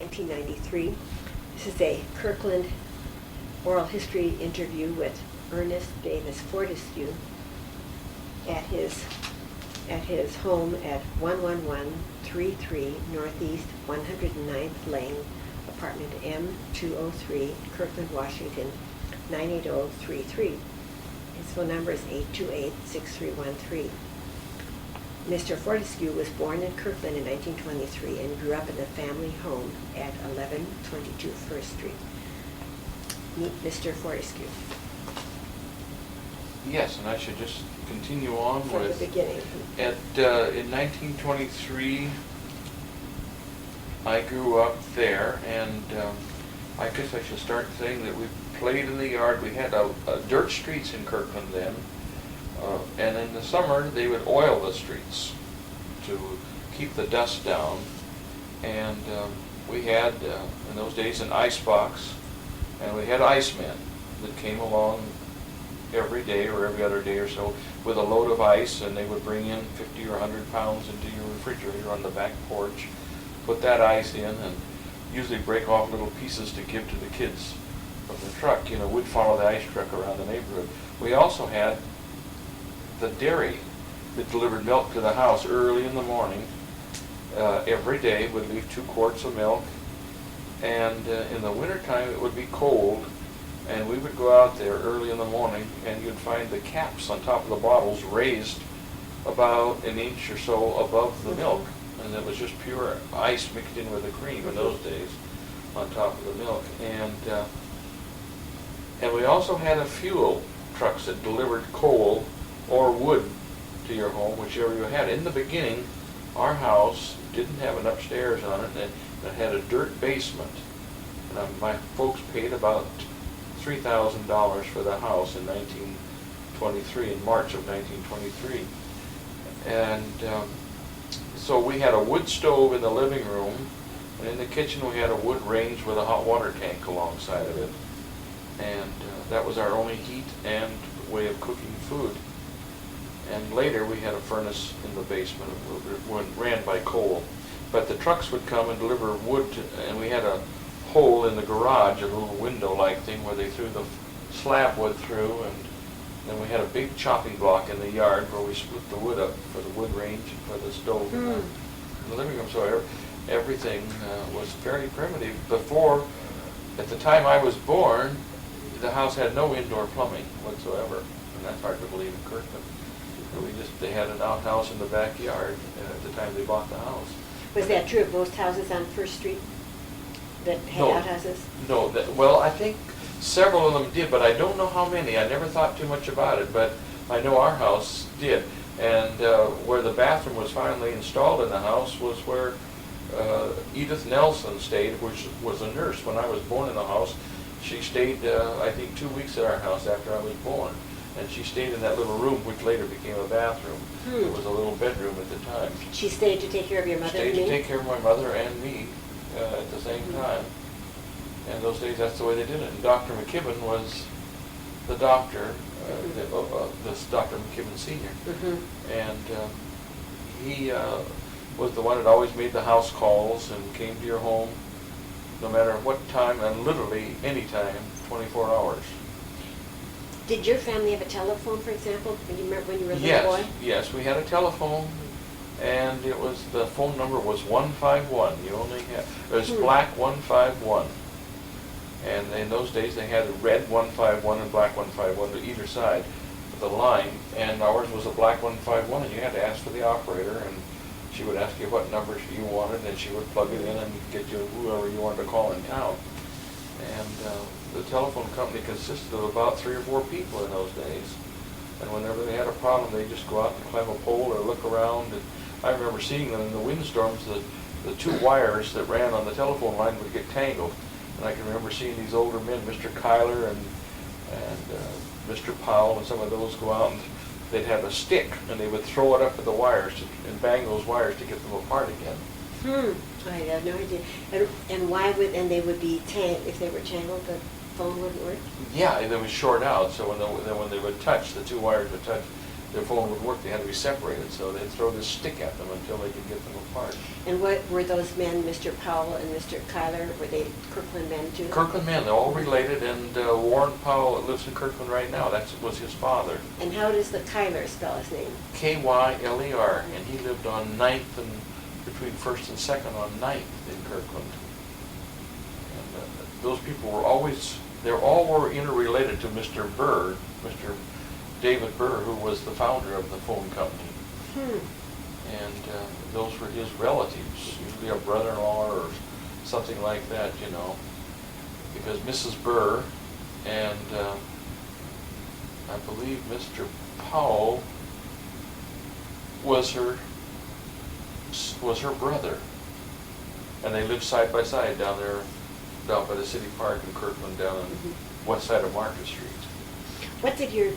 1993. This is a Kirkland oral history interview with Ernest Davis Fortescue at his home at 11133 Northeast 109th Lane, apartment M203, Kirkland, Washington 98033. His phone number is 828-6313. Mr. Fortescue was born in Kirkland in 1923 and grew up in a family home at 1122 First Street. Meet Mr. Fortescue. Yes, and I should just continue on From with the beginning. In 1923, I grew up there, and I guess I should start saying that we played in the yard. We had dirt streets in Kirkland then. And in the summer, they would oil the streets to keep the dust down. And we had, in those days, an ice box, and we had icemen that came along every day or every other day or so with a load of ice, and they would bring in 50 or 100 pounds into your refrigerator on the back porch, put that ice in, and usually break off little pieces to give to the kids from the truck. You know, we'd follow the ice truck around the neighborhood. We also had the dairy that delivered milk to the house early in the morning. Every day would leave 2 quarts of milk, and in the wintertime it would be cold, and we would go out there early in the morning, and you'd find the caps on top of the bottles raised about an inch or so above the milk, and it was just pure ice mixed in with the cream in those days on top of the milk. And we also had a fuel trucks that delivered coal or wood to your home, whichever you had. In the beginning, our house didn't have an upstairs on it, and it had a dirt basement. And my folks paid about $3,000 for the house in 1923, in March of 1923. And so we had a wood stove in the living room, and in the kitchen we had a wood range with a hot water tank alongside of it. And that was our only heat and way of cooking food. And later we had a furnace in the basement, ran by coal. But the trucks would come and deliver wood, and we had a hole in the garage, a little window-like thing where they threw the slab wood through, and then we had a big chopping block in the yard where we split the wood up for the wood range and for the stove in the living room. So everything was fairly primitive. Before, at the time I was born, the house had no indoor plumbing whatsoever, and that's hard to believe in Kirkland. They had an outhouse in the backyard at the time they bought the house. Was that true of most houses on First Street that had outhouses? No, well, I think several of them did, but I don't know how many. I never thought too much about it, but I know our house did. And where the bathroom was finally installed in the house was where Edith Nelson stayed, which was a nurse when I was born in the house. She stayed, I think, 2 weeks at our house after I was born. And she stayed in that little room, which later became a bathroom. It was a little bedroom at the time. She stayed to take care of your mother and me? Stayed to take care of my mother and me at the same time. And those days, that's the way they did it. And Dr. McKibben was the doctor, this Dr. McKibben Sr. And he was the one that always made the house calls and came to your home no matter what time, and literally any time, 24 hours. Did your family have a telephone, for example, when you were a little boy? Yes, we had a telephone, and the phone number was 151. You only had, it was black 151. And in those days they had a red 151 and black 151 to either side of the line, and ours was a black 151, and you had to ask for the operator, and she would ask you what number you wanted, and she would plug it in and get you whoever you wanted to call in town. And the telephone company consisted of about 3 or 4 people in those days. And whenever they had a problem, they'd just go out and climb a pole or look around. And I remember seeing them in the windstorms, the 2 wires that ran on the telephone line would get tangled. And I can remember seeing these older men, Mr. Kyler and Mr. Powell and some of those go out, and they'd have a stick, and they would throw it up at the wires and bang those wires to get them apart again. I have no idea. And why would, and they would be if they were tangled, the phone wouldn't work? Yeah, and they would short out, so when they would touch, the 2 wires would touch, their phone would work. They had to be separated, so they'd throw this stick at them until they could get them apart. And what were those men, Mr. Powell and Mr. Kyler, were they Kirkland men too? Kirkland men, they're all related, and Warren Powell lives in Kirkland right now. That was his father. And how does the Kyler spell his name? Kyler, and he lived on 9th and between 1st and 2nd on 9th in Kirkland. And those people were always, they all were interrelated to Mr. Burr, Mr. David Burr, who was the founder of the phone company. And those were his relatives, usually a brother-in-law or something like that, you know, because Mrs. Burr and I believe Mr. Powell was her brother, and they lived side by side down there, down by the city park in Kirkland, down on the west side of Market Street. What did your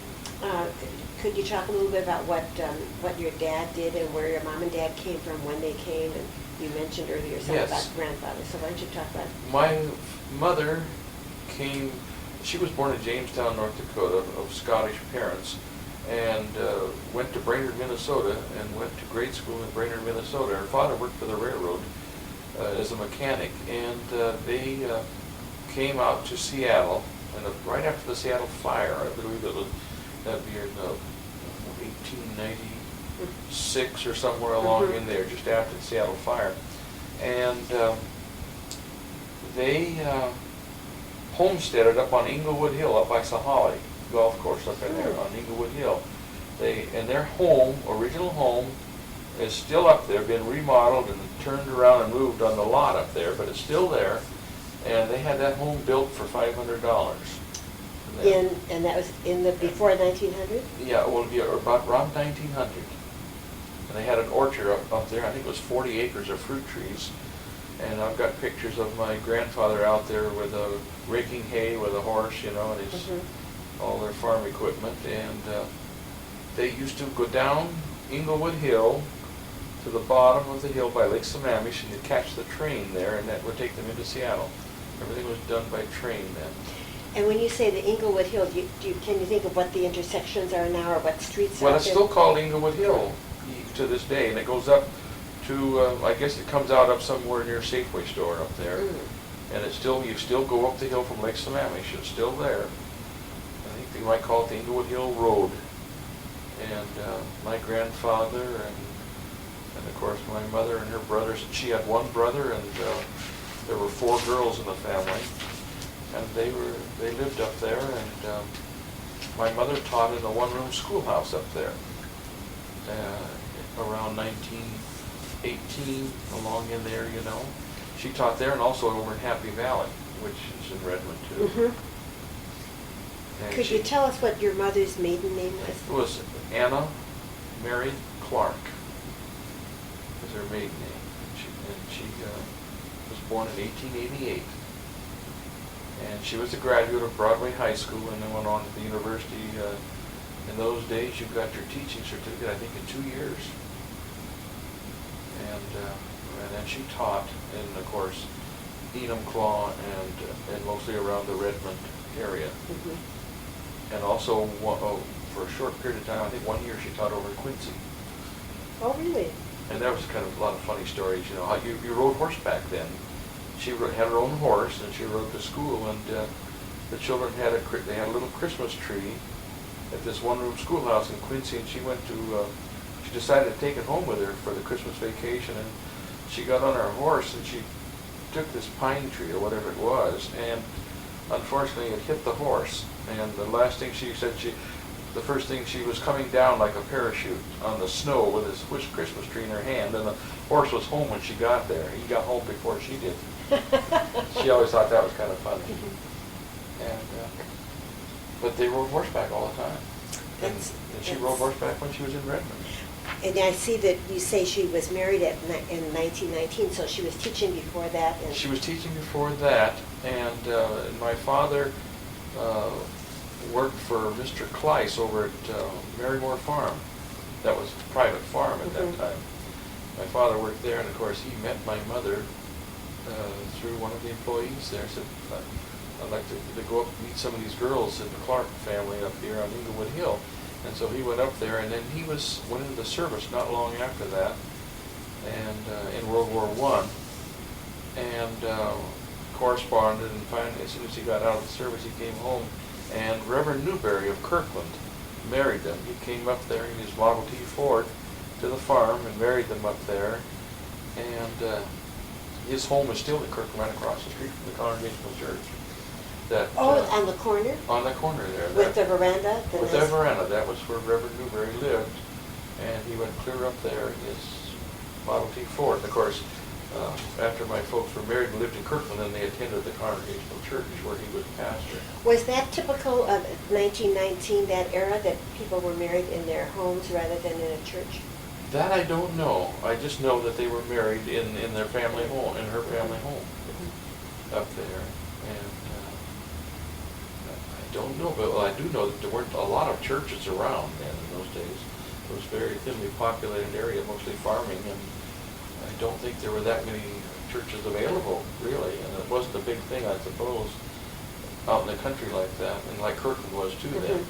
could you talk a little bit about what your dad did and where your mom and dad came from, when they came? And you mentioned earlier something about grandfather, so why don't you talk about it? My mother came, she was born in Jamestown, North Dakota, of Scottish parents, and went to Brainerd, Minnesota, and went to grade school in Brainerd, Minnesota. Her father worked for the railroad as a mechanic, and they came out to Seattle, and right after the Seattle fire, I believe it was, that'd be in 1896 or somewhere along in there, just after the Seattle fire. And they homesteaded up on Inglewood Hill, up by Sahalee golf course up in there on Inglewood Hill. And their home, original home, is still up there, been remodeled and turned around and moved on the lot up there, but it's still there. And they had that home built for $500. And that was in the before 1900? Yeah, well, yeah, about around 1900. And they had an orchard up there. I think it was 40 acres of fruit trees. And I've got pictures of my grandfather out there with raking hay with a horse, you know, and his all their farm equipment. And they used to go down Inglewood Hill to the bottom of the hill by Lake Sammamish, and you'd catch the train there, and that would take them into Seattle. Everything was done by train then. And when you say the Inglewood Hill, can you think of what the intersections are now, or what streets are there? Well, it's still called Inglewood Hill to this day, and it goes up to, I guess it comes out up somewhere near Safeway store up there. And it's still, you still go up the hill from Lake Sammamish, it's still there. I think they might call it the Inglewood Hill Road. And my grandfather and of course my mother and her brothers, she had one brother, and there were 4 girls in the family. And they lived up there, and my mother taught in a one-room schoolhouse up there around 1918, along in there, you know. She taught there and also over in Happy Valley, which is in Redmond too. Could you tell us what your mother's maiden name was? It was Anna Mary Clark, was her maiden name. She was born in 1888. And she was a graduate of Broadway High School and then went on to the university. In those days, you got your teaching certificate, I think, in 2 years. And then she taught in, of course, Enumclaw and mostly around the Redmond area. And also, for a short period of time, I think 1 year, she taught over in Quincy. Oh, really? And that was kind of a lot of funny stories, you know, how you rode horseback then. She had her own horse, and she rode to school, and the children had a little Christmas tree at this one-room schoolhouse in Quincy, and she decided to take it home with her for the Christmas vacation, and she got on her horse, and she took this pine tree, or whatever it was, and unfortunately it hit the horse, and the last thing she said, the first thing, she was coming down like a parachute on the snow with this Christmas tree in her hand, and the horse was home when she got there. He got home before she did. She always thought that was kind of funny. And but they rode horseback all the time. And she rode horseback when she was in Redmond. And I see that you say she was married in 1919, so she was teaching before that. And she was teaching before that, and my father worked for Mr. Kleiss over at Marymore Farm. That was a private farm at that time. My father worked there, and of course he met my mother through one of the employees there. Said, I'd like to go up and meet some of these girls in the Clark family up here on Inglewood Hill. And so he went up there, and then he went into service not long after that, and in World War I, and corresponded, and finally, as soon as he got out of the service, he came home, and Reverend Newberry of Kirkland married them. He came up there in his Model T Ford to the farm and married them up there, and his home is still in Kirkland, right across the street from the Congregational Church. That, on the corner? On the corner there. With the veranda? With the veranda. That was where Reverend Newberry lived, and he went clear up there in his Model T Ford. And of course, after my folks were married and lived in Kirkland, then they attended the Congregational Church where he was pastor. Was that typical of 1919, that era, that people were married in their homes rather than in a church? That I don't know. I just know that they were married in their family home, in her family home up there. And I don't know, but I do know that there weren't a lot of churches around then in those days. It was a very thinly populated area, mostly farming, and I don't think there were that many churches available, really. And it wasn't a big thing, I suppose, out in the country like that, and like Kirkland was too then.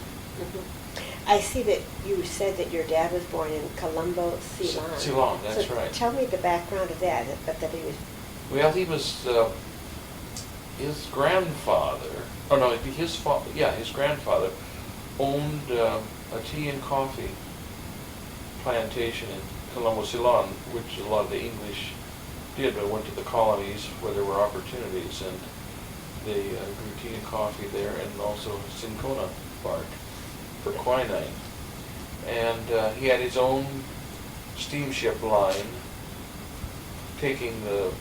I see that you said that your dad was born in Colombo, Ceylon. Ceylon, that's so right. Tell me the background of that, but that he was... Well, he was, his grandfather, his grandfather owned a tea and coffee plantation in Colombo, Ceylon, which a lot of the English did, but went to the colonies where there were opportunities, and they grew tea and coffee there, and also cinchona bark for quinine. And he had his own steamship line taking the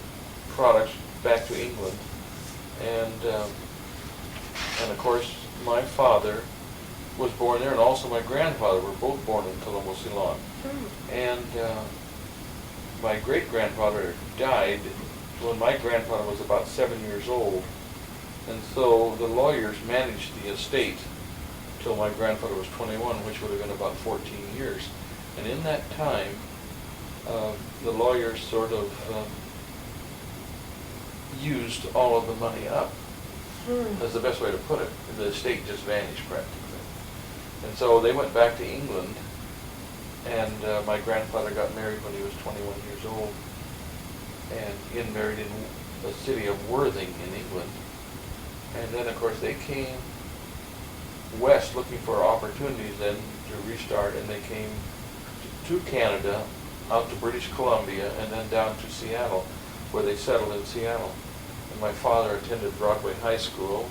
products back to England. And of course, my father was born there, and also my grandfather were both born in Colombo, Ceylon. And my great-grandfather died when my grandfather was about 7 years old. And so the lawyers managed the estate till my grandfather was 21, which would have been about 14 years. And in that time, the lawyers sort of used all of the money up. That's the best way to put it. The estate just vanished practically. And so they went back to England, and my grandfather got married when he was 21 years old, and married in the city of Worthing in England. And then, of course, they came west looking for opportunities then to restart, and they came to Canada, out to British Columbia, and then down to Seattle, where they settled in Seattle. And my father attended Broadway High School,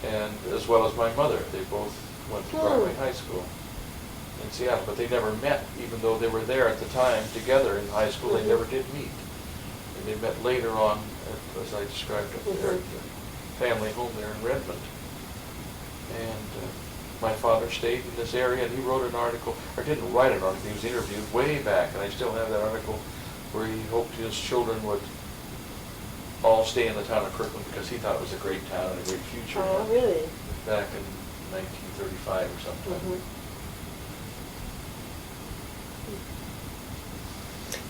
and as well as my mother. They both went to Broadway High School in Seattle, but they never met, even though they were there at the time together in high school. They never did meet. And they met later on, as I described up there, at the family home there in Redmond. And my father stayed in this area, and he wrote an article, or didn't write an article, he was interviewed way back, and I still have that article, where he hoped his children would all stay in the town of Kirkland because he thought it was a great town and a great future. Oh, really? Back in 1935 or something.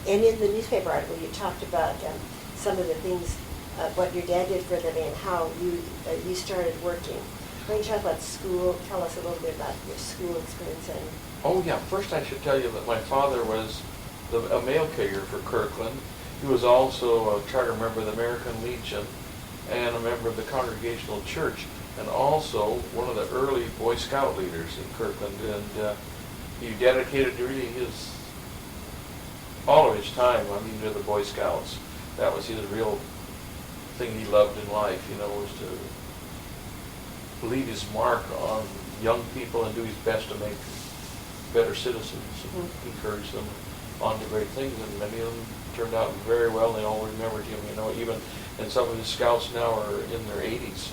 And in the newspaper article, you talked about some of the things, what your dad did for a living and how you started working. When you talk about school, tell us a little bit about your school experience. And Oh yeah, first I should tell you that my father was a mail carrier for Kirkland. He was also a charter member of the American Legion and a member of the Congregational Church, and also one of the early Boy Scout leaders in Kirkland. And he dedicated really all of his time, to the Boy Scouts. That was his real thing he loved in life, was to leave his mark on young people and do his best to make better citizens and encourage them on to great things. And many of them turned out very well, and they all remembered him, even, and some of his scouts now are in their 80s.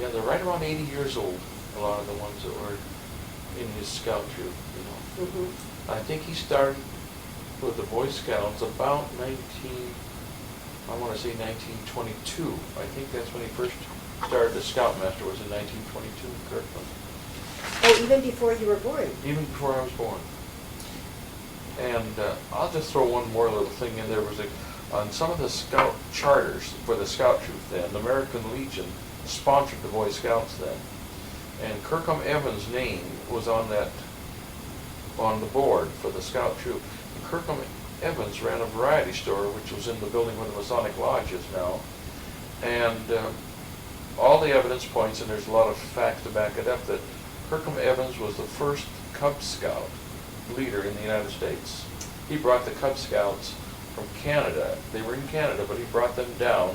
Yeah, they're right around 80 years old, a lot of the ones that were in his scout troop, I think he started with the Boy Scouts about 1922. I think that's when he first started as Scoutmaster, was in 1922 in Kirkland. Oh, even before you were born? Even before I was born. And I'll just throw one more little thing in there. On some of the Scout charters for the Scout troop then, the American Legion sponsored the Boy Scouts then. And Kirkham Evans' name was on the board for the scout troop. And Kirkham Evans ran a variety store, which was in the building where the Masonic Lodge is now. And all the evidence points, and there's a lot of facts to back it up, that Kirkham Evans was the first Cub Scout leader in the United States. He brought the Cub Scouts from Canada. They were in Canada, but he brought them down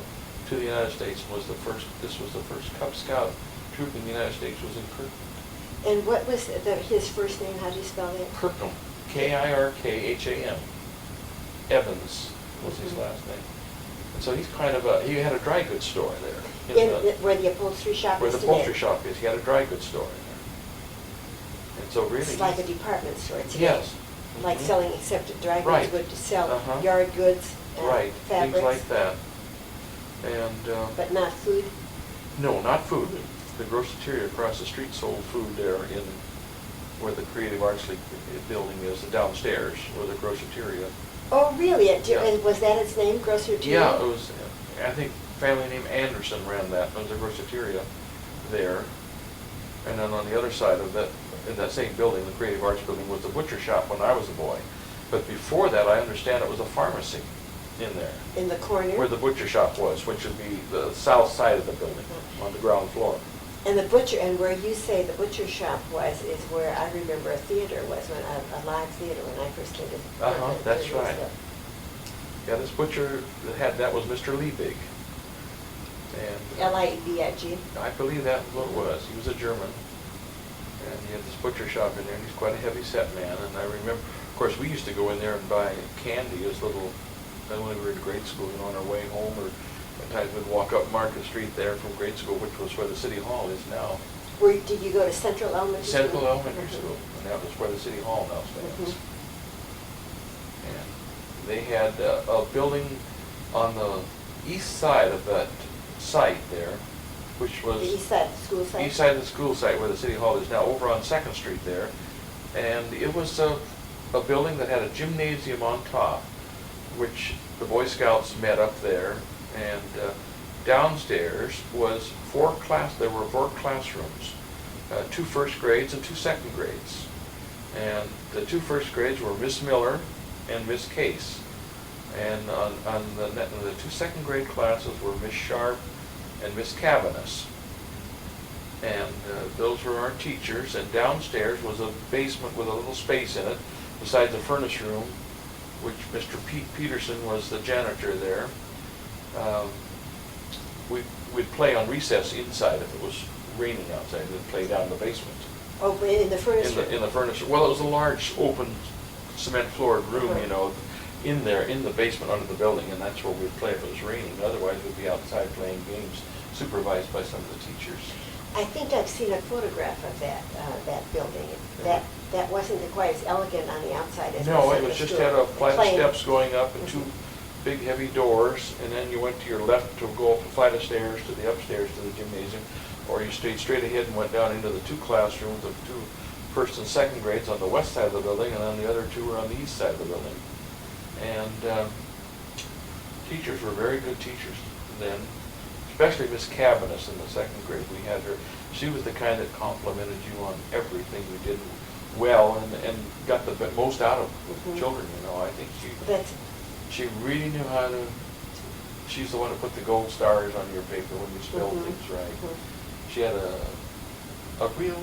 to the United States and was the first. This was the first Cub Scout troop in the United States, was in Kirkland. And what was his first name? How do you spell that? Kirkham, Kirkham. Evans was his last name. And so he's kind of he had a dry goods store there. Where the upholstery shop where is the today. upholstery shop is. He had a dry goods store in there. And so really... It's like a department store today. Yes. Like selling, except dry goods Right. would sell Uh-huh. yard goods and Right, fabrics. things like that. And... But not food? No, not food. The grocery across the street sold food there in where the Creative Arts League building is, downstairs, where the grocery. Oh, really? Yeah. And was that its name, Grocery? Yeah, it was, I think family named Anderson ran that. There was a grocery there. And then on the other side of that, in that same building, the Creative Arts building, was the butcher shop when I was a boy. But before that, I understand it was a pharmacy in there. In the corner? Where the butcher shop was, which would be the south side of the building, on the ground floor. And the butcher, and where you say the butcher shop was, is where I remember a theater was, when a live theater when I first came to. That's right. Yeah, this butcher that was Mr. Liebig. And Liebig. I believe that was what it was. He was a German. And he had this butcher shop in there, and he's quite a heavy set man. And I remember, of course, we used to go in there and buy candy as little, when we were in grade school, on our way home, or sometimes we'd walk up Market Street there from grade school, which was where the City Hall is now. Did you go to Central Elementary School? Central Elementary School, and that was where the City Hall now stands. And they had a building on the east side of that site there, which was... The east side of the school site? East side of the school site where the City Hall is now, over on 2nd Street there. And it was a building that had a gymnasium on top, which the Boy Scouts met up there. And downstairs was there were 4 classrooms, 2 first grades and 2 second grades. And the 2 first grades were Miss Miller and Miss Case. And on the 2 second grade classes were Miss Sharp and Miss Cavanis. And those were our teachers. And downstairs was a basement with a little space in it, besides the furnace room, which Mr. Pete Peterson was the janitor there. We'd play on recess inside if it was raining outside. We'd play down in the basement. Oh, but in the furnace room? In the furnace. Well, it was a large, open, cement-floored room, in there, in the basement under the building, and that's where we'd play if it was raining. Otherwise, we'd be outside playing games, supervised by some of the teachers. I think I've seen a photograph of that building. That wasn't quite as elegant on the outside as No, it was just had a flight of steps going up and 2 big heavy doors, and then you went to your left to go up a flight of stairs to the upstairs to the gymnasium, or you stayed straight ahead and went down into the 2 classrooms of 2 first and second grades on the west side of the building, and then the other 2 were on the east side of the building. And teachers were very good teachers then, especially Miss Cavanis in the second grade. We had her. She was the kind that complimented you on everything you did well and got the most out of children. I think she really knew how to. She's the one who put the gold stars on your paper when you spelled things right. She had a real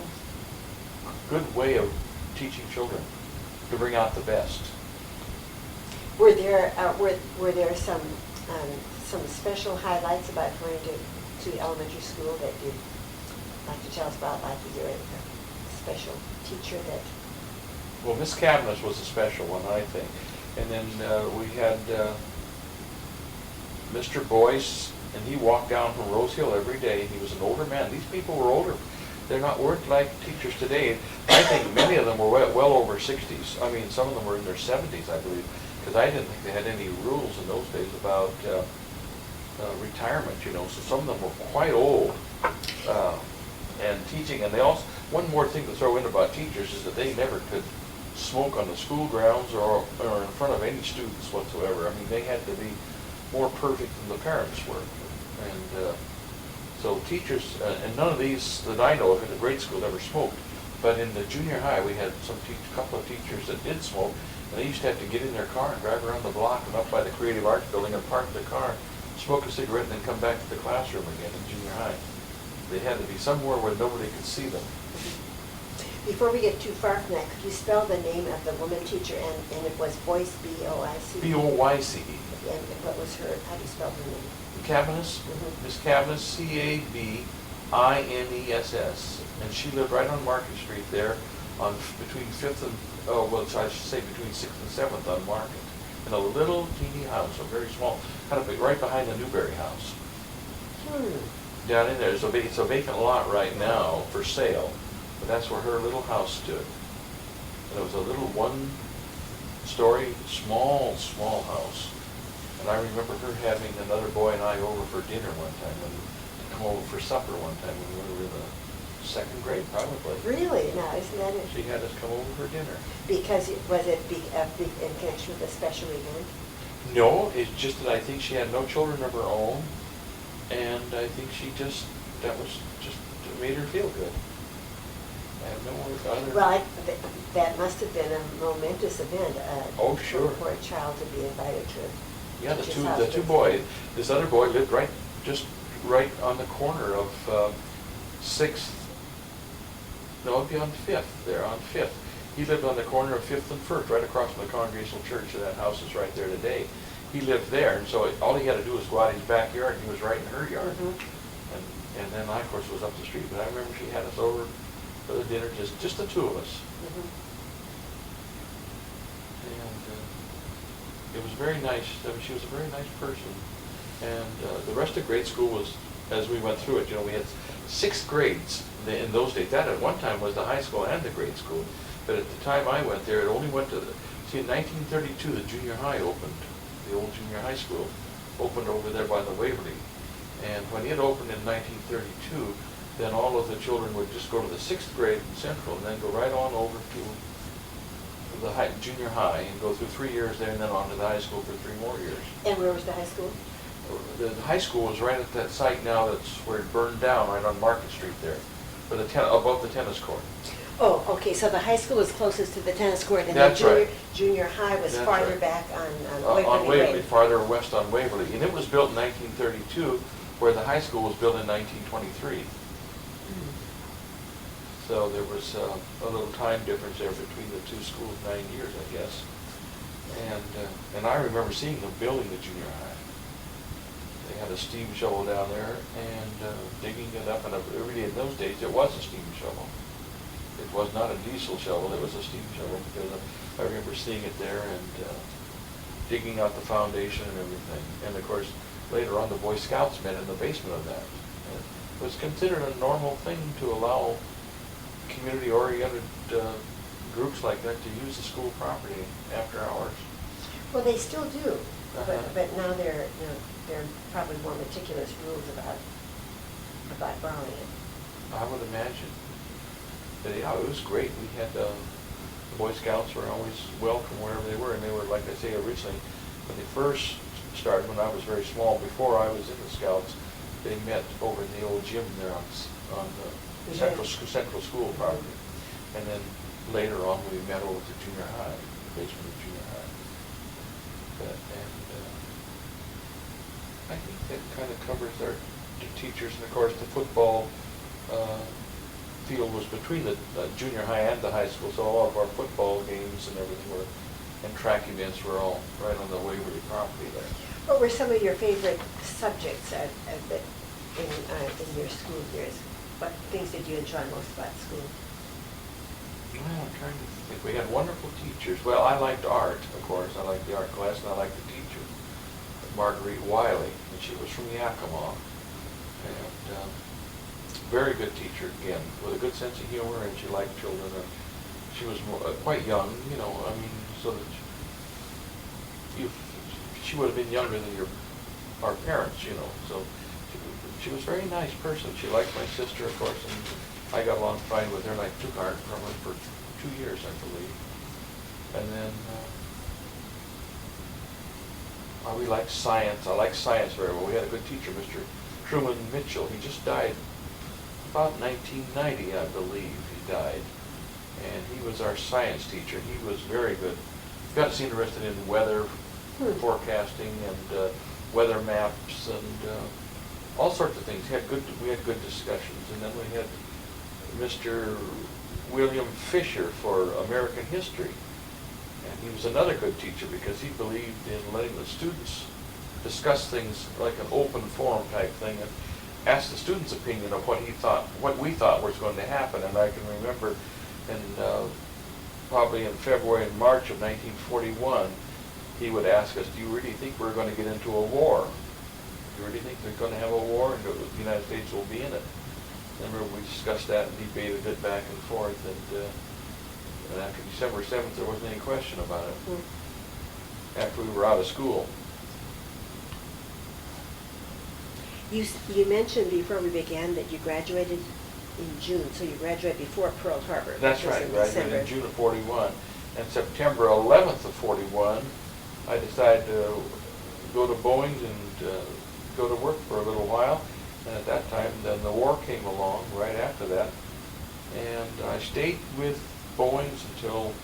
good way of teaching children to bring out the best. Were there some special highlights about going to elementary school that you'd like to tell us about? Like, is there a special teacher that? Well, Miss Cavanis was a special one, I think. And then we had Mr. Boyce, and he walked down from Rose Hill every day. He was an older man. These people were older. Weren't like teachers today. I think many of them were well over 60s. I mean, some of them were in their 70s, I believe, because I didn't think they had any rules in those days about retirement, So some of them were quite old and teaching. And they also, one more thing to throw in about teachers is that they never could smoke on the school grounds or in front of any students whatsoever. I mean, they had to be more perfect than the parents were. And So teachers, and none of these that I know of in the grade school ever smoked, but in the junior high, we had a couple of teachers that did smoke, and they used to have to get in their car and drive around the block and up by the Creative Arts Building and park the car, smoke a cigarette, and then come back to the classroom again in junior high. They had to be somewhere where nobody could see them. Before we get too far from that, could you spell the name of the woman teacher, and it was Boyce, B-O-I-C? B-O-Y-C-E. And what was her, how do you spell her name? Cavaniss, Mhm. Miss Cavaniss, C-A-V-I-N-E-S-S. And she lived right on Market Street there on between 5th and, I should say between 6th and 7th on Market. In a little teeny house, a very small, kind of right behind the Newberry house. Down in there, it's a vacant lot right now for sale, but that's where her little house stood. And it was a little one-story, small house. And I remember her having another boy and I over for dinner one time, to come over for supper one time when we were in the 2nd grade, probably. Really? No, isn't that it? She had us come over for dinner. Because, was it in connection with a special event? No, it's just that I think she had no children of her own, and I think that made her feel good. I have no other. Well, that must have been a momentous event. Oh, sure. For a child to be invited to. Yeah, the two boys. This other boy lived just right on the corner of 6th. No, it'd be on 5th. There on 5th. He lived on the corner of 5th and 1st, right across from the Congregational Church. And that house is right there today. He lived there, and so all he had to do was go out in his backyard, and he was right in her yard. Mm-hmm. And then I, of course, was up the street. But I remember she had us over for the dinner, just the two of us. Mm-hmm. And it was very nice. I mean, she was a very nice person. And the rest of grade school was, as we went through it, we had 6 grades in those days. That at one time was the high school and the grade school. But at the time I went there, it only went to in 1932, the junior high opened. The old junior high school opened over there by the Waverly. And when it opened in 1932, then all of the children would just go to the 6th grade in Central and then go right on over to the junior high and go through 3 years there and then on to the high school for 3 more years. And where was the high school? The high school was right at that site now that's where it burned down, right on Market Street there, above the tennis court. Oh, okay, so the high school was closest to the tennis court, and That's the right. junior high was That's farther right. back on On Waverly Waverly, Way. farther west on Waverly. And it was built in 1932, where the high school was built in 1923. So there was a little time difference there between the two schools, 9 years, I guess. And I remember seeing them building the junior high. They had a steam shovel down there and digging it up, and really in those days it was a steam shovel. It was not a diesel shovel, it was a steam shovel, because I remember seeing it there and digging out the foundation and everything. And of course, later on the Boy Scouts met in the basement of that. And it was considered a normal thing to allow community-oriented groups like that to use the school property after hours. Well, they still do, Uh-huh. but now there are probably more meticulous rules about borrowing it. I would imagine. But yeah, it was great. We had, the Boy Scouts were always welcome wherever they were, and they were, like I say, originally, when they first started, when I was very small, before I was in the Scouts, they met over in the old gym there on the central school property. And then later on, we met over at the junior high, basement of junior high. I think that kind of covers our teachers, and of course the football field was between the junior high and the high school, so all of our football games and everything and track events were all right on the Waverly property there. What were some of your favorite subjects in your school years? What things did you enjoy most about school? Well, I'm trying to think. We had wonderful teachers. Well, I liked art, of course. I liked the art class, and I liked the teacher, Marguerite Wiley, and she was from Yakima. And very good teacher, again, with a good sense of humor, and she liked children. And she was quite young, so that she would have been younger than our parents, so she was a very nice person. She liked my sister, of course, and I got along fine with her, and I took art from her for 2 years, I believe. And then we liked science. I liked science very well. We had a good teacher, Mr. Truman Mitchell. He just died about 1990, I believe he died. And he was our science teacher. He was very good. Got us interested in weather forecasting and weather maps and all sorts of things. We had good discussions. And then we had Mr. William Fisher for American history. And he was another good teacher because he believed in letting the students discuss things like an open forum type thing and ask the students' opinion of what we thought was going to happen. And I can remember probably in February and March of 1941, he would ask us, do you really think we're going to get into a war? Do you really think they're going to have a war and the United States will be in it? Remember, we discussed that and debated it back and forth, and after December 7th, there wasn't any question about it, after we were out of school. You mentioned before we began that you graduated in June, so you graduated before Pearl Harbor. That's right, graduated in June of 41. And September 11th of 41, I decided to go to Boeing and go to work for a little while. And at that time, then the war came along right after that. And I stayed with Boeing's until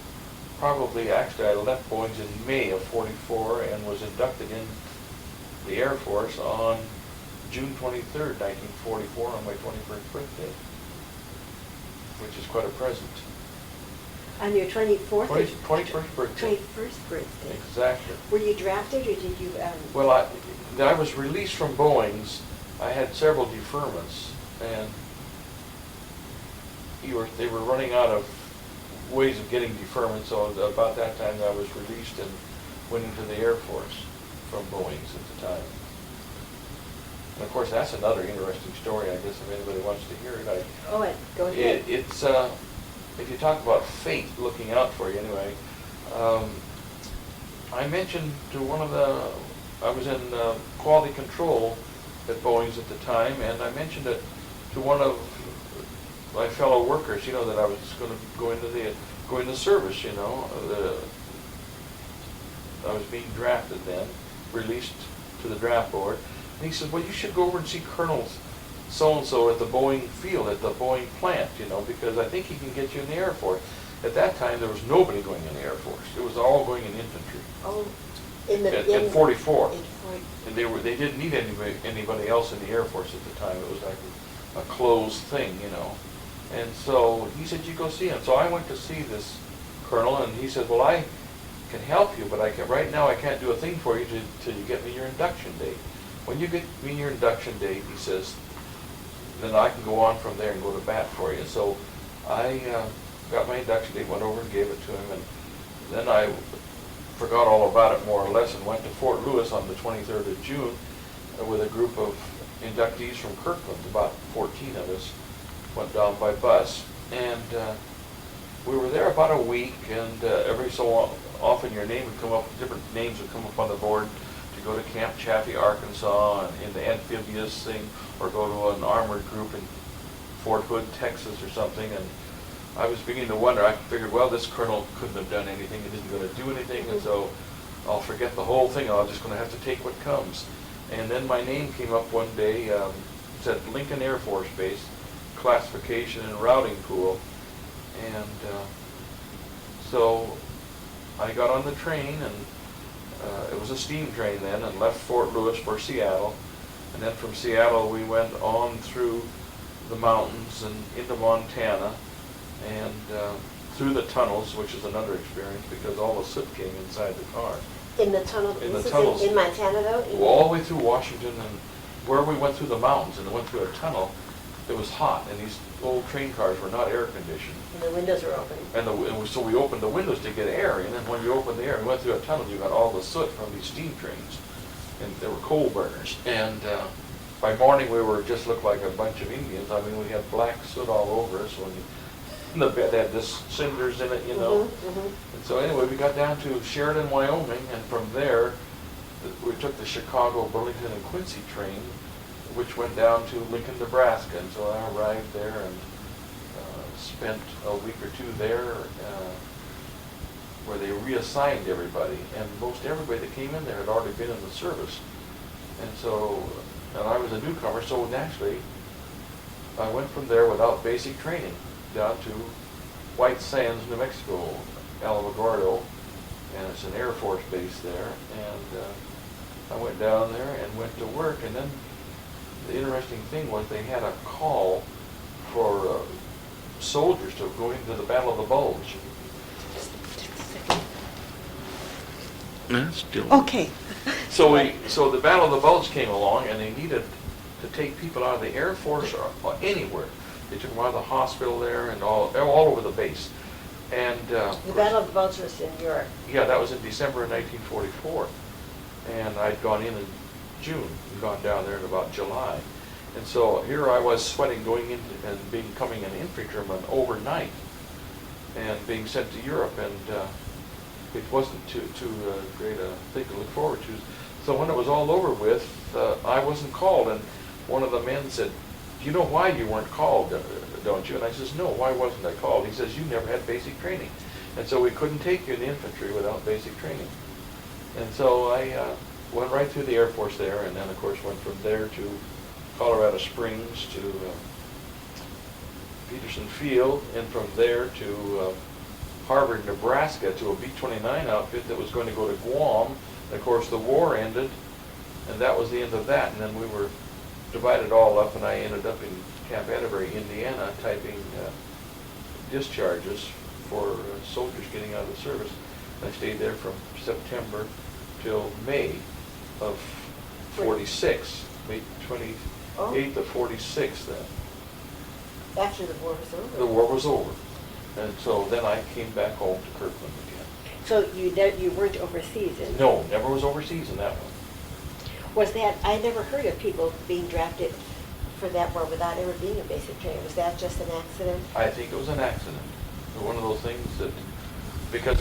actually I left Boeing's in May of 44 and was inducted in the Air Force on June 23rd, 1944, on my 21st birthday, which is quite a present. On your 24th? 21st birthday. 21st birthday. Exactly. Were you drafted or did you... Well, I was released from Boeing's. I had several deferments, and they were running out of ways of getting deferment, so about that time I was released and went into the Air Force from Boeing's at the time. And of course, that's another interesting story, I guess, if anybody wants to hear it. Go ahead. It's if you talk about fate looking out for you, anyway, I mentioned to I was in quality control at Boeing's at the time, and I mentioned it to one of my fellow workers, that I was going to go into service, I was being drafted then, released to the draft board. And he said, well, you should go over and see Colonel so-and-so at the Boeing field, at the Boeing plant, because I think he can get you in the Air Force. At that time, there was nobody going in the Air Force. It was all going in infantry. Oh, in 44. In And they didn't need anybody else in the Air Force at the time. It was like a closed thing, And so he said, you go see him. So I went to see this colonel, and he said, well, I can help you, but right now I can't do a thing for you till you get me your induction date. When you get me your induction date, he says, then I can go on from there and go to bat for you. So I got my induction date, went over and gave it to him, and then I forgot all about it more or less and went to Fort Lewis on the 23rd of June with a group of inductees from Kirkland, about 14 of us, went down by bus. And we were there about a week, and every so often your name would come up, different names would come up on the board to go to Camp Chaffee, Arkansas, and in the amphibious thing, or go to an armored group in Fort Hood, Texas or something. And I was beginning to wonder, I figured, well, this colonel couldn't have done anything, he isn't going to do anything, and so I'll forget the whole thing, I'm just going to have to take what comes. And then my name came up one day, it said Lincoln Air Force Base, classification and routing pool. And so I got on the train, and it was a steam train then, and left Fort Lewis for Seattle. And then from Seattle we went on through the mountains and into Montana, and through the tunnels, which is another experience because all the soot came inside the car. In the tunnel? In the tunnels. In Montana, though? All the way through Washington, and where we went through the mountains and went through a tunnel, it was hot, and these old train cars were not air conditioned. And the windows were open. So we opened the windows to get air, and then when you opened the air and went through a tunnel, you got all the soot from these steam trains, and they were coal burners. And by morning, we just looked like a bunch of Indians. I mean, we had black soot all over us. The bed had this cinders in it, And so anyway, we got down to Sheridan, Wyoming, and from there, we took the Chicago, Burlington, and Quincy train, which went down to Lincoln, Nebraska. And so I arrived there and spent a week or two there where they reassigned everybody. And most everybody that came in there had already been in the service. And so, and I was a newcomer, so naturally, I went from there without basic training down to White Sands, New Mexico, Alamogordo, and it's an Air Force base there. And I went down there and went to work, and then the interesting thing was they had a call for soldiers to go into the Battle of the Bulge. Just a second. That's still Okay. So the Battle of the Bulge came along, and they needed to take people out of the Air Force or anywhere. They took them out of the hospital there and all over the base. And The Battle of the Vultures was in Europe. yeah, that was in December of 1944, and I'd gone in June and gone down there in about July. And so here I was sweating going into and becoming an infantryman overnight and being sent to Europe, and it wasn't too great a thing to look forward to. So when it was all over with, I wasn't called, and one of the men said, "Do you know why you weren't called, don't you?" And I says, "No, why wasn't I called?" He says, "You never had basic training." And so we couldn't take you in the infantry without basic training. And so I went right through the Air Force there, and then of course went from there to Colorado Springs to Peterson Field, and from there to Harvard, Nebraska, to a B-29 outfit that was going to go to Guam. And of course the war ended, and that was the end of that. And then we were divided all up, and I ended up in Camp Atterbury, Indiana, typing discharges for soldiers getting out of the service. I stayed there from September till May of 46, May 28th of 46 then. After the war was over. The war was over. And so then I came back home to Kirkland again. So you weren't overseas in? No, never was overseas in that one. Was that, I never heard of people being drafted for that war without ever being a basic training. Was that just an accident? I think it was an accident. One of those things that, because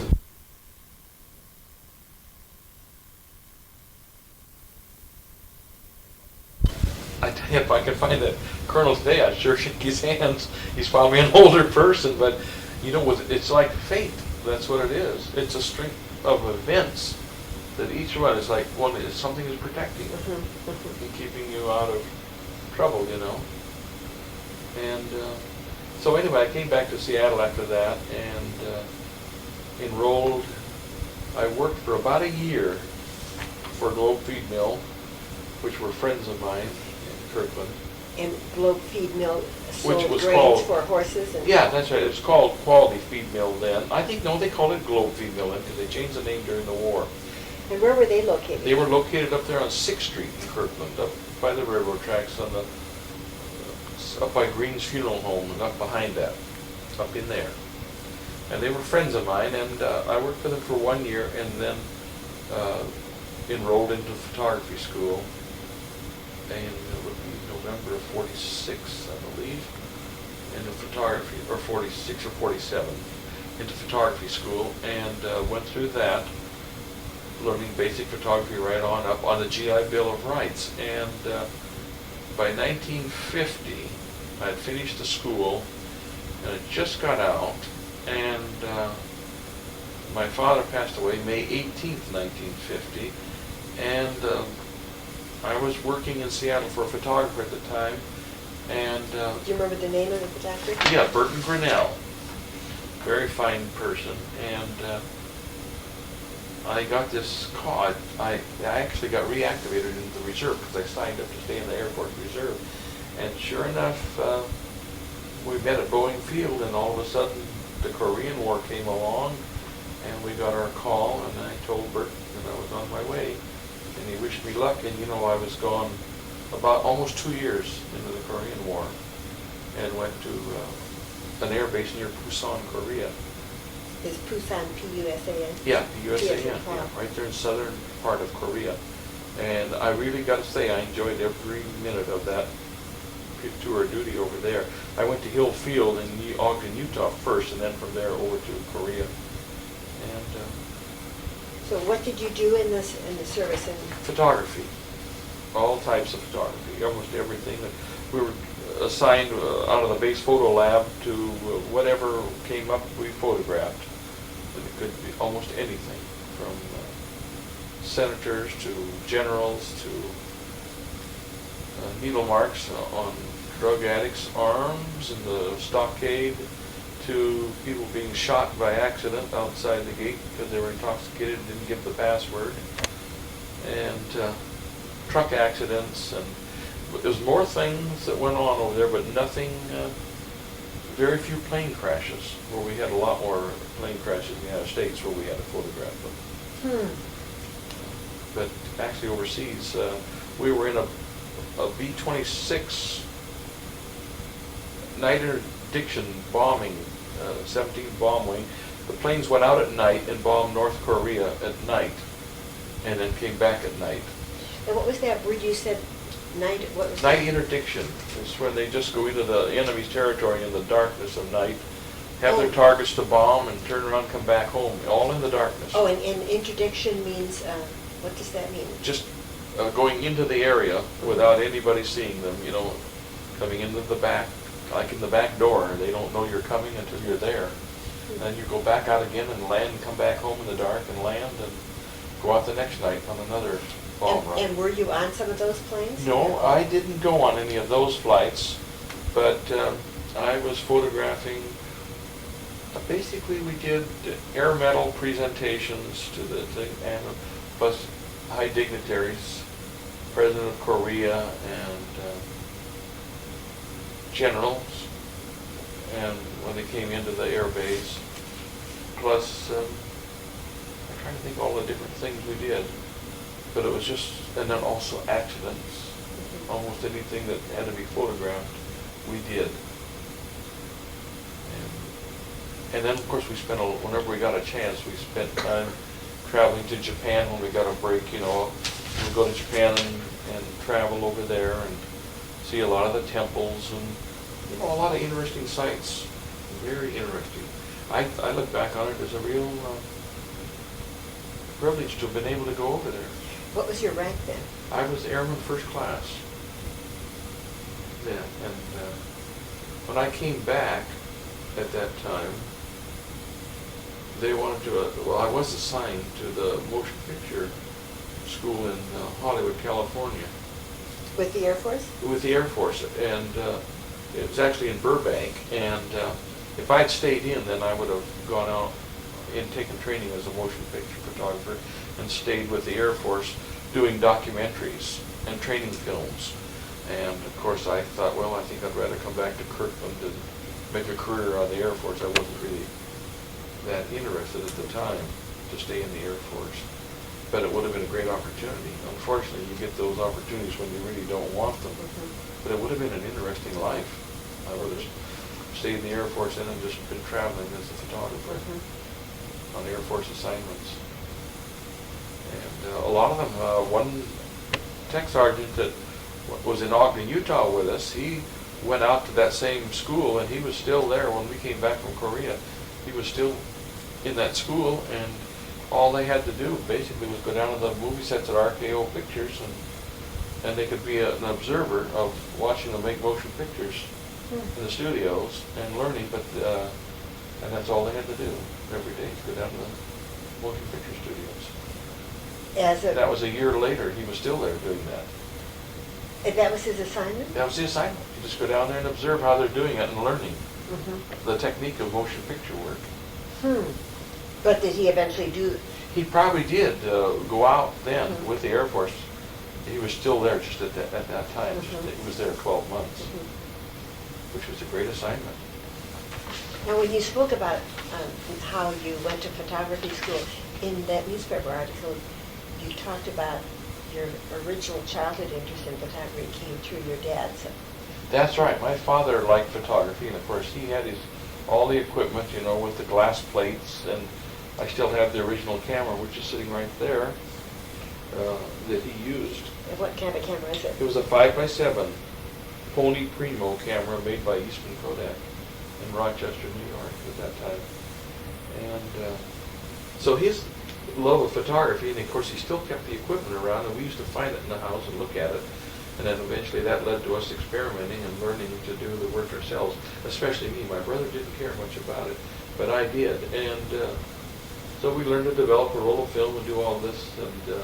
I tell you, if I could find that colonel today, I'd sure shake his hands. He's probably an older person, but you know, it's like fate. That's what it is. It's a string of events that each one is like one is something is protecting you and keeping you out of trouble, you know. And so anyway, I came back to Seattle after that and enrolled. I worked for about a year for Globe Feed Mill, which were friends of mine in Kirkland. And Globe Feed Mill sold Which was grains called, for horses? And yeah, that's right. It was called Quality Feed Mill then. I think, no, they called it Globe Feed Mill then because they changed the name during the war. And where were they located? They were located up there on 6th Street in Kirkland, up by the railroad tracks, on the up by Green's Funeral Home and up behind that, up in there. And they were friends of mine, and I worked for them for 1 year, and then enrolled into photography school. And it would be November of 46, I believe, into photography, or 46 or 47, into photography school, and went through that, learning basic photography right on up on the GI Bill of Rights. And by 1950, I had finished the school, and I just got out, and my father passed away May 18th, 1950, and I was working in Seattle for a photographer at the time, and do you remember the name of the photographer? yeah, Burton Grinnell, very fine person, and I got this call. I actually got reactivated into the reserve because I signed up to stay in the Air Force Reserve, and sure enough, we met at Boeing Field, and all of a sudden the Korean War came along, and we got our call, and I told Burton that I was on my way. And he wished me luck, and you know, I was gone about almost 2 years into the Korean War, and went to an air base near Busan, Korea. Is Busan P-U-S-A-N? Yeah, the USAN, Yes, yeah, right there in southern part of Korea. And I really got to say, I enjoyed every minute of that tour of duty over there. I went to Hill Field in Ogden, Utah first, and then from there over to Korea. And So what did you do in the service? photography, all types of photography, almost everything. That we were assigned out of the base photo lab to whatever came up, we photographed. And it could be almost anything, from senators to generals to needle marks on drug addicts' arms in the stockade, to people being shot by accident outside the gate because they were intoxicated and didn't give the password, and truck accidents, and there's more things that went on over there, but nothing, very few plane crashes, where we had a lot more plane crashes in the United States where we had to photograph them. But actually overseas, we were in a B-26 night interdiction bombing, 17th Bomb Wing. The planes went out at night and bombed North Korea at night, and then came back at night. And what was that word you said? Night? What was Night that? interdiction is when they just go into the enemy's territory in the darkness of night, have their targets to bomb, and turn around and come back home, all in the darkness. Oh, and interdiction means, what does that mean? Just going into the area without anybody seeing them, coming into the back, like in the back door. They don't know you're coming until you're there. And then you go back out again and land and come back home in the dark and land and go out the next night on another bomb run. And were you on some of those planes? No, I didn't go on any of those flights, but I was photographing. Basically, we did air medal presentations to the thing, and plus high dignitaries, President of Korea, and generals, and when they came into the air base. Plus, I'm trying to think all the different things we did, but it was just, and then also accidents. Almost anything that had to be photographed, we did. And then, of course, we spent, whenever we got a chance, we spent time traveling to Japan when we got a break, We'd go to Japan and travel over there and see a lot of the temples and, a lot of interesting sights. Very interesting. I look back on it as a real privilege to have been able to go over there. What was your rank then? I was Airman First Class then, and when I came back at that time, they wanted to, I was assigned to the motion picture school in Hollywood, California. With the Air Force? With the Air Force, and it was actually in Burbank, and if I'd stayed in, then I would have gone out and taken training as a motion picture photographer and stayed with the Air Force doing documentaries and training films. And of course I thought, well, I think I'd rather come back to Kirkland and make a career out of the Air Force. I wasn't really that interested at the time to stay in the Air Force. But it would have been a great opportunity. Unfortunately, you get those opportunities when you really don't want them. But it would have been an interesting life. I would have stayed in the Air Force and then just been traveling as a photographer on Air Force assignments. And a lot of them, one tech sergeant that was in Ogden, Utah with us, he went out to that same school, and he was still there when we came back from Korea. He was still in that school, and all they had to do basically was go down to the movie sets at RKO Pictures, and they could be an observer of watching them make motion pictures in the studios and learning. But and that's all they had to do every day, go down to the motion picture studios. That was a year later. He was still there doing that. And that was his assignment? That was the assignment. You just go down there and observe how they're doing it and learning the technique of motion picture work. But did he eventually do? He probably did go out then with the Air Force. He was still there just at that time. He was there 12 months, which was a great assignment. Now, when you spoke about how you went to photography school, in that newspaper article, you talked about your original childhood interest in photography came through your dad. So. That's right. My father liked photography, and of course he had all the equipment, with the glass plates, and I still have the original camera, which is sitting right there, that he used. And what kind of camera is it? It was a 5x7 Pony Primo camera made by Eastman Kodak in Rochester, New York at that time. And so his love of photography, and of course he still kept the equipment around, and we used to find it in the house and look at it. And then eventually that led to us experimenting and learning to do the work ourselves, especially me. My brother didn't care much about it, but I did. And so we learned to develop a roll of film and do all this, and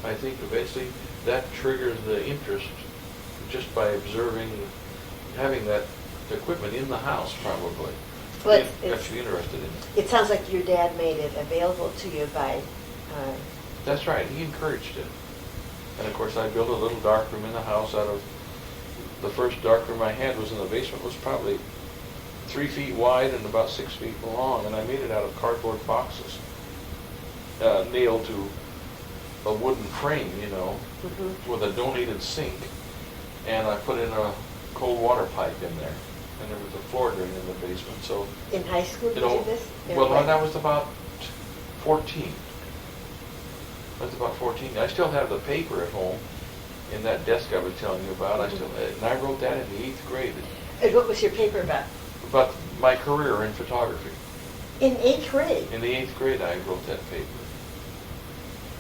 I think eventually that triggers the interest just by observing, having that equipment in the house probably. Well, Got you interested in it. It sounds like your dad made it available to you by, That's right, he encouraged it. And of course I built a little dark room in the house out of, the first dark room I had was in the basement, was probably 3 feet wide and about 6 feet long, and I made it out of cardboard boxes, nailed to a wooden frame, you know, with a donated sink, and I put in a cold water pipe in there, and there was a floor drain in the basement, so... In high school you did this? Well, when I was about 14. I was about 14. I still have the paper at home in that desk I was telling you about. I still, and I wrote that in the 8th grade. And what was your paper about? About my career in photography. In 8th grade? In the 8th grade I wrote that paper.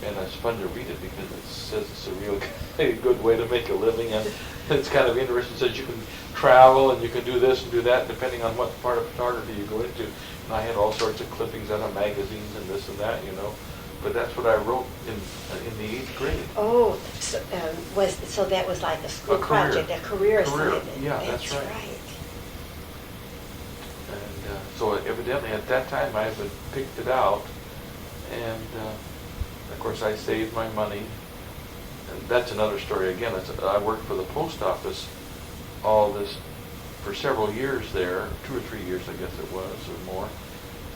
And it's fun to read it because it says it's a real good way to make a living, and it's kind of interesting. It says you can travel and you can do this and do that depending on what part of photography you go into. And I had all sorts of clippings out of magazines and this and that, you know. But that's what I wrote in the 8th grade. Oh, so, so that was like a school project, a career assignment. Yeah, that's right. And so evidently at that time I had picked it out, and of course I saved my money. And that's another story again. I worked for the post office for several years there, 2 or 3 years I guess it was, or more.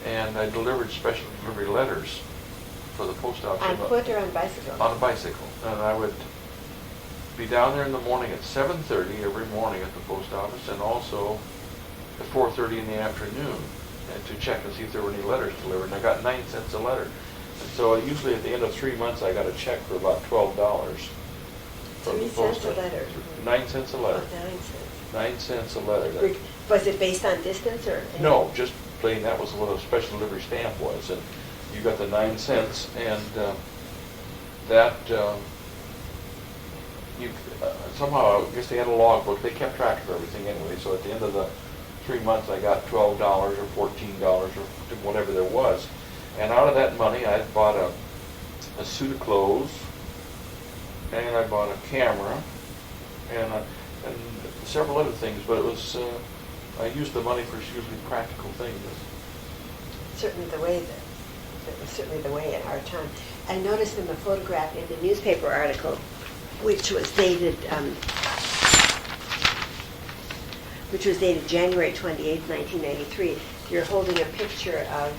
And I delivered special delivery letters for the post office. On foot or on bicycle? On a bicycle. And I would be down there in the morning at 7:30 every morning at the post office, and also at 4:30 in the afternoon, and to check and see if there were any letters delivered. And I got 9 cents a letter. And so usually at the end of 3 months I got a check for about $12. 3 cents a letter? 9 cents a letter. Oh, 9 cents. 9 cents a letter. Was it based on distance or? No, just plain that was what a special delivery stamp was. And you got the 9 cents, and somehow, I guess they had a logbook. They kept track of everything anyway. So at the end of the 3 months, I got $12 or $14 or whatever there was. And out of that money, I bought a suit of clothes, and I bought a camera, and several other things. But it was I used the money for usually practical things. Certainly the way that. It was certainly the way in our time. I noticed in the photograph in the newspaper article, which was dated January 28, 1993, you're holding a picture of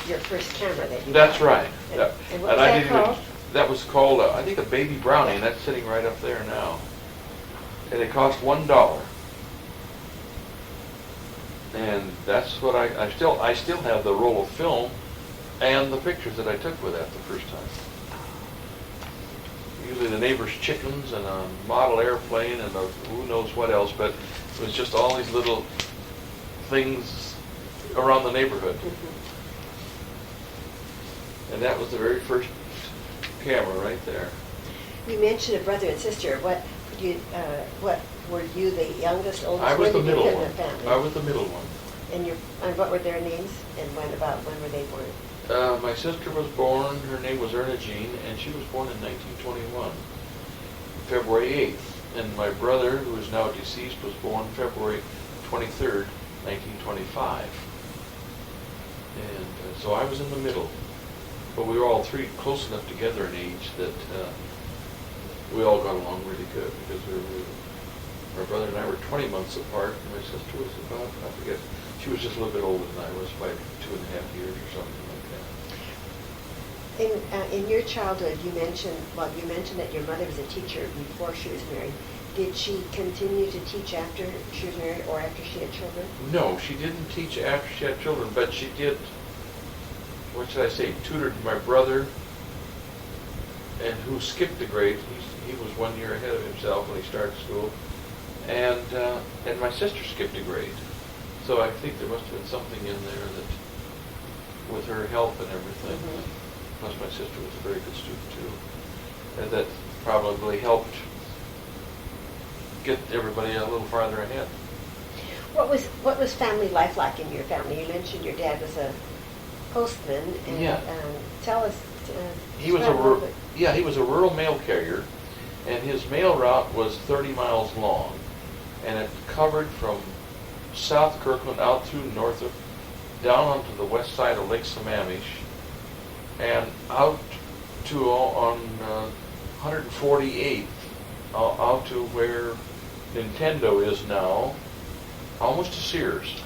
your first camera that you That's got. right. And what was that called? That was called, I think, a Baby Brownie, and that's sitting right up there now. And it cost $1. And that's what I still have the roll of film and the pictures that I took with that the first time. Usually the neighbor's chickens and a model airplane and who knows what else, but it was just all these little things around the neighborhood. And that was the very first camera right there. You mentioned a brother and sister. What were you the youngest, oldest? I was the middle one. Family? I was the middle one. And what were their names, and when were they born? My sister was born, her name was Ernest, and she was born in 1921, February 8th. And my brother, who is now deceased, was born February 23rd, 1925. And so I was in the middle. But we were all three close enough together in age that we all got along really good, because my brother and I were 20 months apart, and my sister was about, I forget, she was just a little bit older than I was, by 2.5 years or something like that. In your childhood, you mentioned that your mother was a teacher before she was married. Did she continue to teach after she was married or after she had children? No, she didn't teach after she had children, but she did, what should I say, tutored my brother, and who skipped a grade. He was 1 year ahead of himself when he started school, and my sister skipped a grade. So I think there must have been something in there that, with her help and everything, plus my sister was a very good student too, and that probably helped get everybody a little farther ahead. What was family life like in your family? You mentioned your dad was a postman, and Yeah. Tell us. He was a rural mail carrier, And his mail route was 30 miles long, and it covered from South Kirkland out through north of, down onto the west side of Lake Sammamish, and out to on 148th, out to where Nintendo is now, almost to Sears,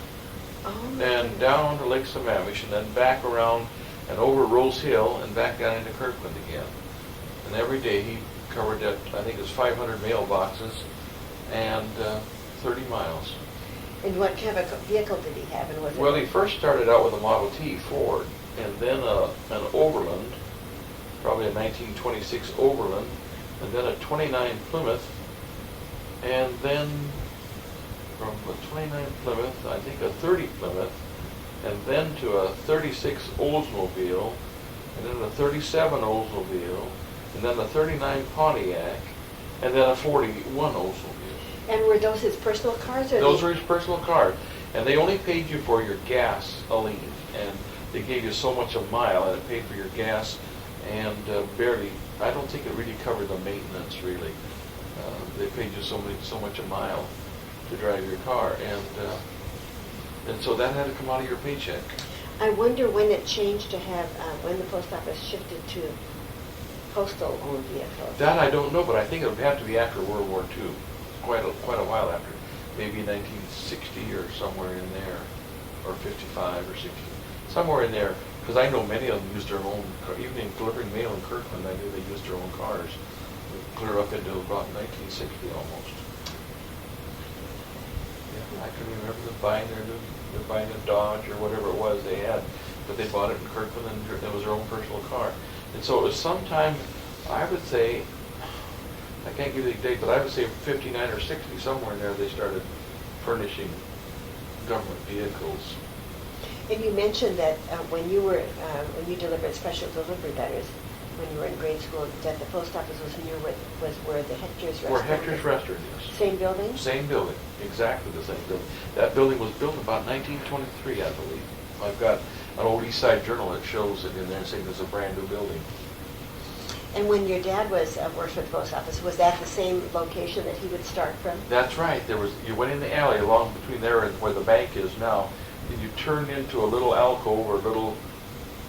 and down onto Lake Sammamish, and then back around and over Rose Hill and back down into Kirkland again. And every day he covered that, I think it was 500 mailboxes and 30 miles. And what kind of a vehicle did he have? And was Well, it he first started out with a Model T Ford, and then an Overland, probably a 1926 Overland, and then a 29 Plymouth, and then from a 29 Plymouth, I think a 30 Plymouth, and then to a 36 Oldsmobile, and then a 37 Oldsmobile, and then a 39 Pontiac, and then a 41 Oldsmobile. And were those his personal cars? Or Those were his personal cars, and they only paid you for your gasoline, and they gave you so much a mile, and it paid for your gas, and barely, I don't think it really covered the maintenance, really. They paid you so much a mile to drive your car, and so that had to come out of your paycheck. I wonder when it changed to have, when the post office shifted to postal-owned vehicles. That I don't know, but I think it would have to be after World War II, quite a while after, maybe 1960 or somewhere in there, or 55 or 60, somewhere in there, because I know many of them used their own, even in delivering mail in Kirkland, I knew they used their own cars, clear up into about 1960 almost. Yeah, I can remember them buying they're buying a Dodge or whatever it was they had, but they bought it in Kirkland and it was their own personal car. And so it was sometime, I would say, I can't give you the date, but I would say 59 or 60, somewhere in there, they started furnishing government vehicles. And you mentioned that when you delivered special delivery letters, when you were in grade school, that the post office was near was where the Hector's restaurant. Where Hector's restaurant is. Same building? Same building, exactly the same building. That building was built about 1923, I believe. I've got an old East Side Journal that shows it in there saying it's a brand new building. And when your dad was worked for the post office, was that the same location that he would start from? That's right. You went in the alley along between there and where the bank is now, and you turned into a little alcove or a little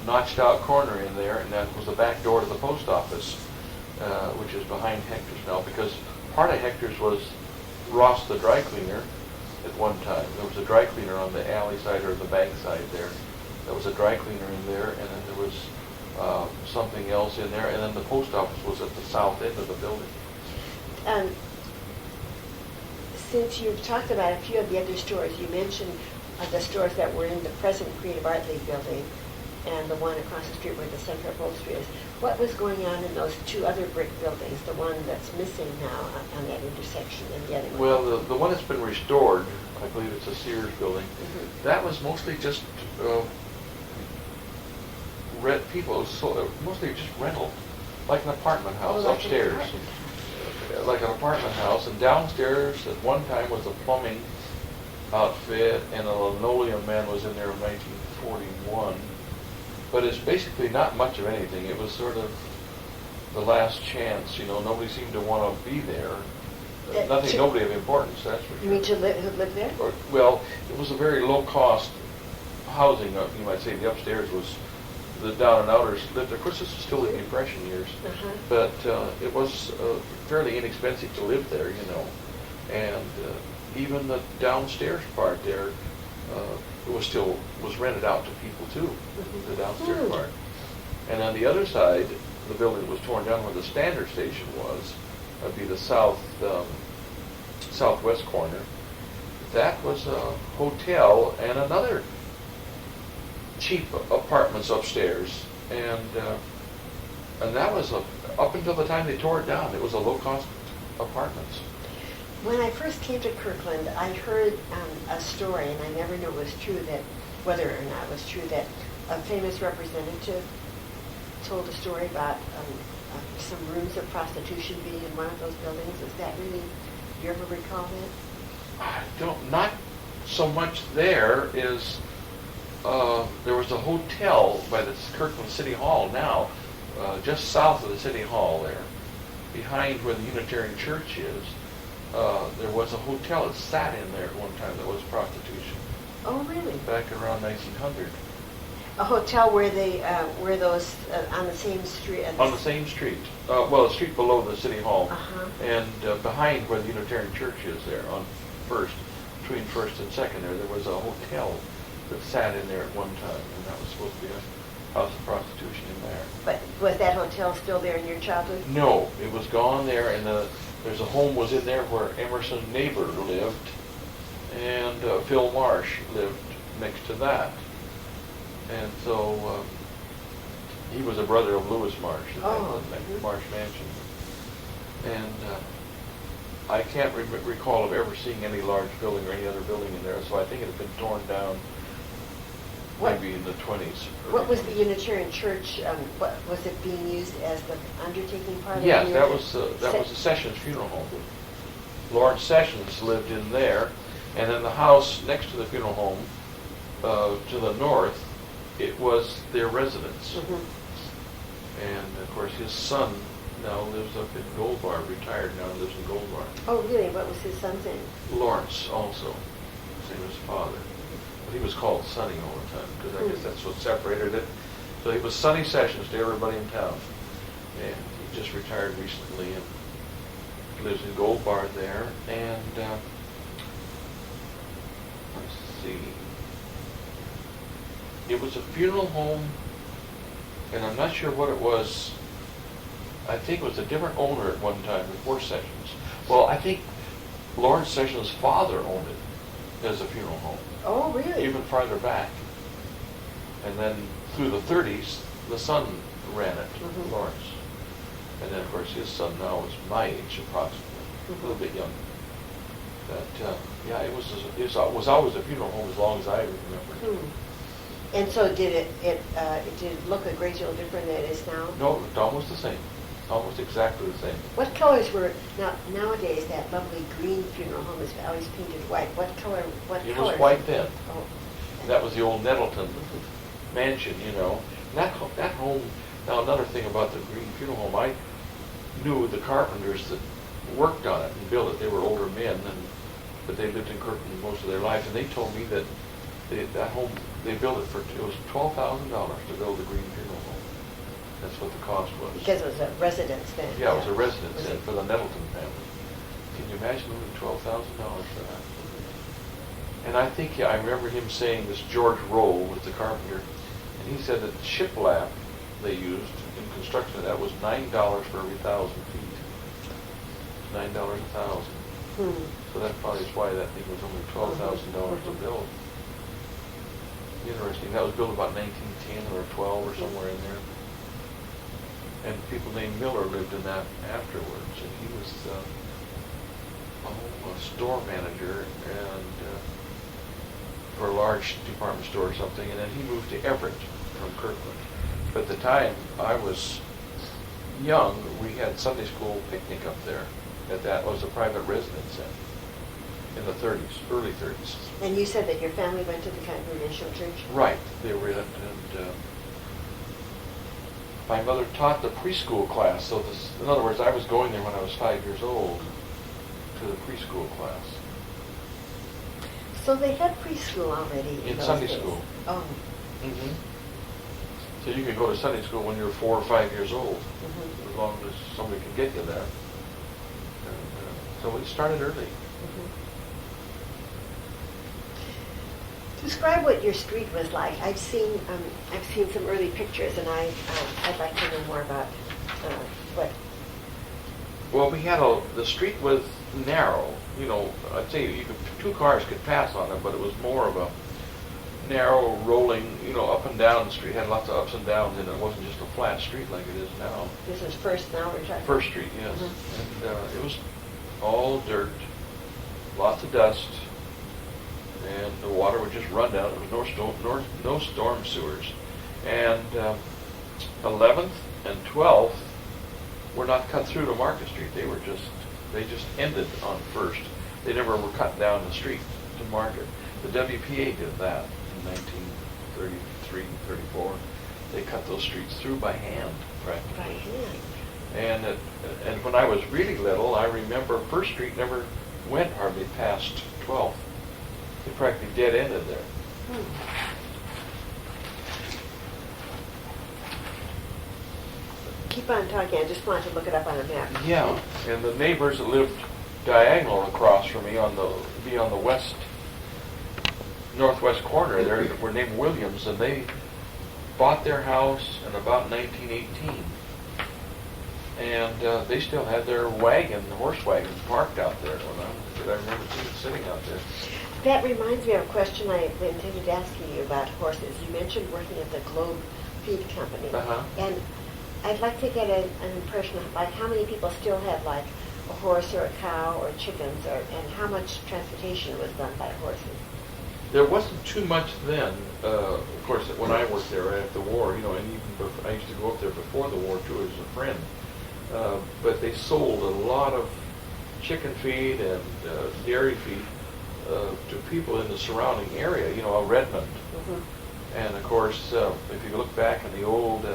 notched out corner in there, and that was the back door to the post office, which is behind Hector's now, because part of Hector's was Ross the dry cleaner at one time. There was a dry cleaner on the alley side or the bank side there. There was a dry cleaner in there, and then there was something else in there, and then the post office was at the south end of the building. Since you've talked about a few of the other stores, you mentioned the stores that were in the present Creative Art League building and the one across the street where the Center Upholstery is. What was going on in those two other brick buildings, the one that's missing now on that intersection and the other one? Well, the one that's been restored, I believe it's a Sears building, that was mostly just mostly just rental, like an apartment house like upstairs. Like an apartment house, and downstairs at one time was a plumbing outfit, and a linoleum man was in there in 1941. But it's basically not much of anything. It was sort of the last chance, nobody seemed to want to be there. Nobody of importance, that's for sure. You mean to live there? Well, it was a very low-cost housing, you might say. The upstairs was, the down and outers lived there. Of course, this was still in the Depression years, but it was fairly inexpensive to live there, and even the downstairs part there, it was rented out to people too, the downstairs part. And on the other side, the building was torn down where the Standard Station was. That'd be the southwest corner. That was a hotel and another cheap apartments upstairs, and that was up until the time they tore it down. It was a low-cost apartments. When I first came to Kirkland, I heard a story, and I never knew it was true, that whether or not it was true, that a famous representative told a story about some rooms of prostitution being in one of those buildings. Is that really, do you ever recall that? Not so much there is, there was a hotel by the Kirkland City Hall now, just south of the City Hall there. behind where the Unitarian Church is, there was a hotel that sat in there at one time that was prostitution. Oh, really? Back around 1900. A hotel where they were those on the same street? On the same street. Well, the street below the City Hall. Uh-huh. And behind where the Unitarian Church is there, on First, between First and Second there was a hotel that sat in there at one time, and that was supposed to be a house of prostitution in there. But was that hotel still there in your childhood? No, it was gone there, and there's a home was in there where Emerson Neighbor lived, and Phil Marsh lived next to that. And so he was a brother of Lewis Marsh, that Marsh Mansion. And I can't recall of ever seeing any large building or any other building in there, so I think it had been torn down maybe in the 20s. What was the Unitarian Church, what was it being used as the undertaking part of Yes, the that was the Sessions Funeral Home. Lawrence Sessions lived in there, and then the house next to the funeral home, to the north, it was their residence. Mm-hmm. And of course his son now lives up in Gold Bar, retired now, lives in Gold Bar. Oh, really? What was his son's name? Lawrence also, same as his father. But he was called Sonny all the time, because I guess that's what separated it. So he was Sonny Sessions to everybody in town. And he just retired recently and lives in Gold Bar there. And let's see. It was a funeral home, and I'm not sure what it was. I think it was a different owner at one time before Sessions. Well, I think Lawrence Sessions' father owned it as a funeral home. Oh, really? Even farther back. And then through the 30s, the son ran it, Lawrence. And then, of course, his son now is my age, approximately, a little bit young. But, yeah, it was always a funeral home as long as I remember. And so did it look a great deal different than it is now? No, it looked almost the same. Almost exactly the same. What colors were, nowadays that lovely green funeral home is always painted white. What color? It was white then. Oh. And that was the old Nettleton mansion, you know. And that home, now another thing about the green funeral home, I knew the carpenters that worked on it and built it. They were older men, but they lived in Kirkland most of their lives, and they told me that that home, they built it it was $12,000 to build the green funeral home. That's what the cost was. Because it was a residence then. Yeah, it was a residence then for the Nettleton family. Can you imagine moving $12,000 for that? And I think, I remember him saying, this George Roll was the carpenter, and he said that the shiplap they used in construction of that was $9 for every 1,000 feet. $9 a thousand. So that probably is why that thing was only $12,000 to build. Interesting. That was built about 1910 or 12 or somewhere in there. And people named Miller lived in that afterwards, and he was a store manager and for a large department store or something, and then he moved to Everett from Kirkland. But at the time I was young, we had Sunday school picnic up there. That was a private residence in the 30s, early 30s. And you said that your family went to the Congregational Church? Right, they were in it, and my mother taught the preschool class. So in other words, I was going there when I was 5 years old to the preschool class. So they had preschool already in those Sunday days. school. Oh. Mm-hmm. So you could go to Sunday school when you were 4 or 5 years old, as long as somebody could get you there. And, so it started early. Describe what your street was like. I've seen some early pictures, and I'd like to know more about what. Well, we had the street was narrow. You know, I'd say two cars could pass on it, but it was more of a narrow, rolling, up and down the street. It had lots of ups and downs, and it wasn't just a flat street like it is now. This is First now, we're talking? First Street, yes. And it was all dirt, lots of dust, and the water would just run down. There was no storm sewers. And 11th and 12th were not cut through to Market Street. They just ended on First. They never were cut down the street to Market. The WPA did that in 1933, 34. They cut those streets through by hand, practically. By hand. And when I was really little, I remember First Street never went hardly past 12th. They practically dead ended there. Keep on talking. I just wanted to look it up on a map. Yeah, and the neighbors that lived diagonal across from me on the west northwest corner there were named Williams, and they bought their house in about 1918. And they still had their horse wagons parked out there when I remember sitting out there. That reminds me of a question I intended asking you about horses. You mentioned working at the Globe Feed Company. Uh-huh. And I'd like to get an impression of like how many people still have like a horse or a cow or chickens, and how much transportation was done by horses. There wasn't too much then. Of course, when I worked there right after the war, and even I used to go up there before the war too as a friend. But they sold a lot of chicken feed and dairy feed to people in the surrounding area, Redmond. Mm-hmm. And of course, if you look back in the old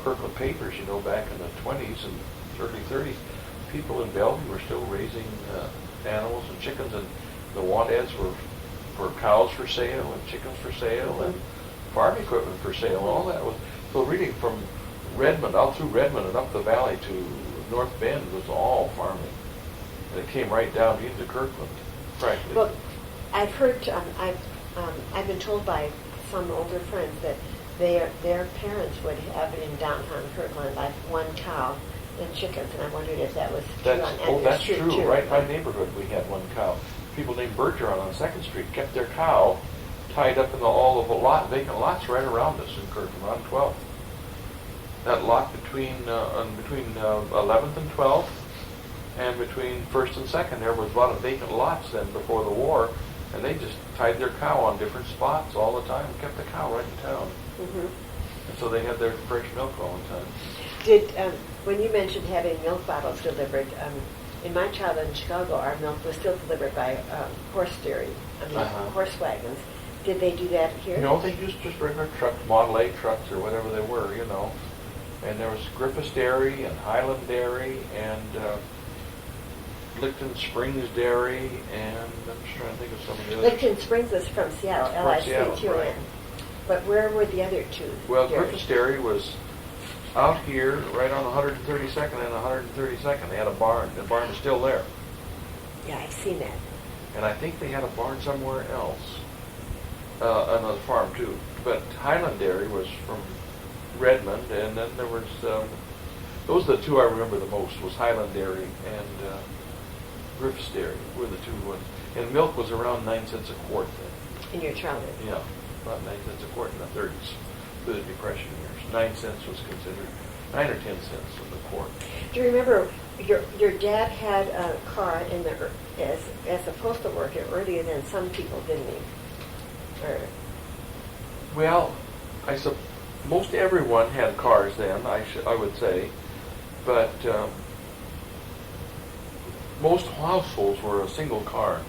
Kirkland papers, back in the 20s and early 30s, people in Bellevue were still raising animals and chickens, and the want ads were for cows for sale and chickens for sale, mm-hmm. and farm equipment for sale. All that was, so really from Redmond, out through Redmond and up the valley to North Bend was all farming. And it came right down into Kirkland, frankly. Well, I've heard, I've been told by some older friends that their parents would have in downtown Kirkland like one cow and chickens, and I wondered if that was true. That's true. Too. Right in my neighborhood we had one cow. People named Bergeron on 2nd Street kept their cow tied up in all of the vacant lots right around us in Kirkland, on 12th. That lot between 11th and 12th, and between 1st and 2nd, there was a lot of vacant lots then before the war, and they just tied their cow on different spots all the time and kept the cow right in town. Mm-hmm. And so they had their fresh milk all the time. Did when you mentioned having milk bottles delivered, in my childhood in Chicago, our milk was still delivered by horse dairy, horse wagons. Did they do that here? No, they used just regular trucks, Model A trucks or whatever they were, And there was Griffith's Dairy and Highland Dairy and Licton Springs Dairy, and I'm just trying to think of some of the others. Licton Springs is from Seattle, L-I-C-T-O-N. Right. But where were the other two? Well, Griffith's Dairy was out here, right on 132nd and 132nd. They had a barn. The barn is still there. Yeah, I've seen that. And I think they had a barn somewhere else, another farm too. But Highland Dairy was from Redmond, and then there was, those are the two I remember the most, was Highland Dairy and Griffith's Dairy were the two ones. And milk was around 9 cents a quart then. In your childhood? Yeah, about 9 cents a quart in the 30s, through the Depression years. 9 cents was considered, 9 or 10 cents in the quart. Do you remember your dad had a car in as a postal worker earlier than some people, didn't he? Well, most everyone had cars then, I would say, but most households were a single car.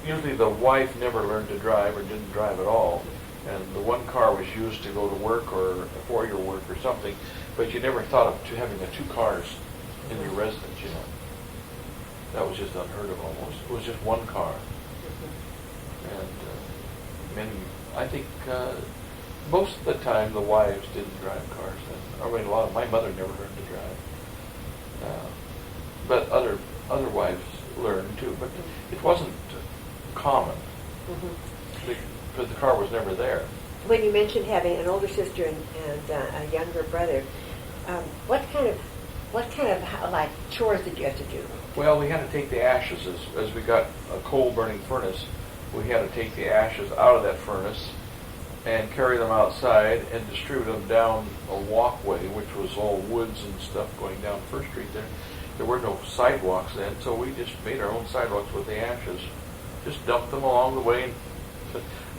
Usually the wife never learned to drive or didn't drive at all, and the one car was used to go to work or for your work or something, but you never thought of having two cars in your residence, That was just unheard of almost. It was just one car. And I think most of the time the wives didn't drive cars then. I mean, my mother never learned to drive. But other wives learned too, but it wasn't common. Mm-hmm. Because the car was never there. When you mentioned having an older sister and a younger brother, what kind of like chores did you have to do? Well, we had to take the ashes as we got a coal burning furnace. We had to take the ashes out of that furnace and carry them outside and distribute them down a walkway, which was all woods and stuff going down First Street there. There were no sidewalks then, so we just made our own sidewalks with the ashes. Just dumped them along the way, and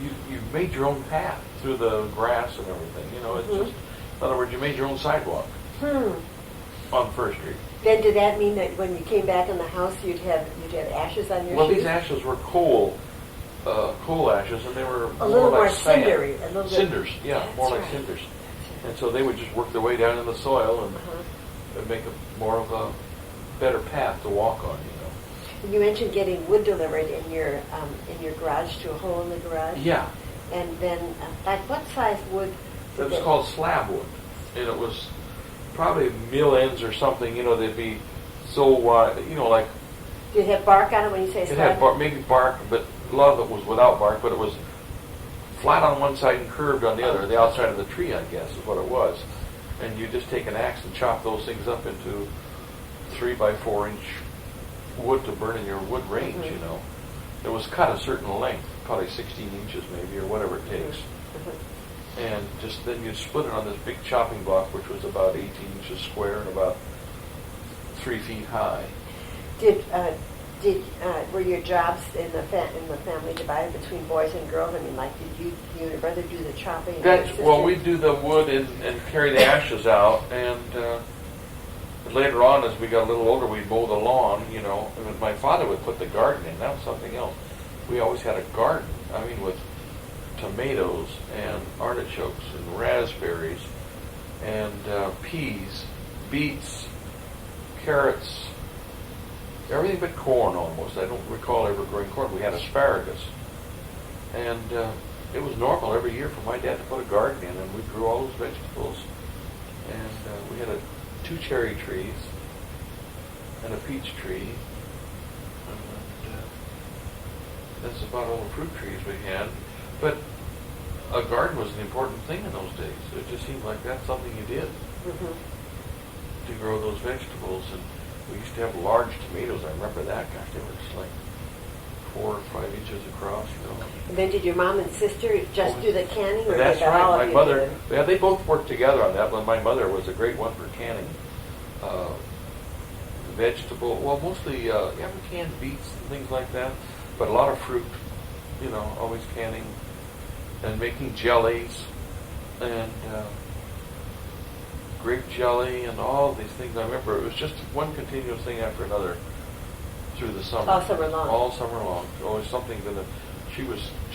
you made your own path through the grass and everything. It's just, in other words, you made your own sidewalk on First Street. Then did that mean that when you came back in the house, you'd have ashes on your shoes? Well, these ashes were coal ashes, and they were a little more like sand. cindery, a little cinders, bit. yeah, more like cinders. And so they would just work their way down in the soil, make a more of a better path to walk on, You mentioned getting wood delivered in your garage, to a hole in the garage. Yeah. And then, like, what size wood? It was called slab wood, and it was probably mill ends or something. They'd be so wide. Like. Did it have bark on it when you say slab? It had maybe bark, but a lot of it was without bark. But it was flat on one side and curved on the other. The outside of the tree, I guess, is what it was. And you just take an axe and chop those things up into 3 by 4 inch wood to burn in your wood range. It was cut a certain length, probably 16 inches maybe, or whatever it takes. And just then you split it on this big chopping block, which was about 18 inches square and about 3 feet high. Were your jobs in the family divided between boys and girls? I mean, like, did you and your brother do the chopping? Well, we'd do the wood and carry the ashes out, and later on, as we got a little older, we'd mow the lawn. And my father would put the garden in. That was something else. We always had a garden. I mean, with tomatoes and artichokes and raspberries and peas, beets, carrots, everything but corn almost. I don't recall ever growing corn. We had asparagus. And it was normal every year for my dad to put a garden in, and we grew all those vegetables. And we had 2 cherry trees and a peach tree. And that's about all the fruit trees we had. But a garden was an important thing in those days. It just seemed like that's something you did to grow those vegetables. And we used to have large tomatoes. I remember that. Gosh, they were just like 4 or 5 inches across. And then did your mom and sister just do the canning, or that's did all right. of My you mother. do it? Yeah, they both worked together on that. But my mother was a great one for canning vegetable. Well, mostly canned beets and things like that. But a lot of fruit. Always canning and making jellies and grape jelly and all these things. I remember it was just one continuous thing after another through the summer. All summer long. All summer long. Always something that she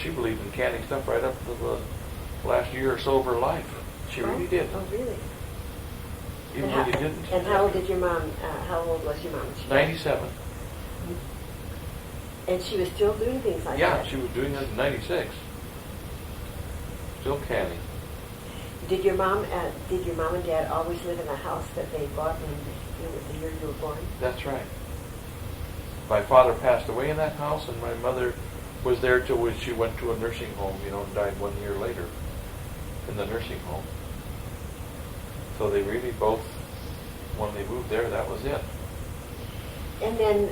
believed in canning stuff right up to the last year or so of her life. She really did. Oh, really? Even when you didn't. And how old was your mom? 97. And she was still doing things like that? Yeah, she was doing it in 96. Still canning. Did your mom and dad always live in a house that they bought when the year you were born? That's right. My father passed away in that house, and my mother was there till she went to a nursing home, and died 1 year later in the nursing home. So they really both, when they moved there, that was it. And then,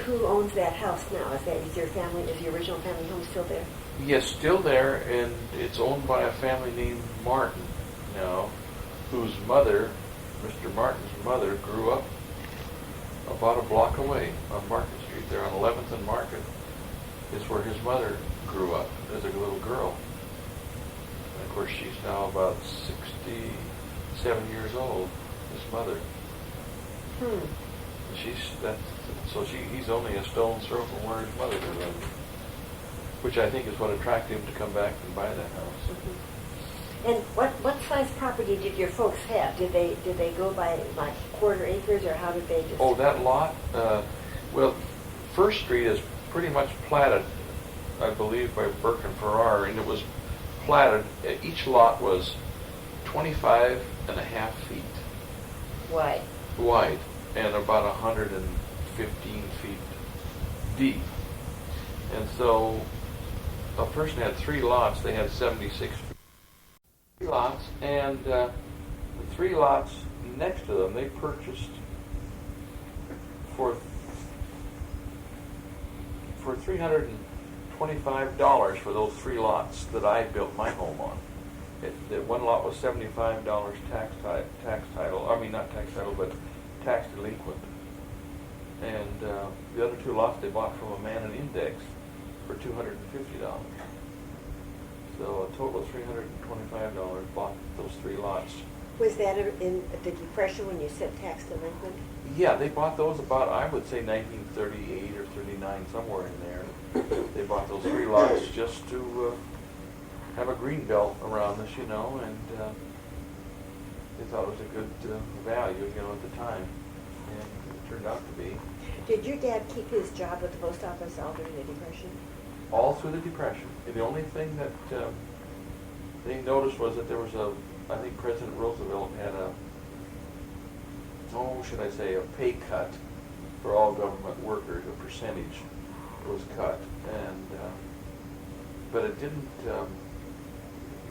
who owns that house now? Is your original family home still there? Yes, still there, and it's owned by a family named Martin now, whose mother, Mr. Martin's mother, grew up about a block away on Market Street. There on 11th and Market is where his mother grew up as a little girl. And of course, she's now about 67 years old, his mother. He's only a stone's throw from where his mother lived, which I think is what attracted him to come back and buy that house. And what size property did your folks have? Did they go by like quarter acres, or how did they just? Oh, that lot. Well, First Street is pretty much platted, I believe, by Burke and Farrar, and it was platted. Each lot was 25 and a half feet wide, and about 115 feet deep. And so a person had 3 lots. They had 76 lots, and the 3 lots next to them they purchased for $325 for those 3 lots that I built my home on. The one lot was $75 tax title. I mean, not tax title, but tax delinquent. And the other 2 lots they bought from a man in Index for $250. So a total of $325 bought those 3 lots. Was that in the Depression when you said tax delinquent? Yeah, they bought those about, I would say, 1938 or 39, somewhere in there. They bought those 3 lots just to they thought it was a good value, you know, at the time, and it turned out to be. Did your dad keep his job with the post office all during the Depression? All through the Depression. And the only thing that they noticed was that there was I think President Roosevelt had should I say, a pay cut for all government workers, a percentage was cut. And, but it didn't,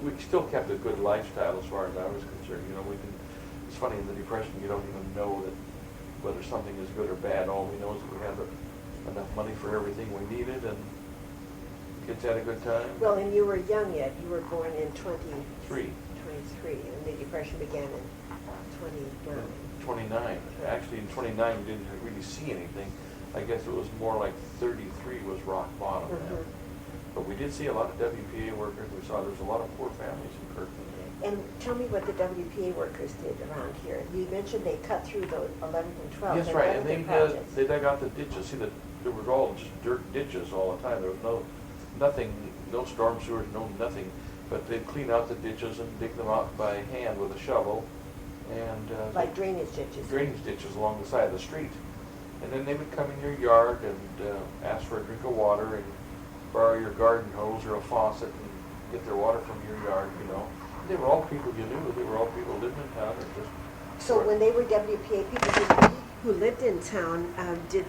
we still kept a good lifestyle as far as I was concerned. You know, it's funny, in the Depression, you don't even know that whether something is good or bad. All we know is that we had enough money for everything we needed, and kids had a good time. Well, and you were young yet. You were born in 23, 3. and the Depression began in 29. 29. Actually, in 29, we didn't really see anything. I guess it was more like 33 was rock bottom. Mm-hmm. But we did see a lot of WPA workers. We saw there was a lot of poor families in Kirkland. And tell me what the WPA workers did around here. You mentioned they cut through the 11th and 12th. Yes, right. And they dug out the ditches. See, there was all just dirt ditches all the time. There was nothing, no storm sewers, no nothing. But they'd clean out the ditches and dig them out by hand with a shovel. And like drainage ditches. Drainage ditches along the side of the street. And then they would come in your yard and ask for a drink of water and borrow your garden hose or a faucet and get their water from your yard, you know. They were all people you knew. They were all people who lived in town. Or just so when they were WPA people who lived in town, did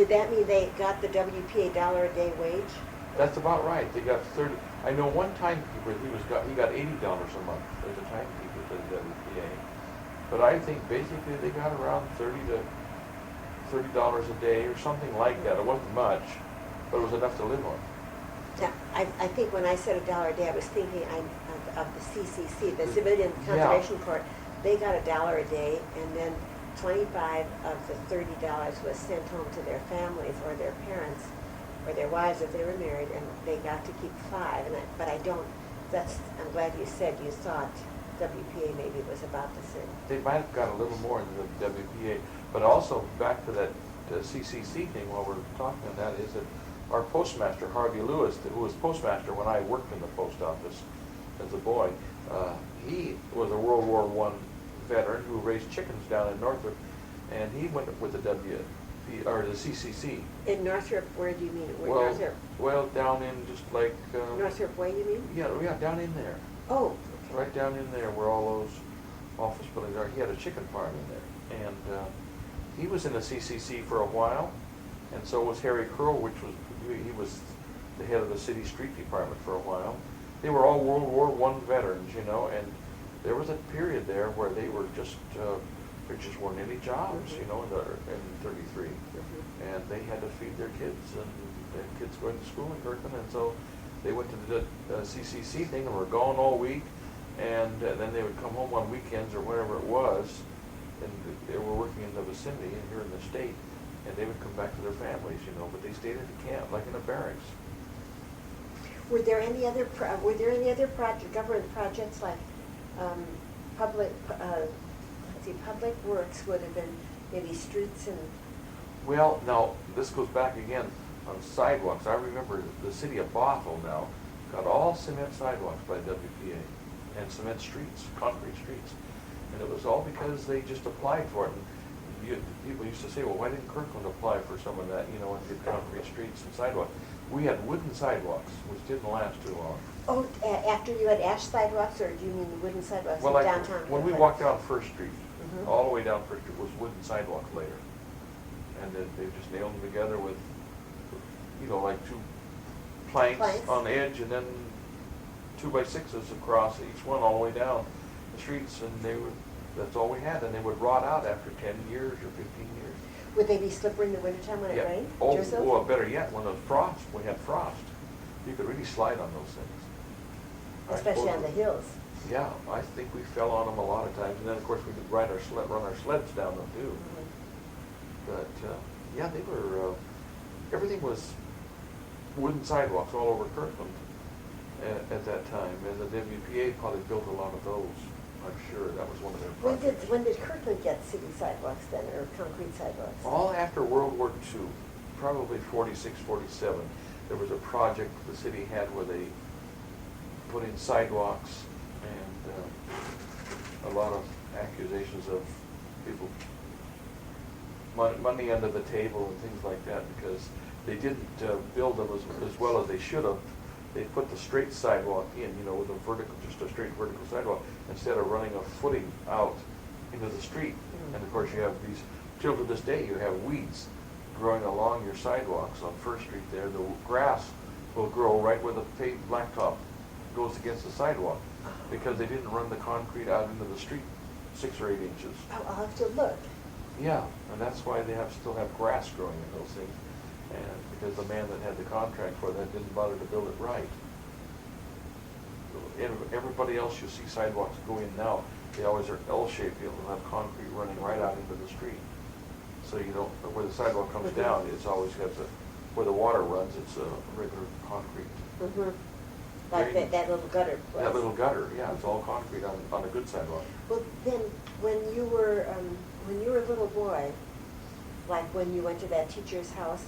that mean they got the WPA $1 a day wage? That's about right. They got 30. I know one timekeeper, he got $80 a month as a timekeeper for the WPA. But I think basically they got around $30 a day or something like that. It wasn't much, but it was enough to live on. Now, I think when I said $1 a day, I was thinking of the CCC, the Civilian Conservation Corps. They got $1 a day, and then 25 of the $30 was sent home to their families or their parents or their wives if they were married, and they got to keep 5. But I don't. I'm glad you said you thought WPA maybe was about the same. They might have got a little more in the WPA, but also back to that CCC thing while we're talking on that is that our postmaster, Harvey Lewis, who was postmaster when I worked in the post office as a boy, he was a World War I veteran who raised chickens down in Northrop, and he went with the the CCC. In Northrop, where do you mean? Northrop? Well, down in just like... Northrop Way, you mean? Yeah, down in there. Oh, okay. Right down in there where all those office buildings are. He had a chicken farm in there. And he was in the CCC for a while, and so was Harry Crow, he was the head of the city street department for a while. They were all World War I veterans, you know, and there was a period there where they were just, there just weren't any jobs, you know, in 33. And they had to feed their kids, and their kids going to school in Kirkland, and so they went to the CCC thing and were gone all week, and then they would come home on weekends or whatever it was, and they were working in the vicinity and here in the state, and they would come back to their families, you know, but they stayed at the camp, like in a barracks. Were there any other government projects like public works would have been maybe streets and... Well, now, this goes back again on sidewalks. I remember the city of Bothell now got all cement sidewalks by WPA and cement streets, concrete streets. And it was all because they just applied for it. And people used to say, well, why didn't Kirkland apply for some of that, you know, and get concrete streets and sidewalks? We had wooden sidewalks, which didn't last too long. Oh, after you had ash sidewalks, or do you mean wooden sidewalks Well, in downtown? when we walked down First Street, all the way down First Street was wooden sidewalks later. And they just nailed them together with, you know, like 2 planks on the edge, and then 2x6s across each one all the way down the streets, and that's all we had, and they would rot out after 10 years or 15 years. Would they be slippery in the wintertime when it rained? Oh, better yet, when we had frost, you could really slide on those things. Especially on the hills. Yeah, I think we fell on them a lot of times, and then of course we could run our sleds down them too. But yeah, they were. Everything was wooden sidewalks all over Kirkland at that time, and the WPA probably built a lot of those. I'm sure that was one of their projects. When did Kirkland get city sidewalks then, or concrete sidewalks? All after World War II, probably 46, 47. There was a project the city had where they put in sidewalks, and a lot of accusations of people money under the table and things like that, because they didn't build them as well as they should have. They put the straight sidewalk in, you know, with a vertical, just a straight vertical sidewalk, instead of running a footing out into the street. And of course, you have these, till to this day, you have weeds growing along your sidewalks on First Street there. The grass will grow right where the paved blacktop goes against the sidewalk, because they didn't run the concrete out into the street 6 or 8 inches. Oh, I'll have to look. Yeah, and that's why they still have grass growing in those things. And because the man that had the contract for that didn't bother to build it right. Everybody else you see sidewalks go in now, they always are L-shaped. They'll have concrete running right out into the street. So you don't, where the sidewalk comes down, it's always got where the water runs, it's a regular concrete. Like that little gutter place. That little gutter, yeah, it's all concrete on a good sidewalk. Well, then, when you were a little boy, like when you went to that teacher's house,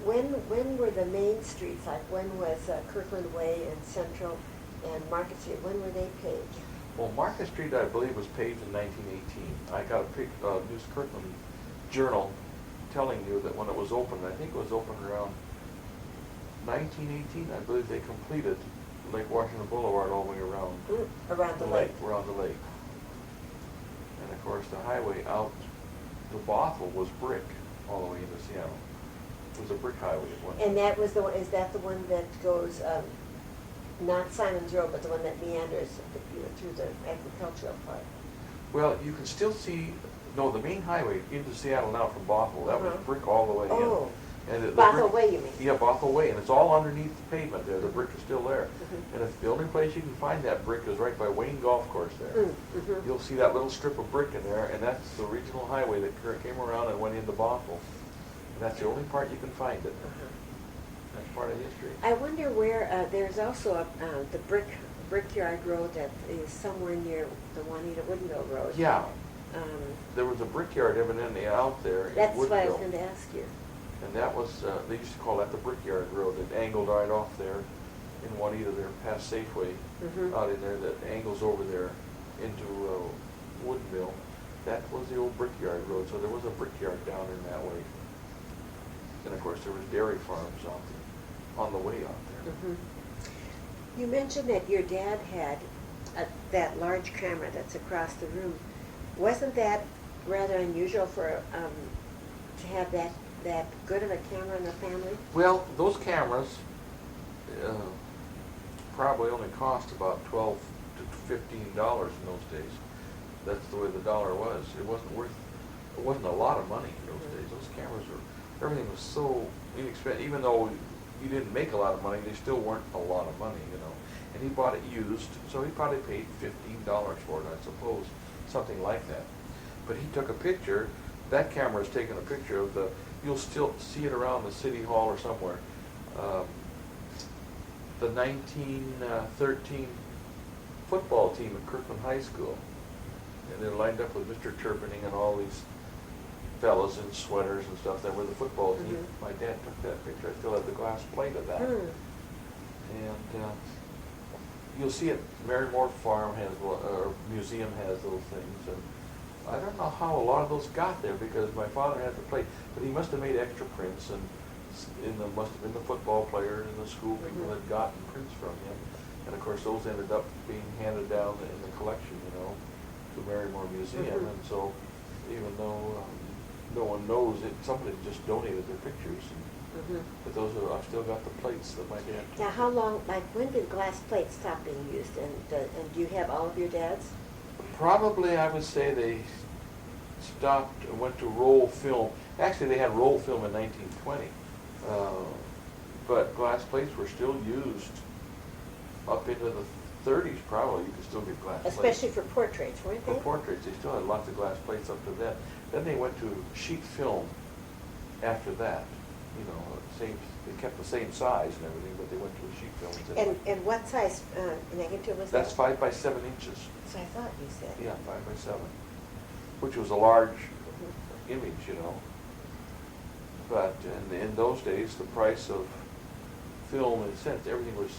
when were the main streets, like when was Kirkland Way and Central and Market Street, when were they paved? Well, Market Street, I believe, was paved in 1918. I got a News Kirkland Journal telling you that when it was opened, I think it was opened around 1918, I believe they completed Lake Washington Boulevard all the way around. Around the lake. Around the lake. And of course, the highway out to Bothell was brick all the way into Seattle. It was a brick highway at one time. And that was the one, is that the one that goes, not Simon's Road, but the one that meanders through the agricultural part? Well, you can still see, no, the main highway into Seattle now from Bothell, that was brick all the way in. Oh, And Bothell Way, you mean? Yeah, Bothell Way, and it's all underneath the pavement there. The brick is still there. And it's the only place you can find that brick is right by Wayne Golf Course there. You'll see that little strip of brick in there, and that's the regional highway that came around and went into Bothell. And that's the only part you can find it. That's part of history. I wonder where, there's also the Brickyard Road that is somewhere near the Juanita Woodinville Road. Yeah. There was a brickyard evidently out there in That's what I was Woodville. going to ask you. And that was, they used to call that the Brickyard Road. It angled right off there in Juanita there, past Safeway, out in there, that angles over there into Woodinville. That was the old Brickyard Road, so there was a brickyard down in that way. And of course, there was dairy farms on the way out there. You mentioned that your dad had that large camera that's across the room. Wasn't that rather unusual for to have that good of a camera in the family? Well, those cameras probably only cost about $12 to $15 in those days. That's the way the dollar was. It wasn't a lot of money in those days. Those cameras everything was so inexpensive. Even though you didn't make a lot of money, they still weren't a lot of money, you know. And he bought it used, so he probably paid $15 for it, I suppose, something like that. But he took a picture. That camera is taking a picture of you'll still see it around the city hall or somewhere. The 1913 football team at Kirkland High School. And they're lined up with Mr. Turpinning and all these fellas in sweaters and stuff that were the football team. My dad took that picture. I still have the glass plate of that. And you'll see it, Marymore Farm has, or museum has those things. And I don't know how a lot of those got there, because my father had the plate, but he must have made extra prints, and must have been the football players and the school people had gotten prints from him. And of course, those ended up being handed down in the collection, you know, to Marymore Museum. And so, even though no one knows it, somebody just donated their pictures. But I've still got the plates that my dad took. Now, how long, like, when did glass plates stop being used? And do you have all of your dad's? Probably, I would say they stopped and went to roll film. Actually, they had roll film in 1920. But glass plates were still used up into the 30s, probably. You could still get glass plates. Especially for portraits, weren't they? For portraits, they still had lots of glass plates up to then. Then they went to sheet film after that. You know, they kept the same size and everything, but they went to a sheet film. And what size negative was that? That's 5 by 7 inches. So I thought you said. Yeah, 5 by 7, which was a large image, you know. But in those days, the price of film, in a sense, everything was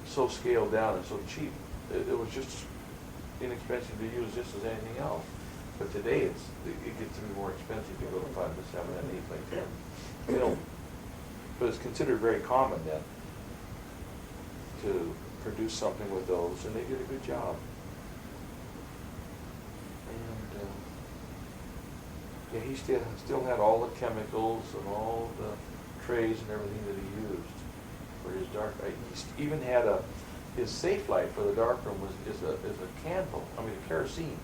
so scaled down and so cheap. It was just inexpensive to use just as anything else. But today it gets to be more expensive to go to 5 to 7 and 8 like that. You know, but it's considered very common then to produce something with those, and they did a good job. And yeah, he still had all the chemicals and all the trays and everything that he used for his dark. He even had his safe light for the darkroom is a candle. I mean, a kerosene.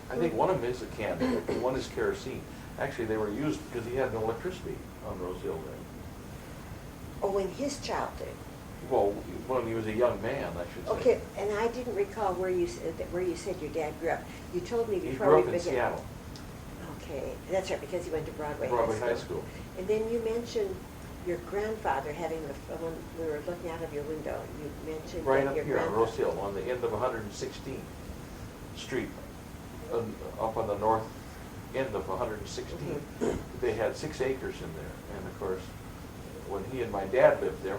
I think one of them is a candle, one is kerosene. Actually, they were used because he had no electricity on Rose Hill then. Oh, in his childhood. Well, when he was a young man, I should say. Okay, and I didn't recall where you said your dad grew up. You told me He before grew we up in began. Seattle. Okay, that's right, because he went to Broadway High School. And then you mentioned your grandfather having when we were looking out of your window. You mentioned Right that up your here on grandfather. Rose Hill, on the end of 116th Street, up on the north end of 116th. Mm-hmm. They had 6 acres in there, and of course, when he and my dad lived there,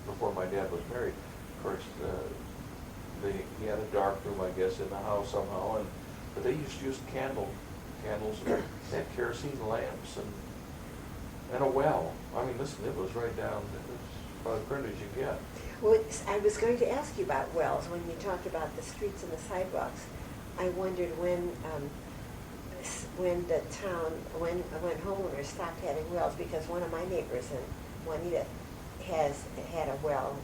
before my dad was married, of course, he had a dark room, I guess, in the house somehow, but they used to use candles, and they had kerosene lamps, and a well. I mean, listen, it was right down, it was about as prim as you get. Well, I was going to ask you about wells when you talked about the streets and the sidewalks. I wondered when homeowners stopped having wells, because one of my neighbors in Juanita has had a well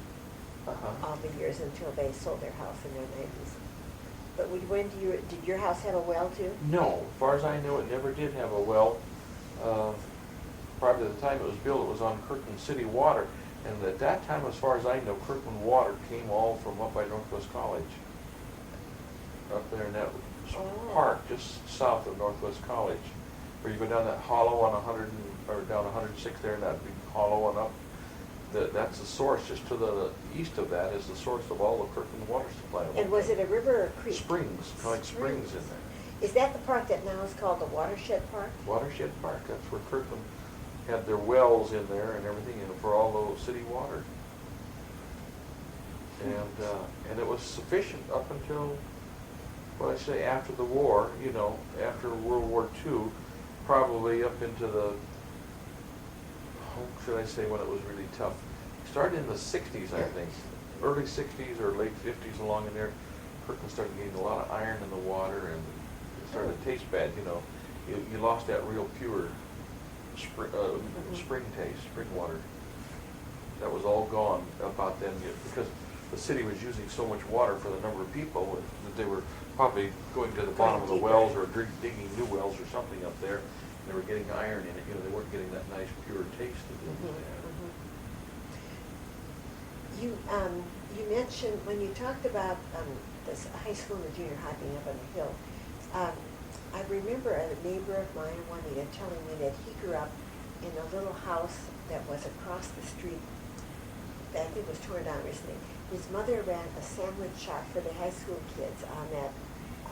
all the years until they sold their house in their 90s. But did your house have a well too? No, as far as I know, it never did have a well. Prior to the time it was built, it was on Kirkland City Water. And at that time, as far as I know, Kirkland Water came all from up by Northwest College. Up there in that park, just south of Northwest College. Where you go down that hollow on 106 there, and that big hollow and up. That's the source. Just to the east of that is the source of all the Kirkland water supply. And was it a river or a creek? Springs, kind of like springs in there. Is that the park that now is called the Watershed Park? Watershed Park, that's where Kirkland had their wells in there and everything, and for all the city water. And it was sufficient up until, well, I say after the war, you know, after World War II, probably up into the, how should I say, when it was really tough. Started in the 60s, I think, early 60s or late 50s, along in there. Kirkland started getting a lot of iron in the water, and it started to taste bad, you know. You lost that real pure spring taste, spring water. That was all gone about then, because the city was using so much water for the number of people that they were probably going to the bottom of the wells or digging new wells or something up there. And they were getting iron in it. You know, they weren't getting that nice pure taste that they used to have. You mentioned when you talked about this high school and the junior high being up on the hill. I remember a neighbor of mine, Juanita, telling me that he grew up in a little house that was across the street that I think was torn down recently. His mother ran a sandwich shop for the high school kids on that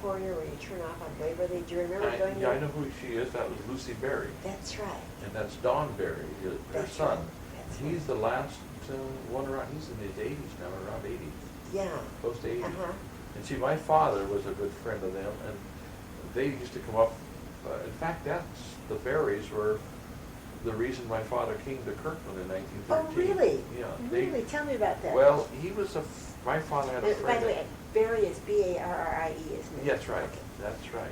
corner where you turn off on Waverly. Do you remember going there? Yeah, I know who she is. That was Lucy Berry. That's right. And that's Don Berry, her son. Right. That's He's the last one around. He's in his 80s now, around 80. Yeah. Close to 80. Uh-huh. And see, my father was a good friend of them, and they used to come up. In fact, the Berries were the reason my father came to Kirkland in 1913. Oh, really? Yeah. Really? Tell me about that. Well, my father had a friend. By the way, Barry is Barrie, isn't it? That's right. Okay. That's right.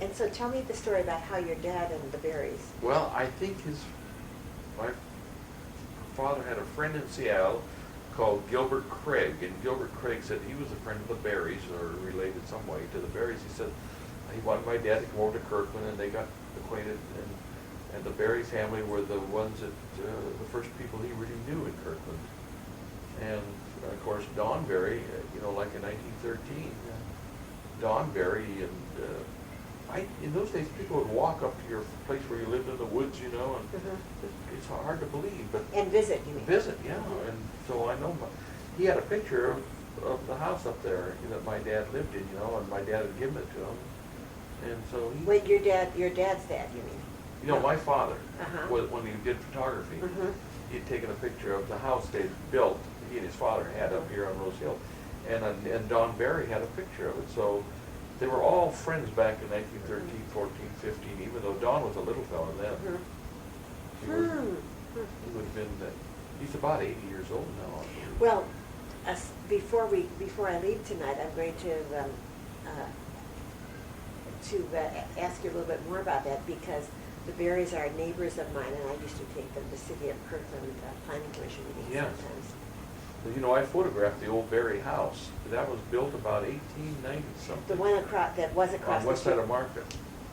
And so tell me the story about how your dad and the Berries. Well, I think my father had a friend in Seattle called Gilbert Craig, and Gilbert Craig said he was a friend of the Berries, or related some way to the Berries. He said he wanted my dad to come over to Kirkland, and they got acquainted, and the Berry family were the ones that, the first people he really knew in Kirkland. And of course, Don Berry, you know, like in 1913, Don Berry, and in those days, people would walk up to your place where you lived in the woods, you know, and it's hard to believe, but And visit, you mean? visit, yeah. And so I know he had a picture of the house up there that my dad lived in, you know, and my dad had given it to him. And so he... Wait, your dad's dad, you mean? You know, my father, Uh-huh. when he did photography, Mhm. he'd taken a picture of the house they'd built. he and his father had up here on Rose Hill. And Don Barry had a picture of it. So they were all friends back in 1913, 14, 15, even though Don was a little fella then. He would have been, he's about 80 years old now. I believe. Well, before I leave tonight, I'm going to ask you a little bit more about that, because the Berries are neighbors of mine, and I used to take them to City of Kirkland Planning Commission meetings sometimes. Well, you know, I photographed the old Berry house. That was built about 1890 something. The one that was across on the west street. side of Market.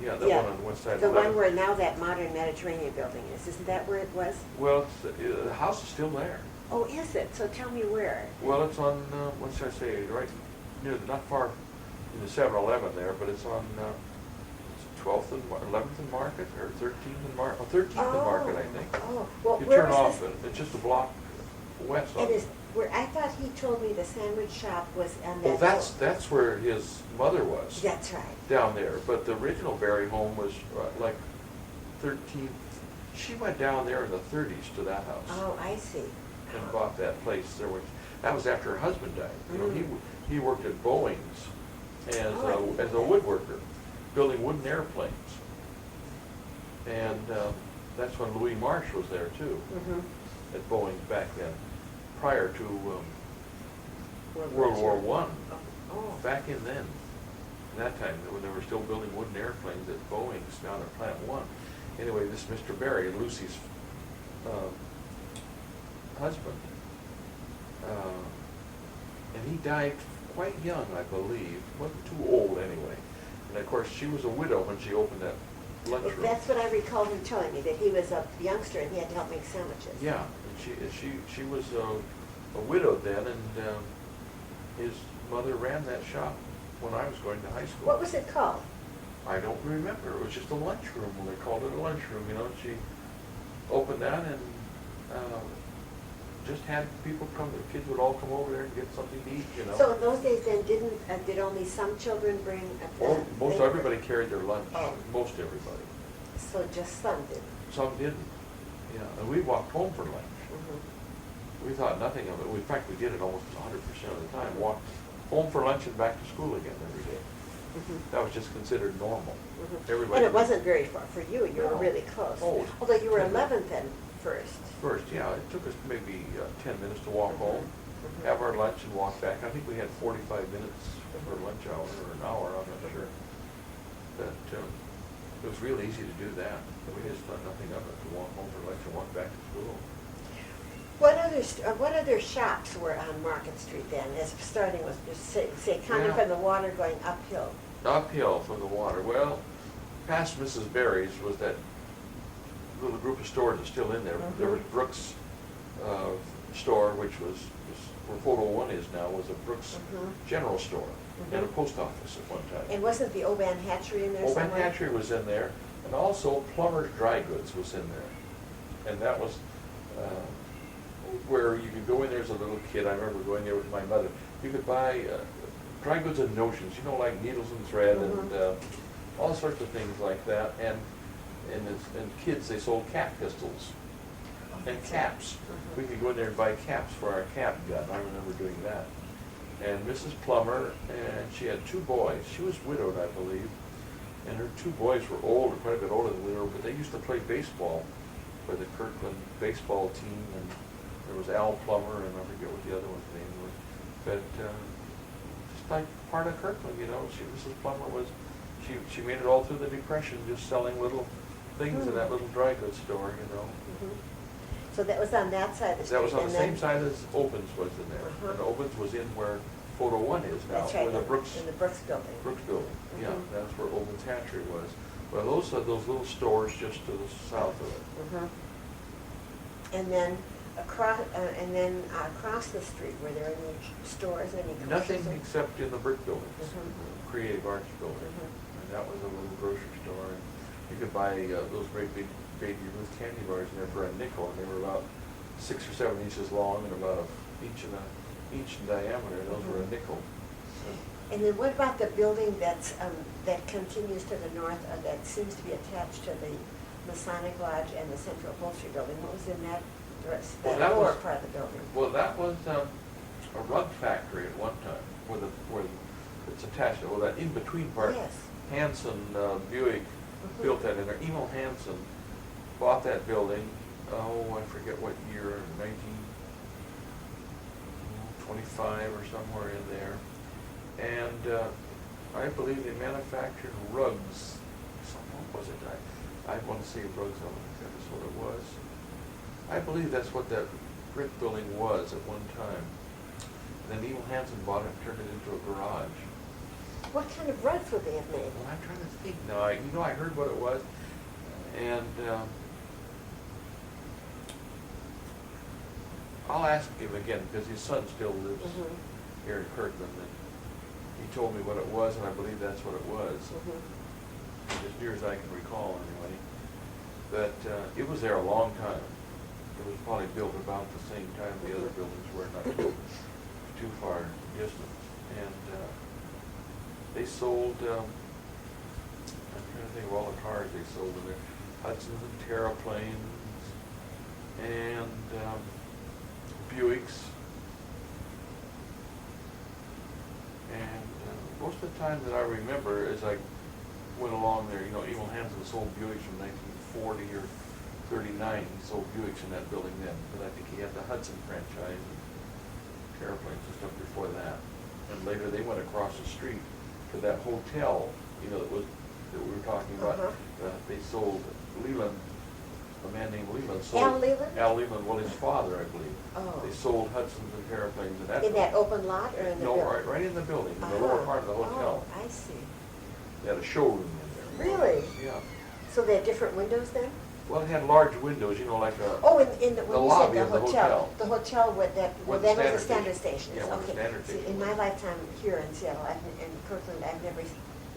Yeah, the one on the west side. The of one where now that modern Mediterranean building is. Isn't that where it was? Well, the house is still there. Oh, is it? So tell me where. Well, it's on, what should I say, right near, not far in the 7-Eleven there, but it's on 12th and 11th and Market, or 13th and Market, 13th and Market, I think. Oh, well, you where turn was off, this? and it's just a block west. It is. Where I thought he told me the sandwich shop was on that. Well, that's where his mother was. That's right. Down there, but the original Berry home was like 13th. She went down there in the 30s to that house. Oh, I see. And bought that place. That was after her husband died. You know, he worked at Boeing's as a woodworker, building wooden airplanes. And that's when Louis Marsh was there too, at Boeing back then, prior to World War I. Oh. Back in then, that time when they were still building wooden airplanes at Boeing's down at Plant 1. Anyway, this Mr. Berry, Lucy's husband, and he died quite young, I believe. Wasn't too old anyway. And of course, she was a widow when she opened that lunchroom. That's what I recall him telling me, that he was a youngster and he had to help make sandwiches. Yeah, and she was a widow then, and his mother ran that shop when I was going to high school. What was it called? I don't remember. It was just a lunchroom. They called it a lunchroom. You know, she opened that and just had people come. The kids would all come over there and get something to eat. You know. So in those days, then, did only some children bring? Most everybody carried their lunch. Oh. Most everybody. So just some didn't. Some didn't. Yeah, and we walked home for lunch. We thought nothing of it. In fact, we did it almost 100% of the time. Walked home for lunch and back to school again every day. That was just considered normal. Everybody. And it wasn't very far for you. You were No. really close. Oh, although you were 11th then first. First, yeah. It took us maybe 10 minutes to walk home, have our lunch, and walk back. I think we had 45 minutes for lunch hour, or an hour, I'm not sure. But it was real easy to do that. We just thought nothing of it, to walk home for lunch and walk back to school. What other shops were on Market Street then, as starting with, say coming from the water going uphill? Uphill from the water. Well, past Mrs. Berry's was that little group of stores that's still in there. There was Brooks store, which was where Photo 1 is now, was a Brooks general store and a post office at one time. And wasn't the Oban Hatchery in there somewhere? Oban Hatchery was in there, and also Plummer's Dry Goods was in there. And that was where you could go in there as a little kid. I remember going there with my mother. You could buy dry goods and notions, you know, like needles and thread and all sorts of things like that. And kids, they sold cap pistols and caps. We could go in there and buy caps for our cap gun. I remember doing that. And Mrs. Plummer, and she had two boys. She was widowed, I believe. And her two boys were older, quite a bit older than we were, but they used to play baseball for the Kirkland baseball team. And there was Al Plummer, and I forget what the other one's name was. But just like part of Kirkland, you know, Mrs. Plummer was, she made it all through the Depression, just selling little things in that little dry goods store, you know. So that was on that side of the street. That was on the and same then- side as Opens was in there. And Opens was in where Photo 1 is now, That's right, where the Brooks in the Brooks building. building. Yeah, that's where Opens Hatchery was. Well, those are those little stores just to the south of it. And then across the street, were there any stores, any commercial Nothing stores? except in the brick buildings, Creative Arts building. And that was a little grocery store. And you could buy those great big Baby Ruth candy bars in there for a nickel, and they were about 6 or 7 inches long and about an inch in diameter. Those were a nickel. And then what about the building that continues to the north, that seems to be attached to the Masonic Lodge and the Central Upholstery Building? What was in that Well, that that lower was- part of the building. Well, that was a rug factory at one time, where it's attached, well, that in-between part. Yes. Hanson, Buick Mhm. built that in there. Emil Hanson bought that building, I forget what year, 1925 or somewhere in there. And I believe they manufactured rugs. What was it? I want to say rugs, I think that is what it was. I believe that's what that brick building was at one time. And then Emil Hanson bought it and turned it into a garage. What kind of rugs would they have made? Well, I'm trying to think now. I heard what it was, and I'll ask him again because his son still lives Mhm. here in Kirkland, and he told me what it was, and I believe that's what it was, Mhm. as near as I can recall, anyway. But it was there a long time. It was probably built about the same time the other buildings were, not too far distant, and they sold. I'm trying to think of all the cars they sold in there. Hudsons and Terraplanes and Buicks. And most of the time that I remember as I went along there, Emil Hansen sold Buicks from 1940 or 39. He sold Buicks in that building then. But I think he had the Hudson franchise and Terraplanes and stuff before that. And later they went across the street to that hotel, that we were talking about. Uh-huh. They sold Leland, a man named Leland sold. Al Leland? Al Leland, well, his father, I believe. Oh. They sold Hudsons and Terraplanes in that. In that open lot or in the No, building? right in the building, in the lower part of the hotel. Oh, I see. They had a showroom in there. Really? Yeah. So they had different windows then? Well, it had large windows, like a. Oh, in the, The when you lobby said of the the hotel. hotel. The hotel with that, well, Where the then was the standard standard station- station. yeah, where the Okay. standard See, station in my was. lifetime here in Seattle, in Kirkland, it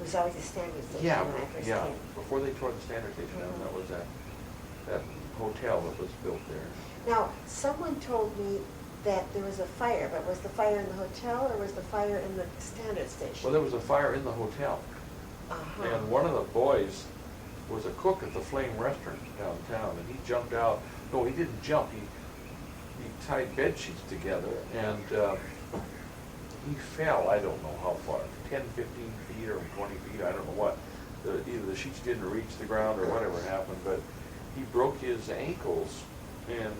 was always a standard station Yeah, when I first yeah. came. Before they tore the standard station down, that was that hotel that was built there. Now, someone told me that there was a fire, but was the fire in the hotel or was the fire in the standard station? Well, there was a fire in the hotel. Uh-huh. And one of the boys was a cook at the Flame Restaurant downtown, and he jumped out. No, he didn't jump. He tied bed sheets together, and he fell. I don't know how far, 10, 15 feet or 20 feet. I don't know what. Either the sheets didn't reach the ground or whatever happened, but he broke his ankles, and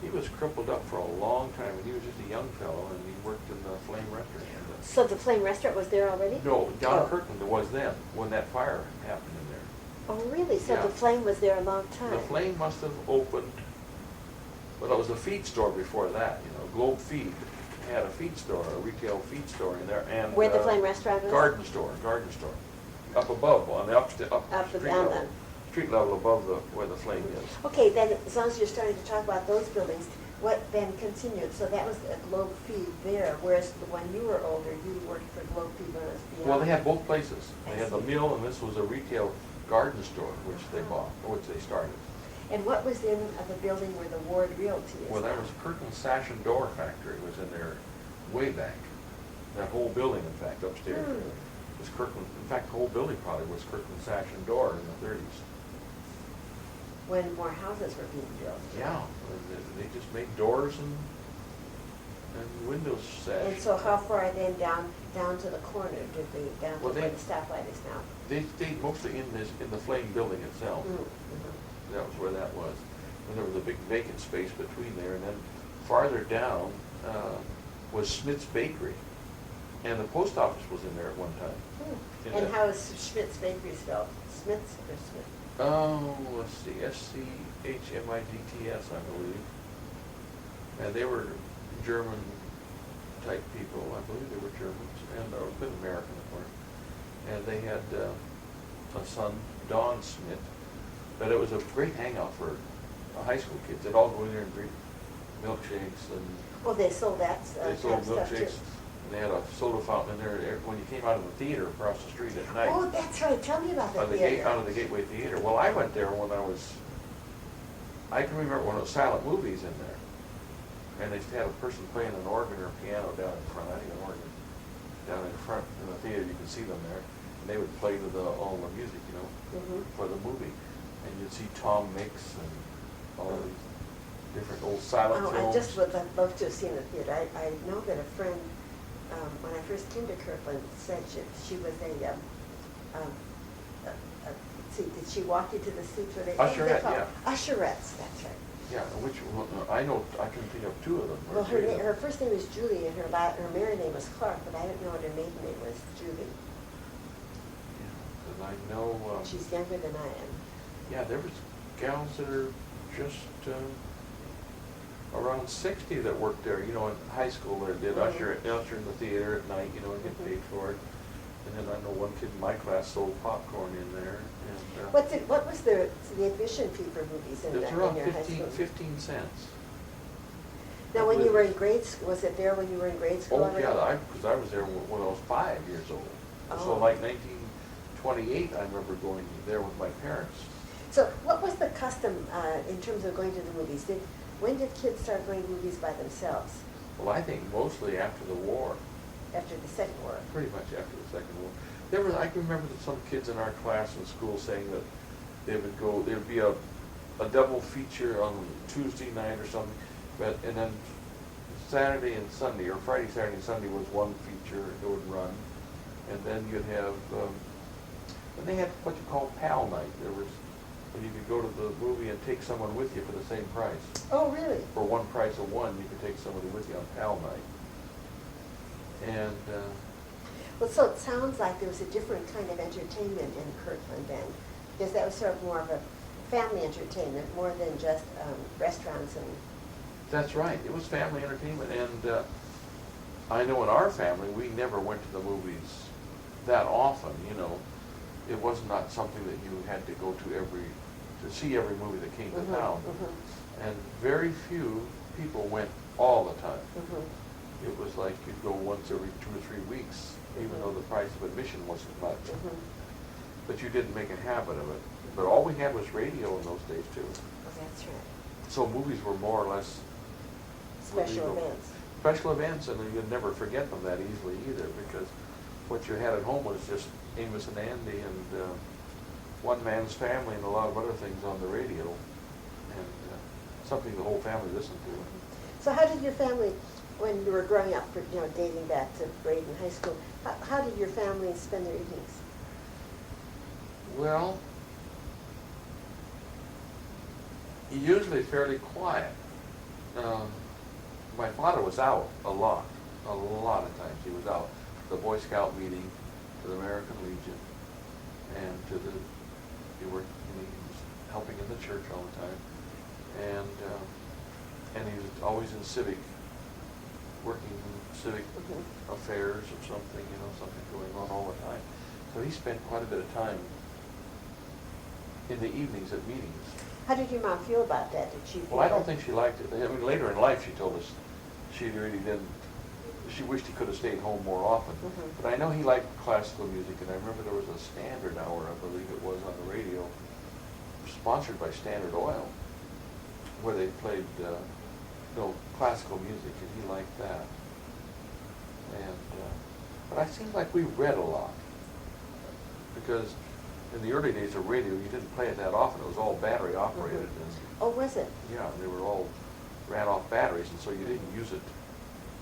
he was crippled up for a long time. And he was just a young fellow, and he worked in the Flame Restaurant. So the Flame Restaurant was there already? No, down Oh. in Kirkland there was then, when that fire happened in there. Oh, really? So Yeah. the Flame was there a long time? The Flame must have opened, well, it was a feed store before that, Globe Feed had a feed store, a retail feed store in there, and Where the Flame Restaurant was? garden store, up above, on the up and street down level, then. street level above where the Flame is. Okay, then as long as you're starting to talk about those buildings, what then continued? So that was a Globe Feed there, whereas when you were older, you worked for Globe Feed when it was beyond. Well, they had both places. They I had the see. mill, and this was a retail garden store, which they bought, or which they started. And what was in the building where the Ward Realty is Well, that now? was Kirkland Sash and Door Factory was in there way back. That whole building, in fact, upstairs was Kirkland. In fact, the whole building probably was Kirkland Sash and Door in the 30s. When more houses were being built. Yeah, they just made doors and windows sash. And so how far then down to the corner, down to Well, where the stoplight is now? They stayed mostly in the Flame building itself. Mm-hmm. That was where that was. And there was a big vacant space between there, and then farther down was Smith's Bakery. And the post office was in there at one time. In And that- how is Schmidt's Bakery spelled? Smith's or Smith? Oh, let's see, SCHMIDTS, I believe. And they were German type people, I believe they were Germans, and a bit American, of course. And they had a son, Don Smith, but it was a great hangout for high school kids. They'd all go in there and drink milkshakes, and Oh, they sold that they sold stuff too. milkshakes. And they had a soda fountain in there when you came out of the theater across the street at night. Oh, that's right. Tell me about Out that of theater. out of the Gateway Theater. Well, I went there when I can remember when it was silent movies in there. And they had a person playing an organ or a piano down in front. I think an organ down in front in the theater. You could see them there. And they would play all the music, Mhm. for the movie. And you'd see Tom Mix and all of these different old silent Oh, films. I just would love to have seen the theater. I know that a friend, when I first came to Kirkland, said she was let's see, did she walk you to the seats where they? Usherette, call yeah. Usherettes, that's right. Yeah, which, I know, I can think of two of them. Well, her first name was Julie, and her married name was Clark, but I didn't know what her maiden name was, Julie. Yeah, 'cause I know, She's younger than I am. yeah, there was gals that are just around 60 that worked there, you know, in high school that did usher in the theater at night, you know, and get paid for it. And then I know one kid in my class sold popcorn in there. And, What was the admission fee for movies in it's your around high school? 15 cents. Now, when you were in grade school, was it there when you were in grade school? Oh, already? yeah, because I was there when I was 5 years old. So Oh. like 1928, I remember going there with my parents. So what was the custom in terms of going to the movies? When did kids start going to movies by themselves? Well, I think mostly after the war. After the Second War? Pretty much after the Second War. I can remember that some kids in our class in school saying that there'd be a double feature on Tuesday night or something, and then Saturday and Sunday, or Friday, Saturday, and Sunday was one feature that would run, and then you'd have, and they had what you call pal night. There was, when you could go to the movie and take someone with you for the same price. Oh, really? For one price of one, you could take somebody with you on pal night. And, Well, so it sounds like there was a different kind of entertainment in Kirkland then, because that was sort of more of a family entertainment, more than just restaurants and... that's right, it was family entertainment, and I know in our family, we never went to the movies that often, you know. It was not something that you had to go to see every movie that came to town. And very few people went all the time. It was like you'd go once every 2 or 3 weeks, even though the price of admission wasn't much. But you didn't make a habit of it. But all we had was radio in those days too. Oh, that's right. So movies were more or less Special events. Special events, and you'd never forget them that easily either, because what you had at home was just Amos and Andy and One Man's Family and a lot of other things on the radio, and something the whole family listened to. So how did your family, when you were growing up, you know, dating back to grade in high school, how did your family spend their evenings? Well, usually fairly quiet. My father was out a lot of times. He was out to the Boy Scout meeting, to the American Legion, and he was helping in the church all the time, and he was always in working in civic affairs or something, you know, something going on all the time. So he spent quite a bit of time in the evenings at meetings. How did your mom feel about that? Did she? Well, I don't think she liked it. I mean, later in life, she told us she really didn't. She wished he could have stayed home more often. But I know he liked classical music, and I remember there was a Standard Hour, I believe it was, on the radio, sponsored by Standard Oil, where they played classical music, and he liked that. And but I seemed like we read a lot, because in the early days of radio, you didn't play it that often. It was all battery operated. And, oh, was it? yeah, they were all ran off batteries, and so you didn't use it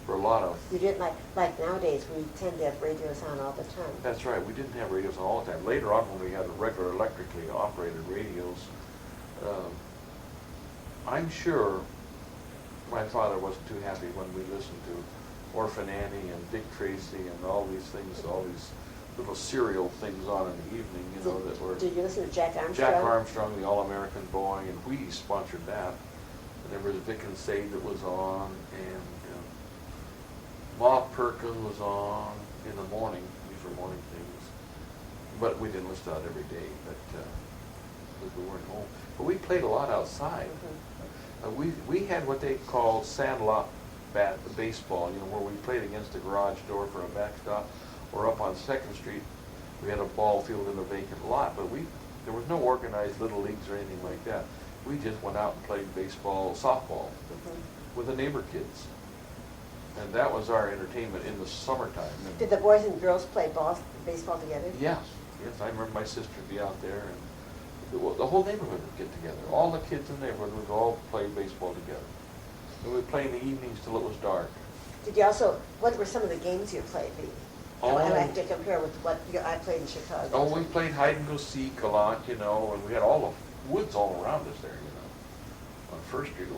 for a lot of... You didn't like nowadays, we tend to have radios on all the time. That's right. We didn't have radios on all the time. Later on, when we had regular electrically operated radios, I'm sure my father wasn't too happy when we listened to Orphan Annie and Dick Tracy and all these things, all these little serial things on in the evening, you know, that were... Did you listen to Jack Armstrong? Jack Armstrong, the All-American Boeing, and we sponsored that. And there was Vic and Sade that was on, and Ma Perkin was on in the morning. These were morning things. But we didn't listen to that every day, because we weren't home. But we played a lot outside. We had what they called sandlot baseball, you know, where we played against the garage door for a backstop, or up on 2nd Street. We had a ball field in a vacant lot, but there was no organized little leagues or anything like that. We just went out and played baseball, softball, with the neighbor kids. And that was our entertainment in the summertime. Did the boys and girls play baseball together? Yes, I remember my sister would be out there, and the whole neighborhood would get together. All the kids in the neighborhood would all play baseball together. And we'd play in the evenings till it was dark. Did you also, what were some of the games you played? Oh. I like to compare with what I played in Chicago. Oh, we played hide and go seek a lot, and we had all the woods all around us there, On First Street,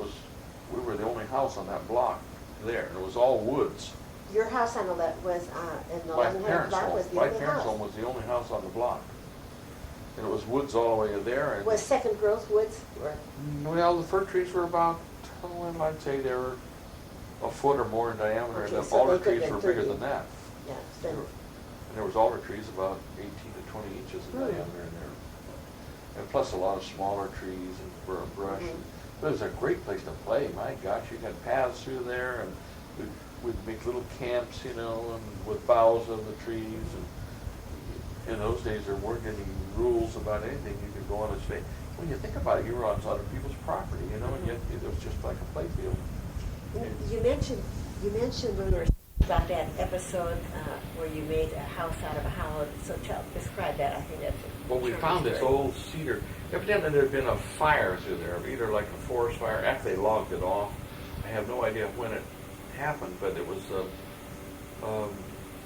we were the only house on that block there, and it was all woods. Your house on the left was in the My 1100 parents' block home, was the my only parents' house. home was the only house on the block. And it was woods all the way there. And Was second growth woods? Or? well, the fir trees were about, I'd say they were a foot or more in diameter, Okay, and the so alder they could have trees been were bigger 30. than that. Yeah, They then, were- And there was alder trees about 18 to 20 inches in diameter in there. And plus a lot of smaller trees and brush. Mhm. But it was a great place to play. My gosh, you had paths through there, and we'd make little camps, and with boughs of the trees. And in those days, there weren't any rules about anything. You could go on and stay. When you think about it, you were on other people's property, and yet it was just like a playfield. you mentioned when we were about that episode where you made a house out of a hollow. So describe that. I think that's. Well, we found this old cedar. Evidently, there had been a fire through there, either like a forest fire. After they logged it off, I have no idea when it happened, but it was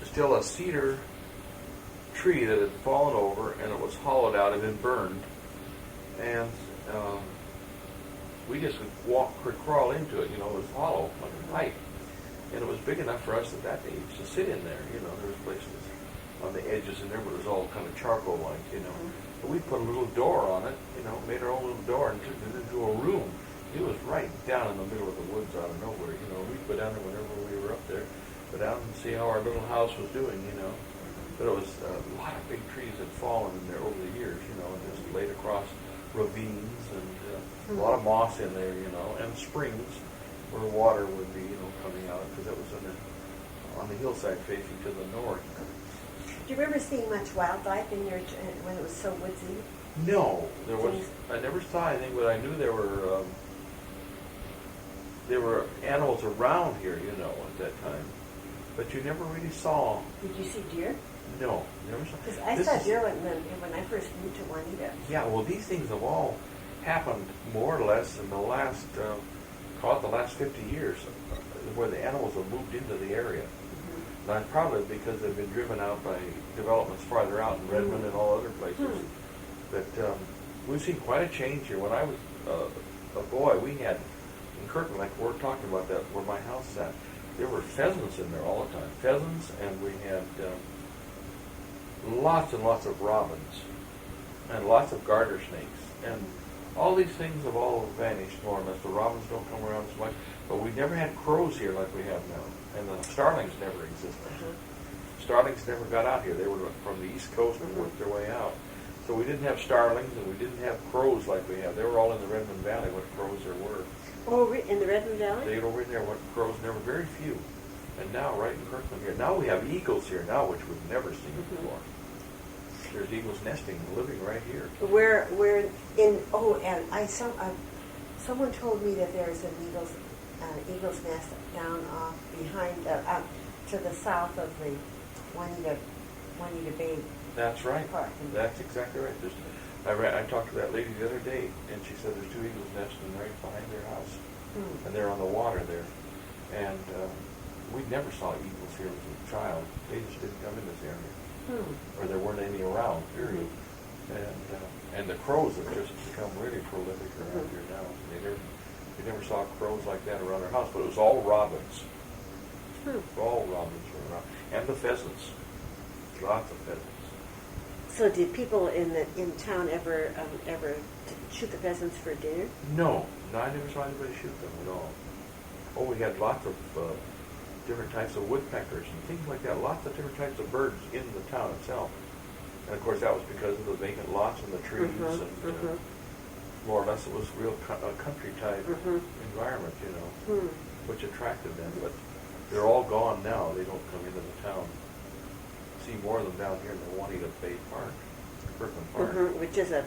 still a cedar tree that had fallen over, and it was hollowed out and been burned. And we just could crawl into it. It was hollow like a pipe. And it was big enough for us at that age to sit in there. There was places on the edges in there, but it was all kind of charcoal-like, But we put a little door on it, made our own little door and turned it into a room. It was right down in the middle of the woods out of nowhere, We'd go down there whenever we were up there, go down and see how our little house was doing, But it was a lot of big trees had fallen in there over the years, and just laid across ravines and a lot of moss in there, and springs where water would be, coming out, because it was on the hillside facing to the north. Do you remember seeing much wildlife in your when it was so woodsy? No, there was. I never saw anything, but I knew there were animals around here, at that time. But you never really saw. Did you see deer? No, never saw. Because I saw deer when I first moved to Juanita. Yeah, well, these things have all happened more or less in the last, the last 50 years, where the animals have moved into the area. Now, probably because they've been driven out by developments farther out in Redmond and all other places. But we've seen quite a change here. When I was a boy, we had, in Kirkland, like we're talking about that, where my house is at, there were pheasants in there all the time. Pheasants, and we had lots and lots of robins, and lots of garter snakes. And all these things have all vanished, more or less. The robins don't come around as much. But we never had crows here like we have now. And the starlings never existed. Starlings never got out here. They were from the East Coast and worked their way out. So we didn't have starlings, and we didn't have crows like we have. They were all in the Redmond Valley, what crows there were. Oh, in the Redmond Valley? They over in there, what crows, and there were very few. And now, right in Kirkland here, now we have eagles here now, which we've never seen before. There's eagles nesting, living right here. And I saw, someone told me that there's an eagle's nest down off behind, to the south of the Juanita Bay. That's right. Park. That's exactly right. I talked to that lady the other day, and she said there's 2 eagles nesting right behind their house, and they're on the water there. And we never saw eagles here as a child. They just didn't come in this area, or there weren't any around. Period. And the crows have just become really prolific around here now. They never saw crows like that around their house, but it was all robins. All robins were around, and the pheasants. Lots of pheasants. So did people in town ever shoot the pheasants for dinner? No, I never saw anybody shoot them at all. Oh, we had lots of different types of woodpeckers and things like that. Lots of different types of birds in the town itself. And of course, that was because of the vacant lots and the trees, and more or less it was real country type environment, which attracted them. But they're all gone now. They don't come into the town. See more of them down here in the Juanita Bay Park, Kirkland Park, which is a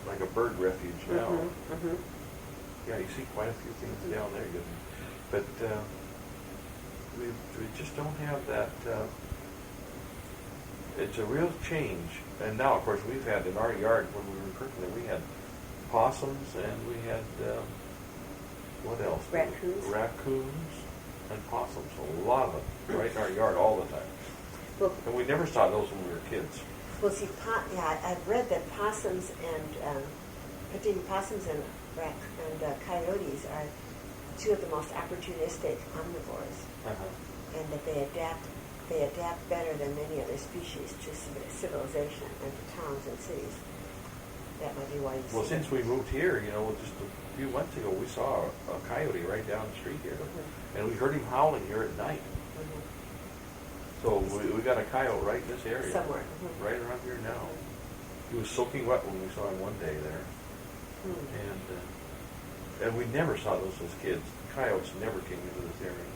like a bird refuge now. Yeah, you see quite a few things down there, but we just don't have that it's a real change. And now, of course, we've had in our yard when we were in Kirkland, we had possums and we had what else? Raccoons and possums. A lot of them right in our yard all the time. Well, and we never saw those when we were kids. Well, see, I've read that possums and particularly possums and coyotes are two of the most opportunistic omnivores, and that they adapt better than many other species to civilization and to towns and cities. That might be why you see. Well, since we moved here, just a few months ago, we saw a coyote right down the street here, and we heard him howling here at night. So we got a coyote right in this area. Somewhere. Right around here now. He was soaking wet when we saw him one day there. And we never saw those as kids. Coyotes never came into this area.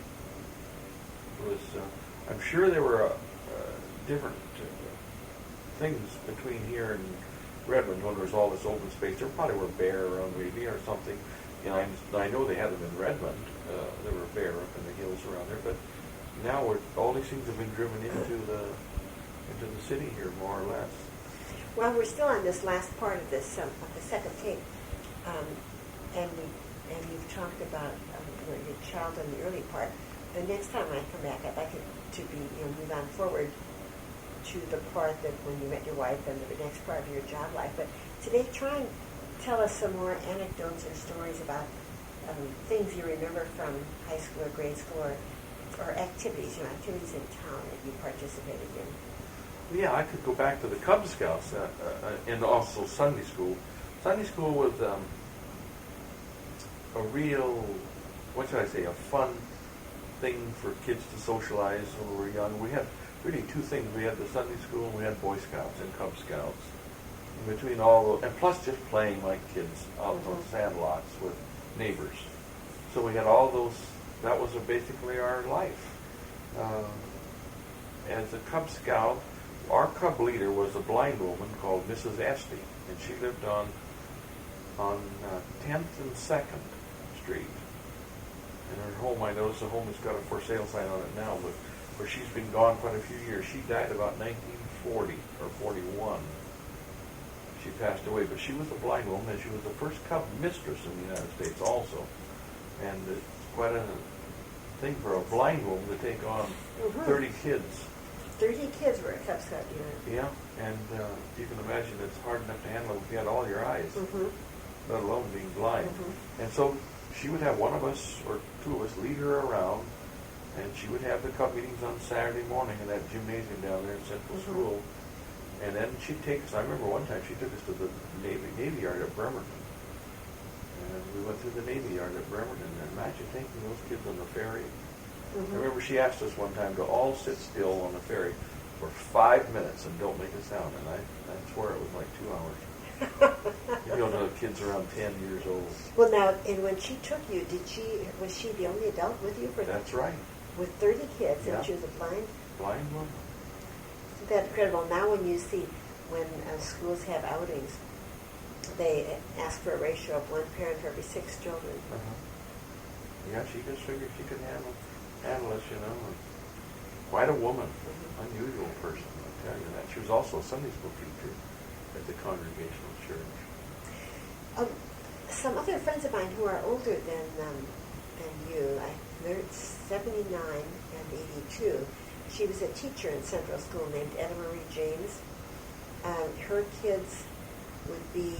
It was, I'm sure there were different things between here and Redmond when there was all this open space. There probably were bear around maybe or something. I know they had them in Redmond. There were bear up in the hills around there, but now all these things have been driven into the city here, more or less. Well, we're still on this last part of this of the second tape, and you've talked about your child in the early part. The next time I come back, I'd like it to be move on forward to the part that when you met your wife and the next part of your job life. But today, try and tell us some more anecdotes or stories about things you remember from high school or grade school or activities, activities in town that you participated in. Yeah, I could go back to the Cub Scouts and also Sunday school. Sunday school was a real, what should I say, a fun thing for kids to socialize when we were young. We had really two things. We had the Sunday school and we had Boy Scouts and Cub Scouts. In between all those, and plus just playing like kids out on sand lots with neighbors. So we had all those. That was basically our life. As a Cub Scout, our Cub leader was a blind woman called Mrs. Esty, and she lived on 10th and 2nd Street. And her home, I notice the home has got a for sale sign on it now, but where she's been gone quite a few years. She died about 1940 or 41. She passed away, but she was a blind woman, and she was the first Cub mistress in the United States also. And it's quite a thing for a blind woman to take on 30 kids. 30 kids were a Cub Scout unit. Yeah, and you can imagine it's hard enough to handle if you had all your eyes, let alone being blind. And so she would have one of us or two of us lead her around, and she would have the Cub meetings on Saturday morning in that gymnasium down there in Central School. And then she'd take us, I remember one time she took us to the Navy Yard at Bremerton. And we went through the Navy Yard at Bremerton, and imagine taking those kids on the ferry. I remember she asked us one time to all sit still on the ferry for 5 minutes and don't make a sound, and I swear it was like 2 hours. The kids around 10 years old. Well, now, and when she took you, was she the only adult with you? That's right. With 30 kids, and she was a blind woman. Isn't that incredible? Now when you see, when schools have outings, they ask for a ratio of one parent for every 6 children. Yeah, she just figured she could handle us, Quite a woman, unusual person, I'll tell you that. She was also a Sunday school teacher at the Congregational Church. Some other friends of mine who are older than you, they're 79 and 82. She was a teacher in Central School named Etta Marie James. Her kids would be,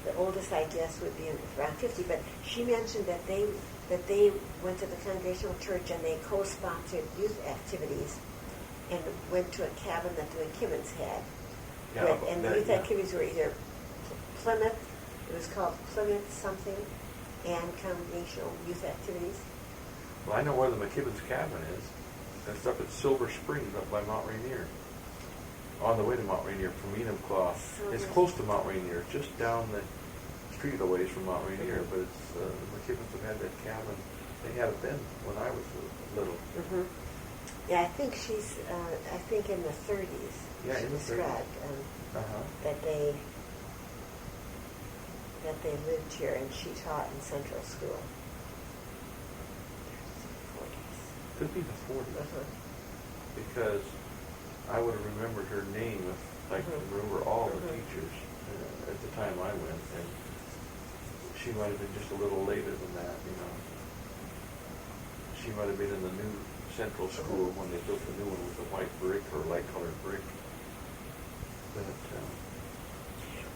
the oldest I guess would be around 50, but she mentioned that they went to the Congregational Church and they co-sponsored youth activities and went to a cabin that the McKibbins had. And the youth activities were either Plymouth, it was called Plymouth something, and Congregational Youth Activities. Well, I know where the McKibbins cabin is. That's up at Silver Springs, up by Mount Rainier. On the way to Mount Rainier from Enumclaw. It's close to Mount Rainier, just down the street a ways from Mount Rainier, but it's the McKibbins have had that cabin. They had it then when I was little. Yeah, I think she's, in the 30s. Yeah, she in the 30s. Described that they lived here and she taught in Central School. Could be the 40s. Because I would have remembered her name if I could remember all the teachers at the time I went, and she might have been just a little later than that, you know. She might have been in the new central school when they built the new one with the white brick or light-colored brick. But,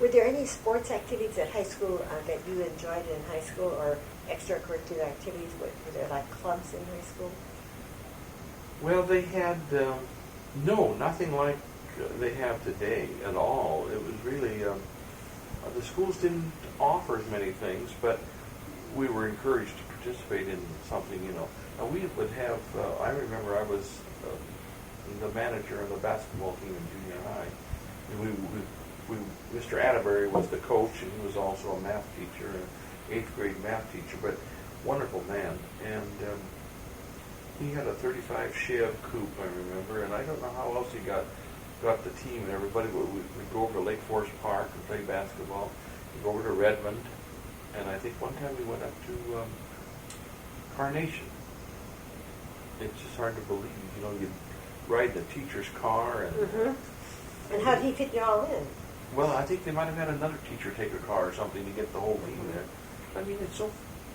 were there any sports activities at high school that you enjoyed in high school, or extracurricular activities? Were there like clubs in high school? well, they had, no, nothing like they have today at all. It was really, the schools didn't offer as many things, but we were encouraged to participate in something, you know. And we would have, I remember I was the manager of the basketball team in junior high. And Mr. Atterbury was the coach, and he was also a math teacher, an 8th grade math teacher, but wonderful man. And he had a 35 Chev coupe, I remember, and I don't know how else he got the team and everybody. We'd go over to Lake Forest Park and play basketball. We'd go over to Redmond, and I think one time we went up to Carnation. It's just hard to believe, you know, you'd ride the teacher's car and... And how did he fit you all in? Well, I think they might have had another teacher take a car or something to get the whole team there. I mean, it's so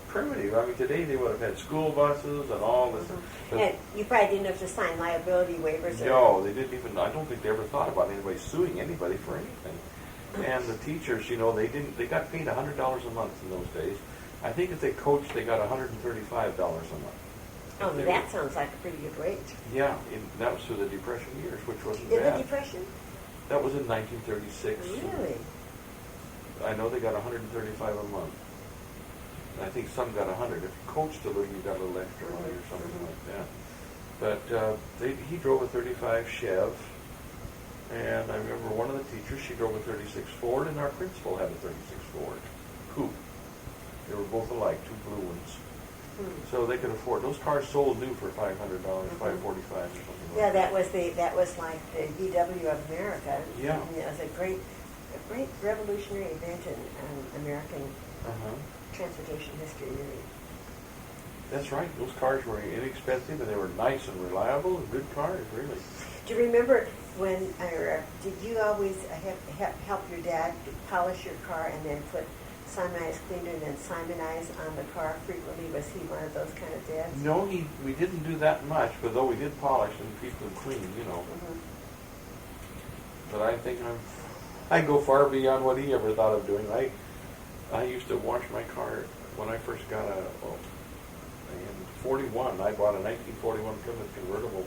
primitive. I mean, today they would have had school buses and all this. And you probably didn't have to sign liability waivers. No, they didn't even. I don't think they ever thought about anybody suing anybody for anything. And the teachers, you know, they got paid $100 a month in those days. I think if they coached, they got $135 a month. Oh, that sounds like a pretty good wage. Yeah, that was through the Depression years, which wasn't In bad. the Depression? That was in 1936. Really? I know they got $135 a month. And I think some got 100. If you coached a little, you got a little extra money or something like that. But he drove a 35 Chev, and I remember one of the teachers, she drove a 36 Ford, and our principal had a 36 Ford coupe. They were both alike, two blue ones. So they could afford those cars. Sold new for $500, $545 or something. Yeah, that was like the VW of America. Yeah, it was a great revolutionary event in American transportation history. Really. That's right. Those cars were inexpensive, and they were nice and reliable and good cars, really. Do you remember when? Did you always help your dad polish your car and then put Simonize cleaner and then Simonize on the car frequently? Was he one of those kind of dads? No, we didn't do that much, but though we did polish and keep them clean, you know. But I think I go far beyond what he ever thought of doing. I used to wash my car when I first got in 41. I bought a 1941 Plymouth convertible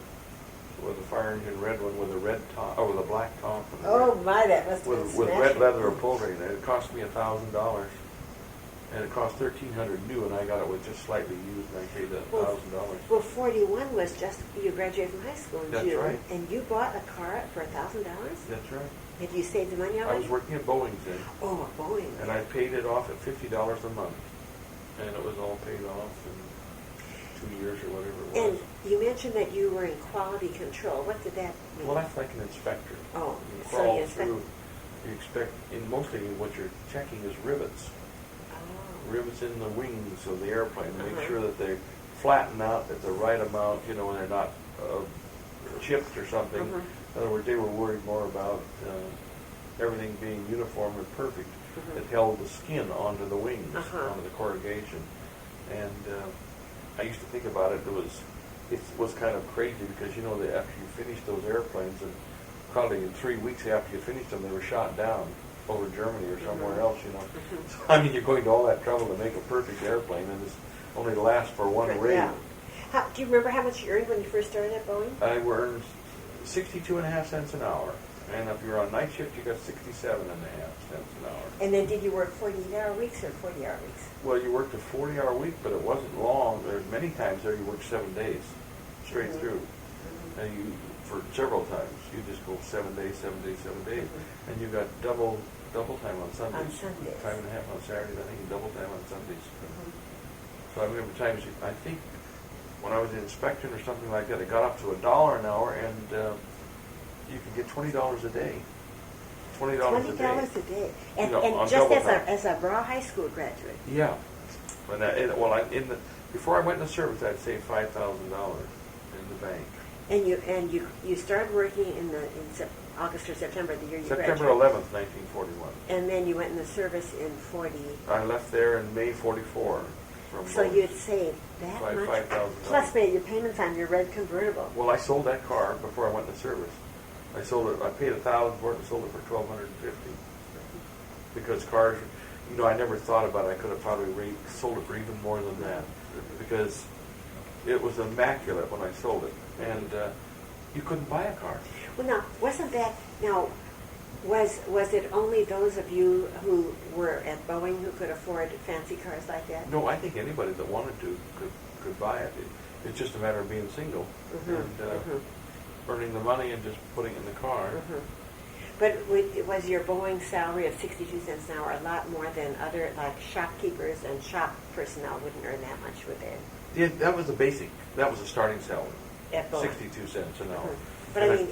with a fire engine red one with a red top, or with a black top. Oh my, that must have been with red smashing. leather upholstery. It cost me $1,000, and it cost $1,300 new, and I got it with just slightly used, and I paid $1,000. Well, 41 was just you graduated from high school in That's June, right. And you bought a car for $1,000. That's right. Had you saved the money already? I was working at Boeing then. Oh, Boeing. And I paid it off at $50 a month, and it was all paid off in 2 years or whatever it was. And you mentioned that you were in quality control. What did that mean? Well, that's like an inspector. Oh, you so crawl you inspect. through. You expect, mostly what you're checking is rivets. Oh. Rivets in the wings of the airplane. Make sure that they flatten out at the right amount, you know, and they're not chipped or something. In other words, they were worried more about everything being uniform and perfect. It held the skin onto the wings, onto the corrugation. And I used to think about it. It was kind of crazy because, you know, after you finish those airplanes, and probably in 3 weeks after you finished them, they were shot down over Germany or somewhere else, you know. So, I mean, you're going to all that trouble to make a perfect airplane, and it's only lasts for one raid. Yeah. Do you remember how much you earned when you first started at Boeing? I earned 62.5 cents an hour, and if you're on night shift, you got 67.5 cents an hour. And then did you work 48-hour weeks or 40-hour weeks? Well, you worked a 40-hour week, but it wasn't long. There's many times there you worked 7 days straight through, and you for several times you just go 7 days, 7 days, 7 days, and you got double time on Sundays. On Sundays. Time and a half on Saturdays, I think, and double time on Sundays. So I remember times, I think, when I was an inspector or something like that, it got up to $1 an hour, and you could get $20 a day. $20 a day. $20 a day. And, You know, and on just double time. as a raw high school graduate. Yeah. Before I went into service, I'd saved $5,000 in the bank. And you started working in August or September, the year you September graduated. 11th, 1941. And then you went in the service in 40. I left there in May 44. From So Boeing. you'd saved that much. $5,000. Plus made your payments on your red convertible. Well, I sold that car before I went into service. I sold it. I paid $1,000 for it and sold it for $1,250. Because cars, I never thought about it. I could have probably sold it for even more than that, because it was immaculate when I sold it, and you couldn't buy a car. Well, now, wasn't that, was it only those of you who were at Boeing who could afford fancy cars like that? No, I think anybody that wanted to could buy it. It's just a matter of being single and earning the money and just putting it in the car. But was your Boeing salary of 62 cents an hour a lot more than other, like shopkeepers and shop personnel wouldn't earn that much, would they? Yeah, that was the basic. That was the starting salary. At Boeing. 62 cents an hour. But And I mean,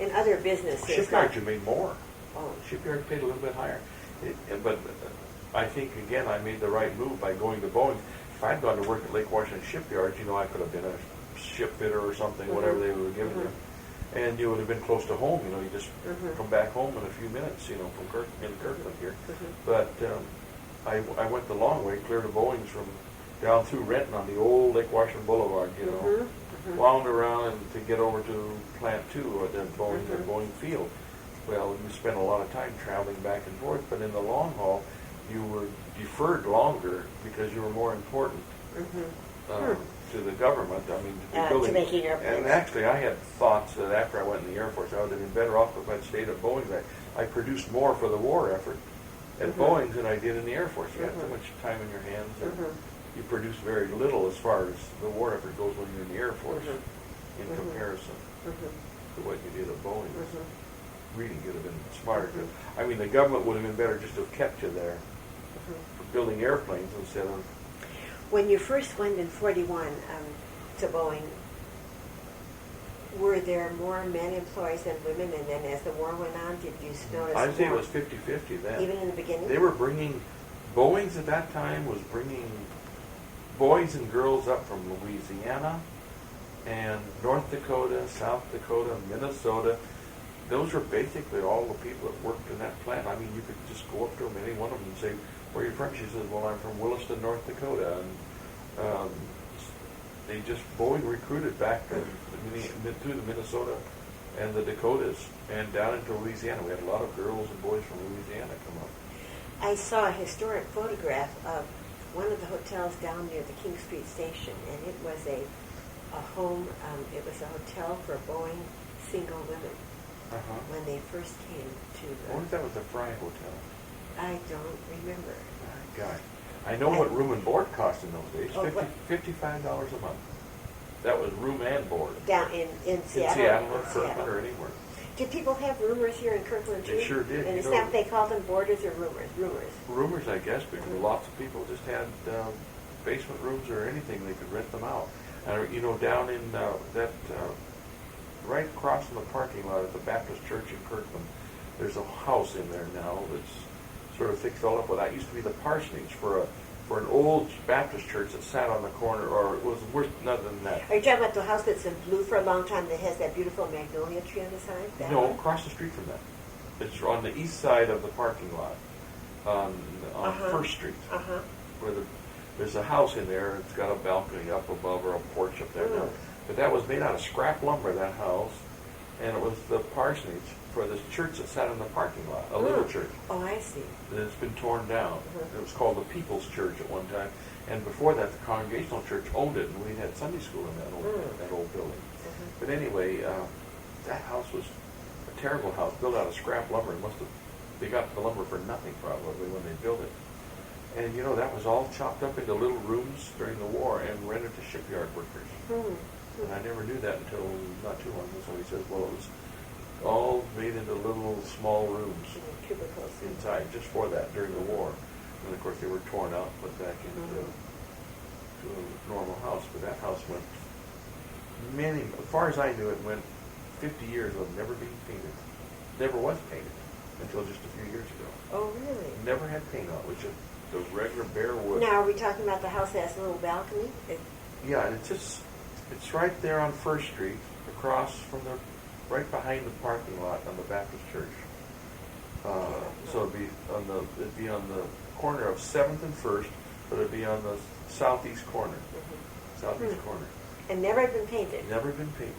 in other businesses. shipyards, you made more. Oh. Shipyard paid a little bit higher. But I think, again, I made the right move by going to Boeing. If I'd gone to work at Lake Washington Shipyard, I could have been a ship fitter or something, whatever they were giving you. And you would have been close to home. You just come back home in a few minutes, from Kirkland here. But I went the long way, clear to Boeing's from down through Renton on the old Lake Washington Boulevard, wound around and to get over to Plant 2 at the Boeing Field. Well, we spent a lot of time traveling back and forth, but in the long haul, you were deferred longer because you were more important to the government. I mean, to building. To making airplanes. And actually, I had thoughts that after I went in the Air Force, I would have been better off if I'd stayed at Boeing. I produced more for the war effort at Boeing than I did in the Air Force. You had too much time in your hands. You produce very little as far as the war effort goes when you're in the Air Force in comparison to what you did at Boeing. Really could have been smarter. I mean, the government would have been better just to have kept you there for building airplanes instead of... When you first went in 41 to Boeing, were there more men employees than women? And then as the war went on, did you notice I'd say it more? was 50-50 then. Even in the beginning? They were bringing... Boeing's at that time was bringing boys and girls up from Louisiana and North Dakota, South Dakota, Minnesota. Those were basically all the people that worked in that plant. I mean, you could just go up to them, any one of them, and say, "Where are you from?" She says, "Well, I'm from Williston, North Dakota." And Boeing recruited back through the Minnesota and the Dakotas and down into Louisiana. We had a lot of girls and boys from Louisiana come up. I saw a historic photograph of one of the hotels down near the King Street station, and it was a home. It was a hotel for Boeing single women. When they first came to I wonder if that was the Fry Hotel. I don't remember. My God. I know what room and board cost in those days. Oh, $55 a month. That was room and board. Down in Seattle? In Seattle or Kirkland or anywhere. Did people have roomers here in Kirkland too? They sure did. And is that what they called them, boarders or roomers? Roomers. Rumors, I guess, because lots of people just had basement rooms or anything. They could rent them out. And, down in right across from the parking lot at the Baptist Church in Kirkland, there's a house in there now that's sort of fixed all up. Well, that used to be the parsonage for an old Baptist church that sat on the corner, or it was worse nothing than that. Are you talking about the house that's in blue for a long time that has that beautiful magnolia tree on the side? That No, one? across the street from that. It's on the east side of the parking lot on First Street. Where there's a house in there. It's got a balcony up above or a porch up there now. But that was made out of scrap lumber, that house, and it was the parsonage for this church that sat in the parking lot, a little church. Oh, I see. It's been torn down. It was called the People's Church at one time, and before that, the Congregational Church owned it, and we had Sunday school in that old building. But anyway, that house was a terrible house, built out of scrap lumber. They got the lumber for nothing probably when they built it. And that was all chopped up into little rooms during the war and rented to shipyard workers. And I never knew that until not too long ago. Somebody says, well, it was all made into little small rooms Cubicles inside just for that during the war. And of course they were torn out, put back into to a normal house. But that house went as far as I knew, it went 50 years of never being painted. Never was painted until just a few years ago. Oh, really? Never had paint on it. It was just the regular bare wood. Now, are we talking about the house that has a little balcony? Yeah, and it's right there on First Street, across from right behind the parking lot on the Baptist church. So it'd be on the corner of 7th and 1st, but it'd be on the southeast corner. Southeast corner. And never had been painted. Never been painted.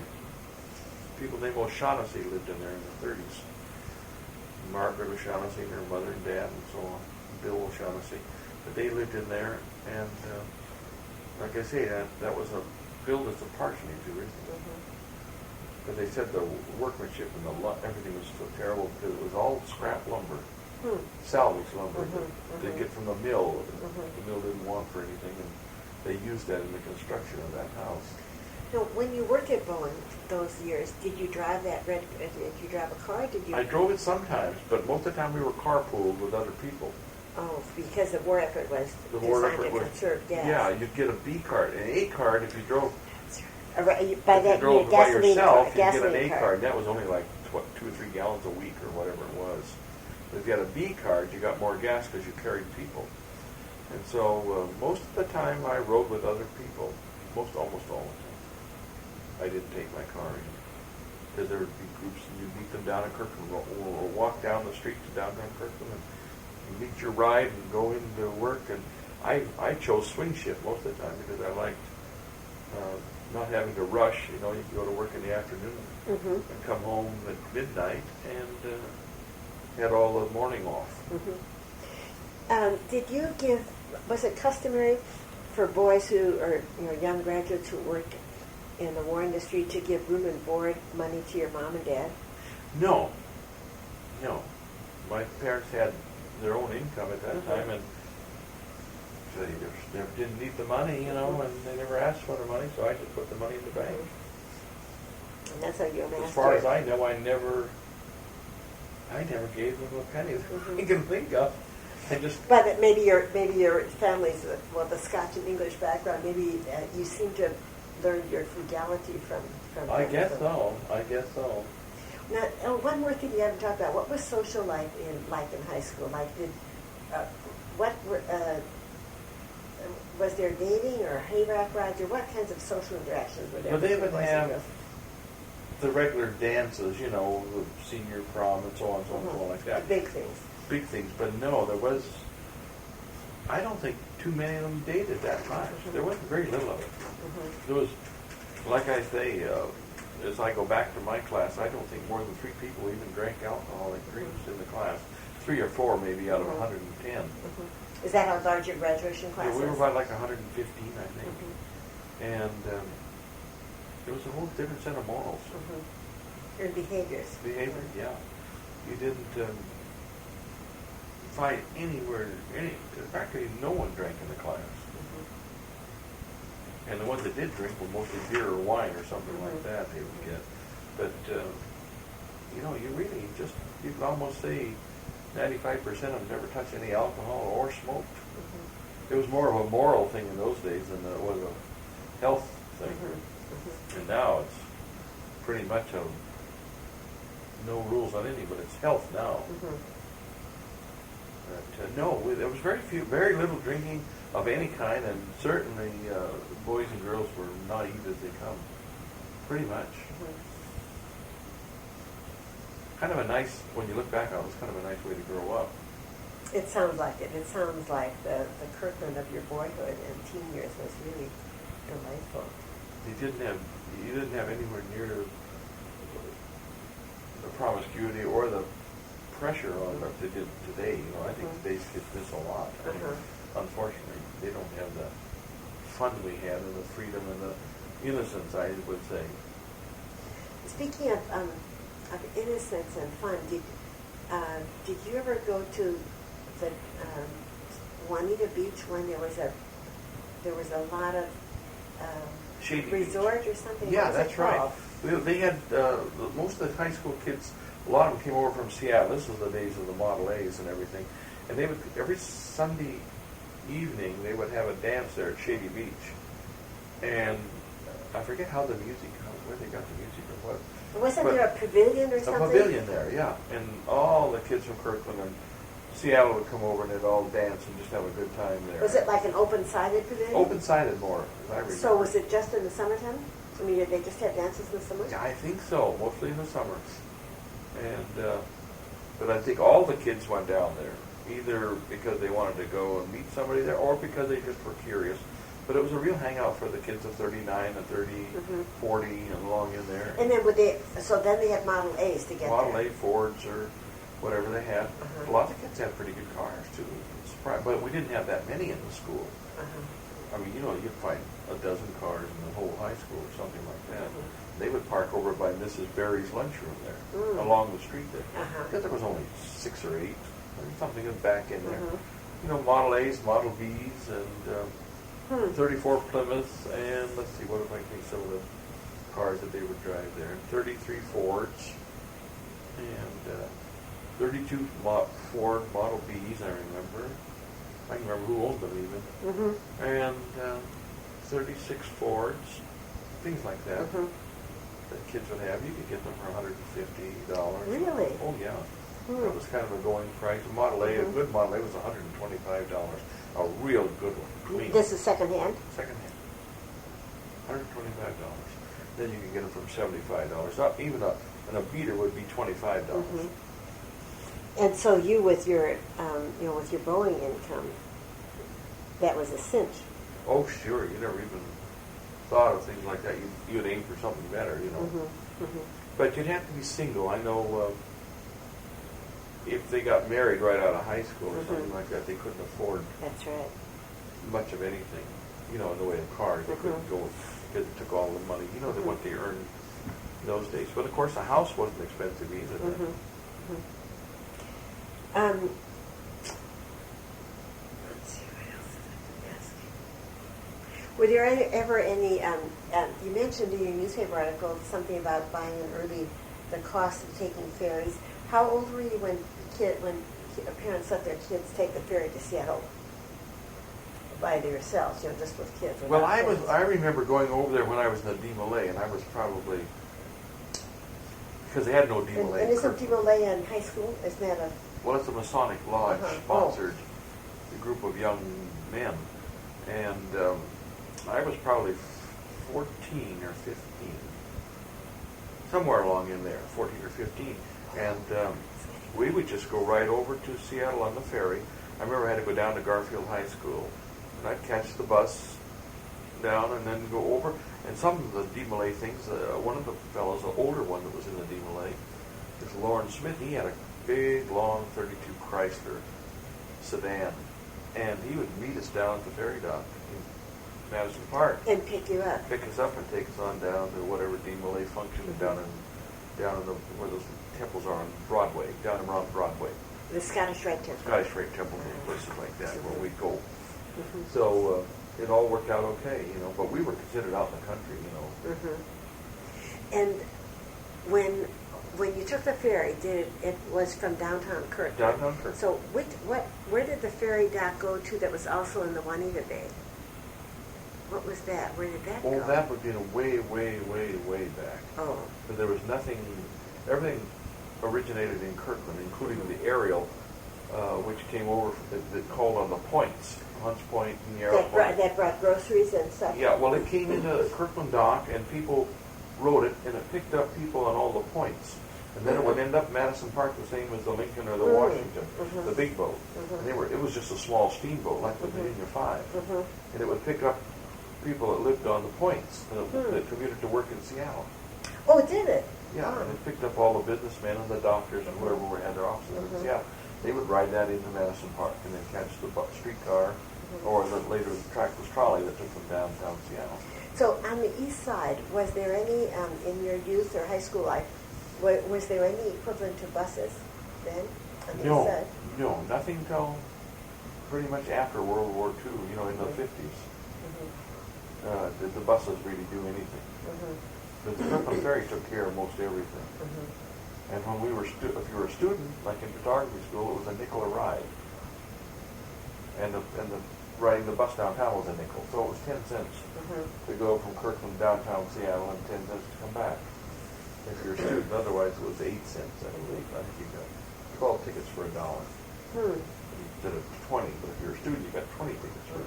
People named O'Shaughnessy lived in there in the 30s. Margaret O'Shaughnessy and her mother and dad and so on. Bill O'Shaughnessy. But they lived in there, and like I say, that was built as a parsonage originally. But they said the workmanship and everything was so terrible because it was all scrap lumber, salvage lumber that they get from the mill. The mill didn't want for anything, and they used that in the construction of that house. Now, when you worked at Boeing those years, did you drive that red? Did you drive a car? Did you? I drove it sometimes, but most of the time we were carpooled with other people. Oh, because the war effort was designed to conserve gas. Yeah, you'd get a B card, an A card if you drove. By if that, you drove you by yourself, you'd get an A card. card. That was only like 2 or 3 gallons a week or whatever it was. But if you had a B card, you got more gas because you carried people. And so most of the time I rode with other people. Almost all the time. I didn't take my car in because there would be groups and you'd meet them down at Kirkland or walk down the street to downtown Kirkland and you meet your ride and go into work. And I chose swing shift most of the time because I liked not having to rush. You know, you could go to work in the afternoon and come home at midnight and had all the morning off. Did you was it customary for boys who are young graduates who worked in the war industry to give room and board money to your mom and dad? No. My parents had their own income at that time, and they didn't need the money, and they never asked for the money, so I just put the money in the bank. And that's how you amassed. As far as I know, I never gave them a penny that I can think of. But maybe your family's the Scotch and English background. Maybe you seem to have learned your frugality from. I guess so. Now, one more thing you haven't talked about. What was social life like in high school? Like, was there dating or hayrack rides or what kinds of social interactions were there? Well, they would have the regular dances, the senior prom and so on, so on like that. The big things. Big things, but no, I don't think too many of them dated that much. There wasn't very little of it. There was, like I say, as I go back to my class, I don't think more than 3 people even drank alcoholic drinks in the class. 3 or 4 maybe out of 110. Is that how large your graduation class Yeah, we were is? about like 115, I think. And there was a whole different set of morals. And behaviors. Behavior, yeah. You didn't find anywhere, practically no one drank in the class. And the ones that did drink were mostly beer or wine or something like that they would get. But, you really you could almost say 95% of them never touched any alcohol or smoked. It was more of a moral thing in those days than it was a health thing. And now it's pretty much no rules on any, but it's health now. But no, there was very little drinking of any kind, and certainly boys and girls were naive as they come, pretty much. Kind of a nice, when you look back on it, it's kind of a nice way to grow up. It sounds like it. It sounds like the Kirkland of your boyhood and teen years was really delightful. You didn't have anywhere near the promiscuity or the pressure on that they did today. I think today's kids miss a lot. Unfortunately, they don't have the fun we had and the freedom and the innocence, I would say. Speaking of innocence and fun, did you ever go to the Juanita Beach when there was a lot of Shady resort Beach. or something? Yeah, that's right. They had most of the high school kids. A lot of them came over from Seattle. This was the days of the Model A's and everything. And they would every Sunday evening they would have a dance there at Shady Beach. And I forget where they got the music or what. Wasn't there a pavilion or something? A pavilion there, yeah. And all the kids from Kirkland and Seattle would come over and they'd all dance and just have a good time there. Was it like an open-sided pavilion? Open-sided more, as I remember. So was it just in the summertime? I mean, did they just have dances in the summer? Yeah, I think so, mostly in the summer. And, but I think all the kids went down there, either because they wanted to go and meet somebody there or because they just were curious. But it was a real hangout for the kids of 39 and 30, 40 and along in there. And then so then they had Model A's to get Model there. A, Fords, or whatever they had. A lot of the kids had pretty good cars, too. But we didn't have that many in the school. I mean, you'd find a dozen cars in the whole high school or something like that. They would park over by Mrs. Berry's lunchroom there, along the street there. Because there was only 6 or 8, or something back in there. Model A's, Model B's, and 34 Plymouths, and let's see, what if I think some of the cars that they would drive there. 33 Fords, and 32 Ford Model B's, I remember. I can remember who owned them even. And 36 Fords, things like that. That kids would have. You could get them for $150. Really? Oh, yeah. That was kind of a going price. A Model A, a good Model A was $125. A real good one. Clean. This is secondhand? Secondhand. $125. Then you can get them from $75. Up, even a beater would be $25. And so you, with your, with your Boeing income, that was a cinch. Oh, sure. You never even thought of things like that. You'd aim for something better, But you'd have to be single. I know if they got married right out of high school or something like that, they couldn't afford That's right. much of anything, in the way of cars. They couldn't go because it took all the money, what they earned in those days. But, of course, a house wasn't expensive either. Let's see, what else did I ask you? Were there ever any, you mentioned in your newspaper article something about buying the cost of taking ferries. How old were you when parents let their kids take the ferry to Seattle by themselves, just with kids? Well, I remember going over there when I was in the DeMolay, and I was probably, because they had no DeMolay. And isn't DeMolay in high school? Isn't that a... Well, it's a Masonic Lodge sponsored a group of young men. And I was probably 14 or 15. Somewhere along in there, 14 or 15. And we would just go right over to Seattle on the ferry. I remember I had to go down to Garfield High School. And I'd catch the bus down and then go over. And some of the DeMolay things, one of the fellows, the older one that was in the DeMolay, is Lawrence Smith. He had a big, long 32 Chrysler sedan. And he would meet us down at the ferry dock in Madison Park. And pick you up. Pick us up and take us on down to whatever DeMolay function down in where those temples are on Broadway, down around Broadway. The Scottish Rite Temple. Scottish Rite Temple and places like that where we'd go. So it all worked out okay, but we were considered out in the country, And when you took the ferry, it was from downtown Kirkland? Downtown Kirkland. So where did the ferry dock go to that was also in the Juanita Bay? What was that? Where did that go? Oh, that would be way, way, way, way back. Oh. But there was nothing, everything originated in Kirkland, including the aerial, which came over that called on the points, Hunts Point and Yarrow Point. That brought groceries and stuff? Yeah, well, it came into Kirkland Dock, and people rode it, and it picked up people on all the points. And then it would end up Madison Park the same as the Lincoln or the Washington, the big boat. And it was just a small steamboat, like the Virginia 5. And it would pick up people that lived on the points that commuted to work in Seattle. Oh, did it? Yeah, and it picked up all the businessmen and the doctors and whoever had their offices in Seattle. They would ride that into Madison Park and then catch the streetcar or later the trackless trolley that took them downtown Seattle. So on the east side, was there any, in your youth or high school life, was there any equivalent to buses then on the east side? No, nothing until pretty much after World War II, in the 50s. Did the buses really do anything? The Kirkland Ferry took care of most everything. And when we were, if you were a student, like in photography school, it was a nickel a ride. And the riding the bus downtown was a nickel, so it was 10 cents to go from Kirkland downtown Seattle and 10 cents to come back. If you're a student, otherwise it was 8 cents, I believe. I think you got 12 tickets for $1 instead of 20. But if you're a student, you got 20 tickets for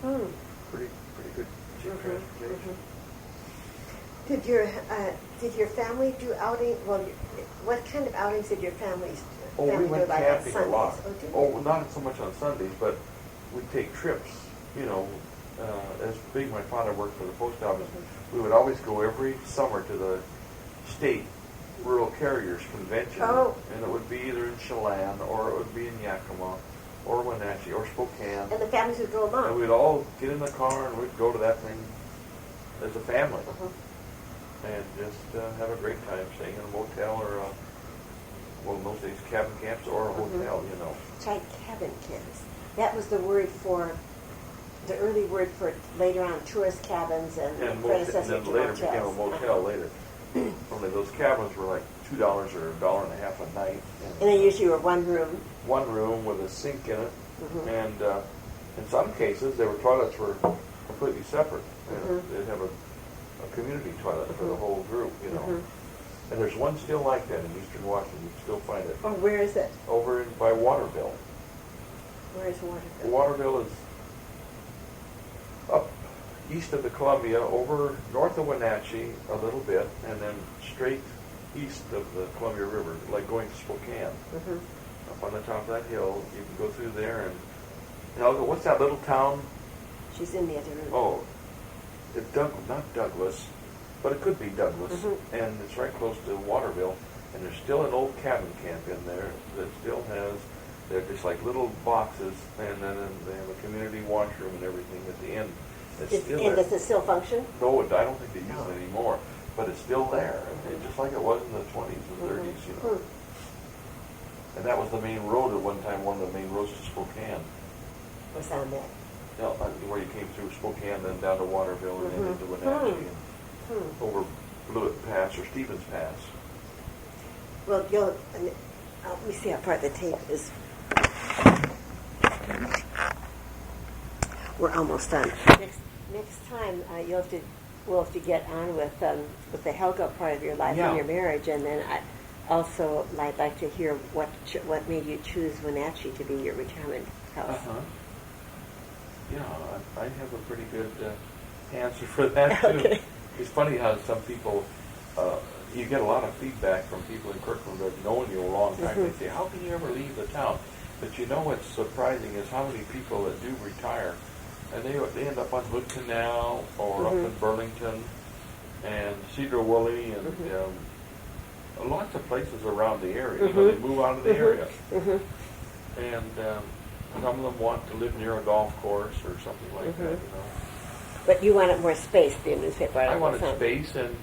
$1. Pretty good cheap transportation. Did your family do outing? Well, what kind of outings did your families? Oh, we went camping a lot. Oh, did you? Oh, not so much on Sundays, but we'd take trips. You know, as big my father worked for the post office, we would always go every summer to the state rural carriers convention, and it would be either in Chelan or it would be in Yakima or Wenatchee or Spokane. And the families would go along. And we'd all get in the car and we'd go to that thing as a family and just have a great time staying in a motel or well, in those days cabin camps or a hotel, you know. Right, cabin camps. That was the word for, the early word for later on tourist cabins and predecessor to later motels. became a motel later. Only those cabins were like $2 or $1.50 a night. And they usually were one room. One room with a sink in it, and in some cases, their toilets were completely separate. You know, they'd have a community toilet for the whole group, you know. And there's one still like that in Eastern Washington. You can still find it. Oh, where is it? Over by Waterville. Where is Waterville? Waterville is up east of the Columbia, over north of Wenatchee a little bit, and then straight east of the Columbia River, like going to Spokane. Up on the top of that hill, you can go through there, and what's that little town? She's in the other room. Oh, not Douglas, but it could be Douglas, and it's right close to Waterville, and there's still an old cabin camp in there that still has, they're just like little boxes, and then they have a community washroom and everything at the end. And does it still function? No, I don't think they use it anymore, but it's still there, and just like it was in the 20s and 30s, you know. And that was the main road at one time, one of the main roads to Spokane. What's on that? No, where you came through Spokane, then down to Waterville, and then into Wenatchee, and over Blewett Pass or Stevens Pass. Well, let me see how far the tape is. We're almost done. Next time, we'll have to get on with the Helga part of your life and your marriage, and then I'd like to hear what made you choose Wenatchee to be your retirement house. Yeah, I have a pretty good answer for that too. Okay. It's funny how some people, you get a lot of feedback from people in Kirkland that have known you a long time. They say, "How can you ever leave the town?" But you know what's surprising is how many people that do retire, and they end up on Hood Canal or up in Burlington and Cedar Woolley and lots of places around the area. You know, they move out of the area, and some of them want to live near a golf course or something like that. You know. But you wanted more space, the newspaper. I wanted space, and